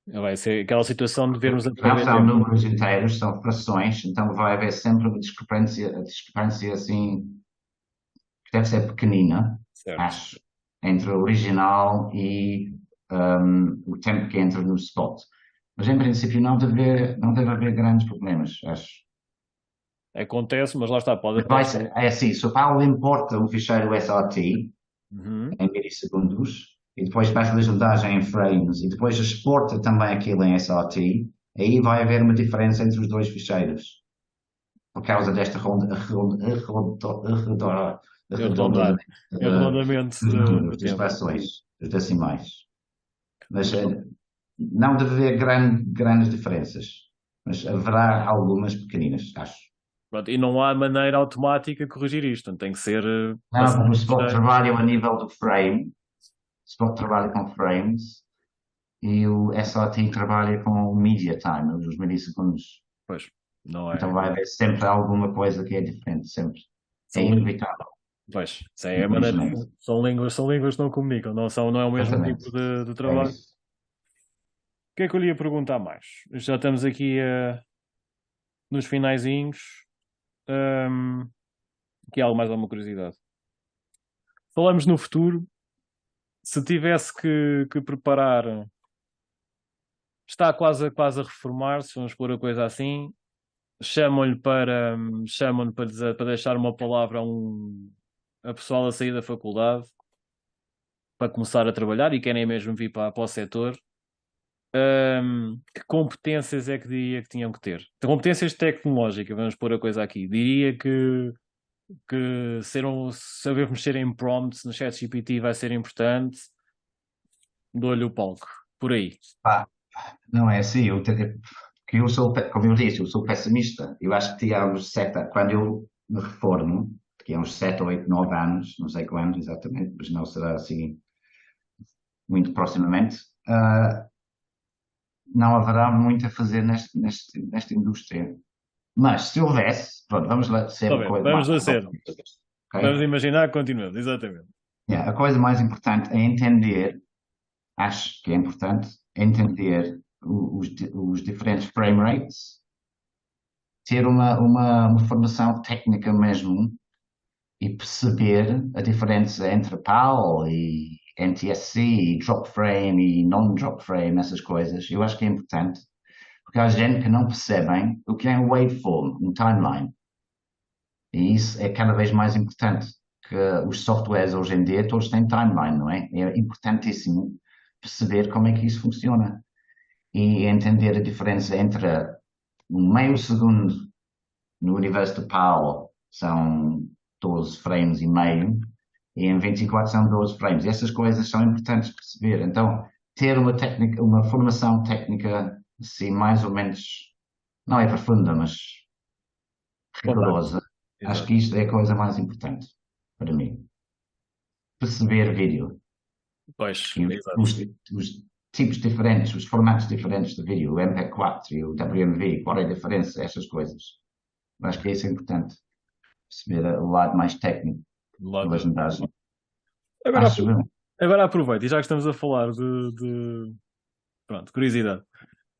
Vai ser aquela situação de vermos a Não perder são tempo. números inteiros, são frações, então vai haver sempre uma discrepância, a discrepância assim, que deve ser pequenina, Certo. acho, entre o original e o tempo que entra no spot. Mas em princípio não deve haver grandes problemas, acho. Acontece, mas lá está, pode Mas vai aparecer. ser, é assim, se o Paulo importa um ficheiro SRT Uhum. em milissegundos e depois faz a legendagem em frames e depois exporta também aquilo em SRT, aí vai haver uma diferença entre os dois ficheiros por causa desta Arredondar. arredondamento Arredondamento dos do números, das tempo. frações, dos decimais. Mas Mas, não deve haver grandes diferenças. Mas haverá algumas pequeninas, acho. pronto, e não há maneira automática de corrigir isto. Portanto, tem que ser Não, passado porque o por Spot cheio. trabalha a nível do frame, o Spot trabalha com frames e o SOT trabalha com media time, os milissegundos. Pois, não Então é. vai haver sempre alguma coisa que é diferente, sempre. É São, lí- inevitável, pois, isso é a maneira. infelizmente. São línguas que não comunicam, não é o mesmo Exatamente. tipo de É trabalho. isso. O que é que eu lhe ia perguntar mais? Já estamos aqui nos finaizinhos. Aqui há mais alguma curiosidade. Falamos no futuro. se tivesse que preparar, está quase a reformar-se, vamos pôr a coisa assim, chamam-lhe para deixar uma palavra a pessoal a sair da faculdade para começar a trabalhar e querem mesmo vir para o setor. Que competências é que diria que tinham que ter? Competências tecnológicas, vamos pôr a coisa aqui. Diria que saber mexer em prompts no ChatGPT vai ser importante. Dou-lhe o palco. Por aí. Pá, não é assim, que eu sou, como eu disse, eu sou pessimista. Eu acho que tinha uns quando eu me reformo, que é uns 7 ou 8, 9 anos, não sei quando exatamente, mas não será assim muito proximamente, não haverá muito a fazer nesta indústria. Mas se houvesse, pronto, vamos lá ser Está a bem, coisa vamos mais lá ser. importante, Vamos ok? imaginar que continuamos, exatamente. Yeah, a coisa mais importante é entender, acho que é importante, entender os diferentes frame rates, ter uma formação técnica mesmo e perceber a diferença entre PAL e NTSC e drop frame e non-drop frame, essas coisas. Eu acho que é importante, porque há gente que não percebem o que é um waveform, um timeline. E isso é cada vez mais importante, que os softwares hoje em dia todos têm timeline, não é? É importantíssimo perceber como é que isso funciona e entender a diferença entre um meio segundo no universo de PAL são 12 frames e meio e em 24 são 12 frames. Essas coisas são importantes perceber. Então, ter uma técnica, uma formação técnica assim mais ou menos, não é profunda, mas Contato. rigorosa, acho Exato. que isto é a coisa mais importante para mim. Perceber vídeo Pois, e exato. os tipos diferentes, os formatos diferentes de vídeo, o MP4 e o WMV, qual é a diferença, essas coisas. Eu acho que isso é importante, perceber o lado mais técnico Do da lado legendagem. Agora, Acho eu. agora aproveito, e já que estamos a falar Pronto, curiosidade.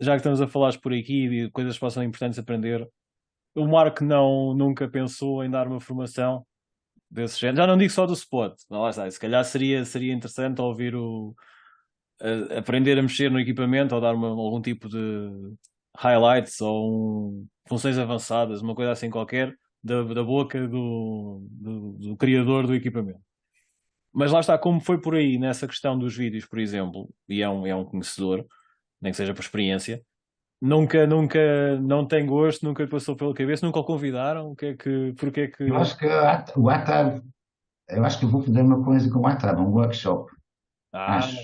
Já que estamos a falar por aqui de coisas que possam importantes aprender, o Marco nunca pensou em dar uma formação desse género. Já não digo só do spot, não, lá está. Se calhar seria interessante ouvir aprender a mexer no equipamento ou dar algum tipo de highlights ou funções avançadas, uma coisa assim qualquer, da boca do criador do equipamento. Mas lá está, como foi por aí nessa questão dos vídeos, por exemplo, e é um conhecedor, nem que seja por experiência, não tem gosto, nunca lhe passou pela cabeça, nunca o convidaram, porque é Eu que... acho que o ATAB, eu acho que eu vou fazer uma coisa com o ATAB, um workshop, Ah, acho.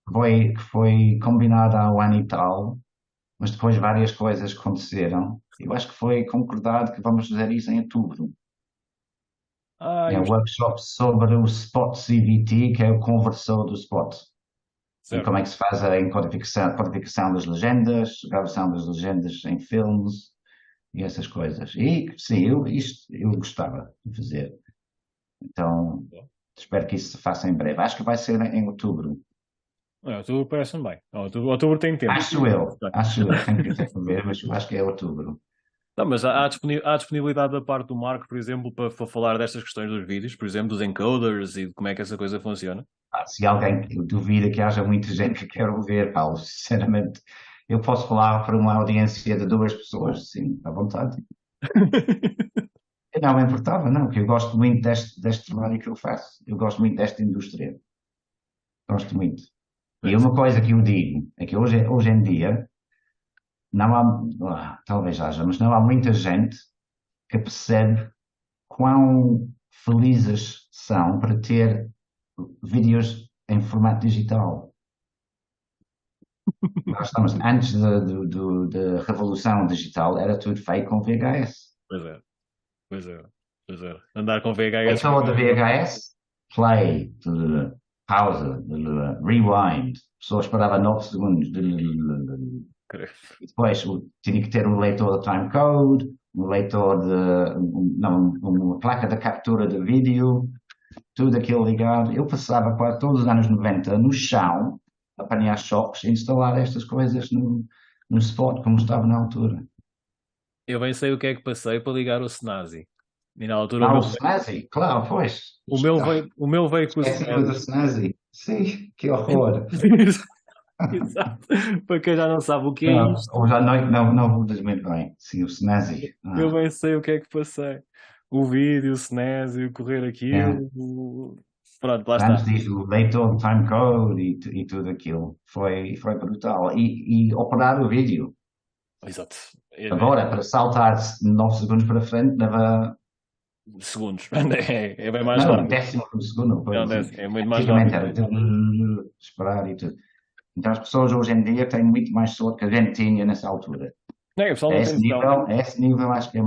Que foi combinado há um ano e tal, mas depois várias coisas aconteceram. Eu acho que foi concordado que vamos fazer isso em outubro. É eu... um workshop sobre o Spot CVT, que é o conversor do Spot. E Certo. como é que se faz a codificação das legendas, gravação das legendas em filmes e essas coisas. E sim, isto eu gostava de fazer. Então, espero que isso se faça em breve. Acho que vai ser em outubro. Outubro parece-me bem. Outubro tem tempo. Acho eu, tenho que até ver, mas eu acho que é outubro. Não, mas há disponibilidade da parte do Marco, por exemplo, para falar destas questões dos vídeos, por exemplo, dos encoders e de como é que essa coisa funciona. Se alguém duvida que haja muita gente que quer ver, Paulo, sinceramente, eu posso falar para uma audiência de 2 pessoas, sim, à vontade. Eu não me importava, não, porque eu gosto muito deste trabalho que eu faço. Eu gosto muito desta indústria. Gosto muito. E Pois. uma coisa que eu digo é que hoje em dia não há, talvez haja, mas não há muita gente que percebe quão felizes são para ter vídeos em formato digital. Nós estamos antes da revolução digital, era tudo feito com VHS. Pois é, pois é, pois é. Andar com VHS Leitor de VHS, play, pausa, rewind. A pessoa esperava 9 segundos. E depois tinha que ter um leitor de timecode, um leitor não, uma placa de captura de vídeo, tudo aquilo ligado. Eu passava quase todos os anos 90 no chão, a apanhar choques, a instalar estas coisas no spot, como estava na altura. Eu bem sei o que é que passei para ligar o Snazzy. E na altura Ah, o Snazzy, claro, pois. o meu veio com o Esqueci-me do Snazzy. Snazzy. Sim, que horror. Exato. Para quem já não sabe o que é Não, isto, hoje à noite não vou dormir bem. Sim, o Snazzy. eu bem sei o que é que passei. O vídeo, o SNES, o correr É. aquilo. Pronto, lá está. Antes disso, o Dayton Timecode e tudo aquilo. Foi brutal. E operar o vídeo. Exato. Agora, para saltar 9 segundos para frente, leva. Segundos. É bem mais Não, rápido. décimo por segundo. Não, Pois, assim. é muito mais Antigamente rápido. era tudo esperar e tudo. Então as pessoas hoje em dia têm muito mais sorte que a gente tinha nessa altura. Não, o pessoal não tem noção. A esse nível acho que é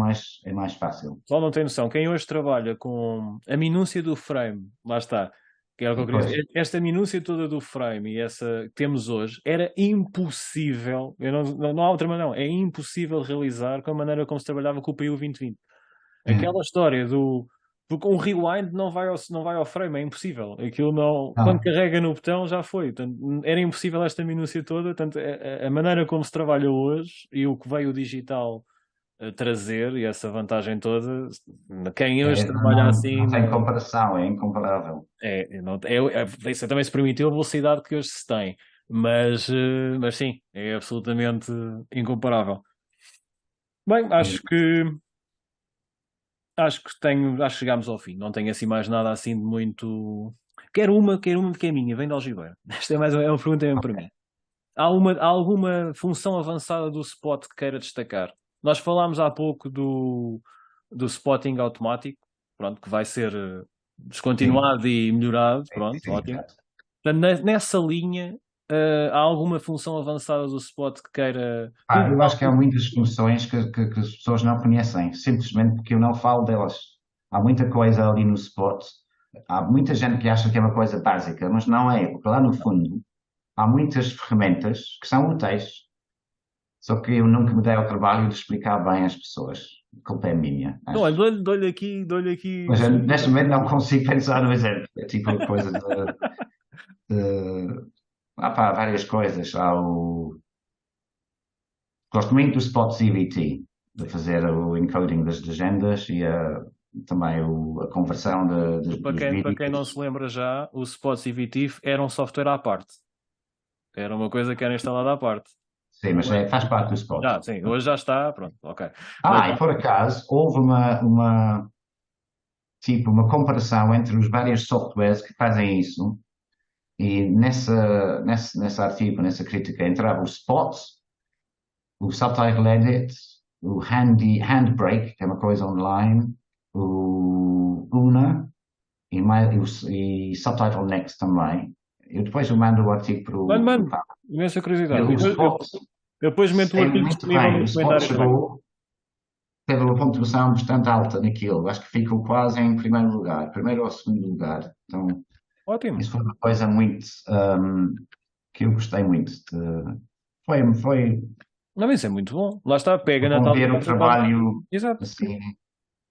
mais fácil. O pessoal não tem noção. Quem hoje trabalha com a minúcia do frame, lá está. Que era o que eu queria Depois, dizer. Esta minúcia toda do frame e essa que temos hoje era impossível. Não há outra maneira, não. É impossível realizar com a maneira como se trabalhava com o PU 2020. é, Aquela história do. Porque um rewind não vai ao frame, é impossível. Aquilo não. Quando não, carrega no botão já foi. Portanto, era impossível esta minúcia toda. Portanto, a maneira como se trabalha hoje e o que veio o digital a trazer e essa vantagem toda, quem hoje trabalha assim não tem não. comparação, é incomparável. Isso também se permitiu a velocidade que hoje se tem. Mas sim, é absolutamente incomparável. Bem, acho que chegámos ao fim. Não tenho assim mais nada assim de muito. Quero uma que é minha, vem de algibeira. Esta é uma pergunta mesmo para mim. Há alguma função avançada do spot que queira destacar? Nós falámos há pouco do spotting automático, pronto, que vai ser Sim, descontinuado e melhorado, pronto, sim, ótimo. exato. Portanto, nessa linha, há alguma função avançada do spot que queira. Pá, eu acho que há muitas funções que as pessoas não conhecem, simplesmente porque eu não falo delas. Há muita coisa ali no spot, há muita gente que acha que é uma coisa básica, mas não é, porque lá no fundo há muitas ferramentas que são úteis, só que eu nunca me dei ao trabalho de explicar bem às pessoas. A culpa é minha, Não, olha, acho. dou-lhe aqui. Mas eu, neste momento não consigo pensar no exemplo. É tipo coisa de pá, várias coisas. Gosto muito do Spot CVT, de fazer o encoding das legendas e também a conversão dos Para quem não vídeos. se lembra já, o Spot CVT era um software à parte. Era uma coisa que era instalada à parte. Sim, mas faz parte do Spot. Já, sim, hoje já está, pronto, ok. Mas E por acaso, houve tipo, uma comparação entre os vários softwares que fazem isso. E nesse artigo, nessa crítica, entrava o Spot, o Subtitle Edit, o Handbrake, que é uma coisa online, o Una e Subtitle Next também. Eu depois eu mando o artigo para o mano, Fábio. imensa E curiosidade. o Spot Eu depois meto o é artigo muito disponível bem. no O Spot comentário também. teve uma pontuação bastante alta naquilo. Acho que ficou quase em primeiro lugar, primeiro ou segundo lugar. Então, Ótimo. isso foi uma coisa muito que eu gostei muito. Foi Não, mas isso é muito bom. Lá está, pega na tal promover o conversa que estávamos. trabalho Exato. assim.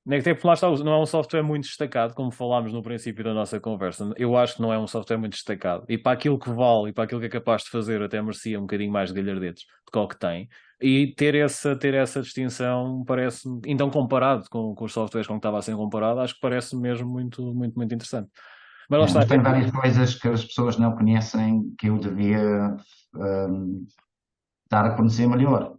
Nem que tempo lá está, não é um software muito destacado, como falámos no princípio da nossa conversa. Eu acho que não é um software muito destacado. E para aquilo que vale e para aquilo que é capaz de fazer, até merecia um bocadinho mais de galhardetes do que o que tem. E ter essa distinção parece-me, então comparado com os softwares com que estava a ser comparado, acho que parece mesmo muito, muito, muito interessante. Mas lá está, Mas tem várias coisas que as pessoas não conhecem que eu devia hum, dar a conhecer melhor,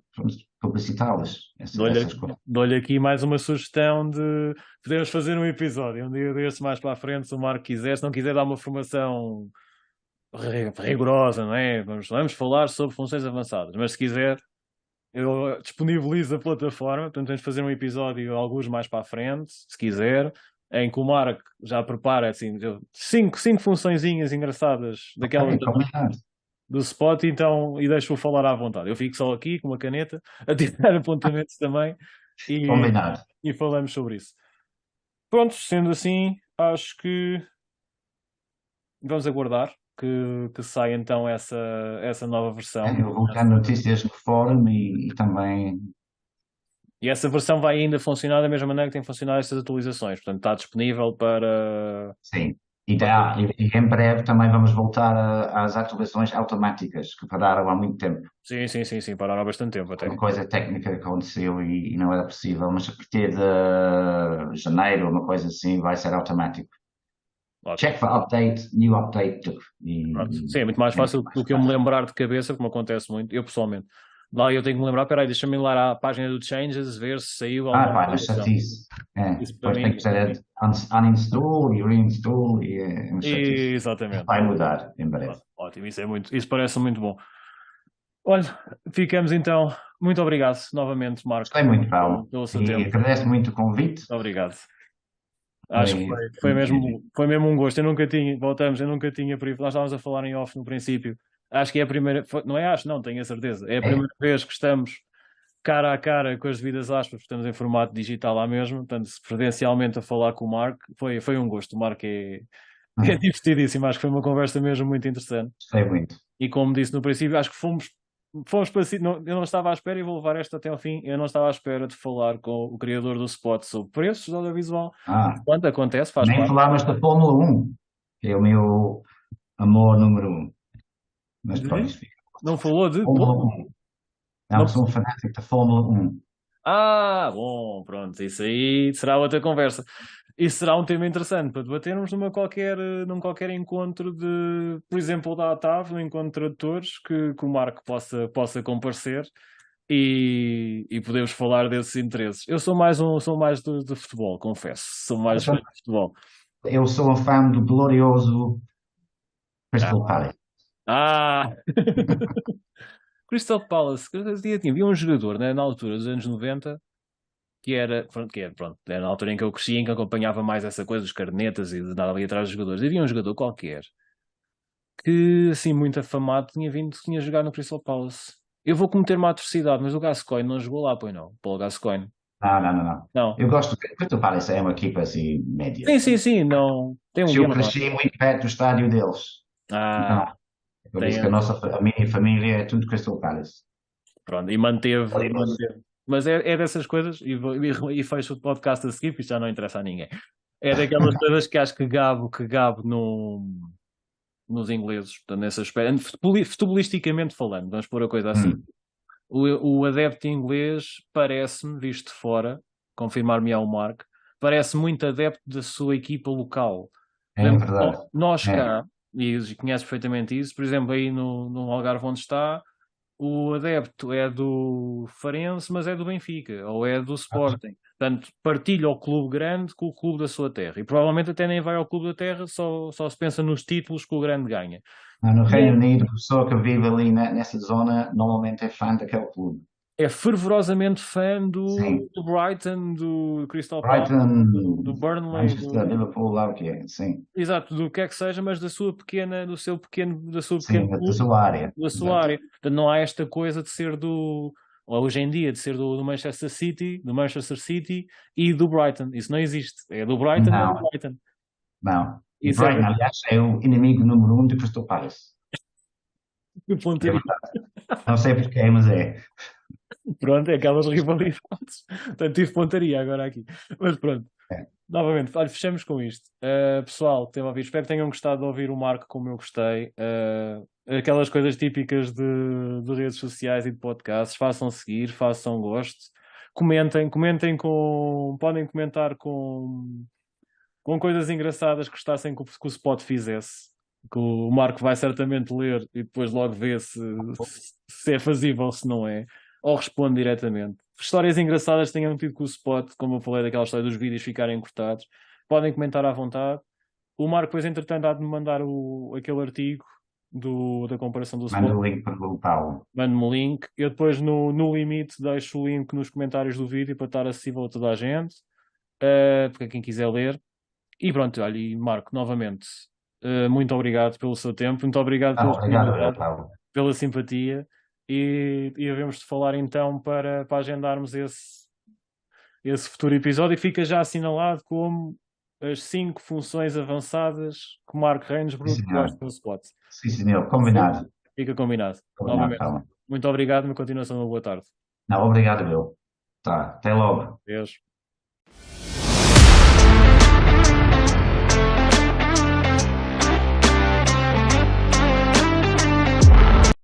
publicitá-las, essas coisas. dou-lhe aqui mais uma sugestão de podemos fazer um episódio, um dia deste mais para a frente, se o Marco quiser, se não quiser dar uma formação rigorosa, não é? Vamos falar sobre funções avançadas, mas se quiser, eu disponibilizo a plataforma, portanto, temos de fazer um episódio, alguns mais para a frente, se quiser, em que o Marco já prepara assim, cinco funçõezinhas engraçadas daquelas Ok, combinado. do spot, então, e deixo-o falar à vontade. Eu fico só aqui com uma caneta a tirar apontamentos também e, Combinado. e falamos sobre isso. Pronto, sendo assim, acho que vamos aguardar que saia então essa nova versão. Eu vou ter notícias no fórum e também, E essa versão vai ainda funcionar da mesma maneira que tem funcionado estas atualizações. Portanto, está disponível sim. para todos. E em breve também vamos voltar às atualizações automáticas que pararam há muito tempo. Sim, pararam há bastante tempo Foi até. uma coisa técnica que aconteceu e não era possível, mas a partir de janeiro, uma coisa assim, vai ser automático. Ótimo. check for update, new update. Pronto. Sim, é muito mais fácil do que eu me lembrar de cabeça, como acontece muito, eu pessoalmente. Lá eu tenho que me lembrar, peraí, deixa-me ir lá à página do Changes, ver se saiu alguma Pá, mas atualização. chatice. Isso para Depois tem mim. que fazer uninstall e reinstall e é uma chatice. Exatamente. Vai mudar em breve. Ótimo, isso parece muito bom. Olha, ficamos então. Muito obrigado novamente, Marco, Gostei muito, Paulo. pelo seu E tempo. agradeço muito o convite. Obrigado. Acho que Foi foi mesmo um gosto. Eu nunca tinha, voltamos, eu nunca tinha, nós estávamos a falar em off no princípio. Acho que é a primeira, não é acho, não, tenho a certeza. É a primeira vez que estamos cara a cara com as devidas aspas, porque estamos em formato digital lá mesmo, portanto, presencialmente a falar com o Marco, foi um gosto. O Marco é divertidíssimo, acho que foi uma conversa mesmo muito interessante. Gostei muito. E como disse no princípio, acho que fomos para si. Eu não estava à espera, e vou levar esta até ao fim. Eu não estava à espera de falar com o criador do spot sobre preços de audiovisual. Quando acontece, faz Nem parte. falámos da Fórmula 1, que é o meu amor número 1. Mas pronto, isto fica. Não falou de. Fórmula 1. Não, sou um fanático da Fórmula 1. Bom, pronto, isso aí será outra conversa. Isso será um tema interessante para debatermos num qualquer encontro de, por exemplo, da ATAV, um encontro de tradutores, que o Marco possa comparecer e podemos falar desses interesses. Eu sou mais de futebol, confesso. Sou mais fã de futebol. Eu sou um fã do glorioso Crystal Palace. Crystal Palace, havia um jogador, né, na altura dos anos 90 que era, era na altura em que eu cresci, em que acompanhava mais essa coisa dos carnetas e de nada ali atrás dos jogadores. Havia um jogador qualquer que, assim, muito afamado, tinha jogado no Crystal Palace. Eu vou cometer uma atrocidade, mas o Gascoigne não jogou lá, pois não? Paulo Gascoigne. Não. Não. Eu gosto do Crystal Palace, é uma equipa assim média. Sim, não. Tem um Eu cresci muito perto do estádio deles. Então, eu disse que a minha família é tudo Crystal Palace. Pronto, e manteve. Mas é dessas coisas, e fecho o podcast a seguir, porque isto já não interessa a ninguém. É daquelas coisas que acho que Gabo nos ingleses, portanto, nesse aspecto, futebolisticamente falando, vamos pôr a coisa assim. O adepto inglês parece-me, visto de fora, confirmar-me ao Marco, parece muito adepto da sua equipa local. É verdade. Nós cá, e conhece perfeitamente isso, por exemplo, aí no Algarve onde está, o adepto é do Farense, mas é do Benfica, ou é do Sporting. Portanto, partilha o clube grande com o clube da sua terra. E provavelmente até nem vai ao clube da terra, só se pensa nos títulos que o grande ganha. No Reino Unido, a pessoa que vive ali nessa zona normalmente é fã daquele clube. É fervorosamente fã do Brighton, do Crystal Palace, do Burnley, Manchester, Liverpool, lá o que é, sim. Exato, do que é que seja, mas da sua pequena área. Da sua área. Portanto, não há esta coisa de ser hoje em dia, de ser do Manchester City e do Brighton. Isso não existe. É do Brighton e do Brighton. Não. E Brighton, aliás, é o inimigo número 1 de Crystal Palace. Que pontaria. Não sei porquê, mas é. Pronto, é aquelas rivalidades. Portanto, tive pontaria agora aqui. Mas pronto. Novamente, olha, fechamos com isto. Pessoal, que teve a ouvir, espero que tenham gostado de ouvir o Marco como eu gostei. Aquelas coisas típicas de redes sociais e de podcasts. Façam seguir, façam gosto. Comentem podem comentar com coisas engraçadas que gostassem que o Spot fizesse. Que o Marco vai certamente ler e depois logo vê se é fazível ou se não é. Ou responde diretamente. Histórias engraçadas tenham tido com o Spot, como eu falei daquela história dos vídeos ficarem cortados. Podem comentar à vontade. O Marco, depois, entretanto, há de me mandar aquele artigo da comparação do Spot. Manda o link para o Paulo. Manda-me o link. Eu depois, no limite, deixo o link nos comentários do vídeo para estar acessível a toda a gente. Para quem quiser ler. E pronto, olha, e Marco, novamente, muito obrigado pelo seu tempo, muito obrigado pela simpatia e havemos de falar então para agendarmos esse futuro episódio, e fica já assinalado como as 5 funções avançadas que o Marco Reinsbruck gosta do Spot. Sim, senhor, combinado. Fica combinado. Novamente, muito obrigado e uma continuação de uma boa tarde. Não, obrigado, meu. Tá, até logo. Beijo.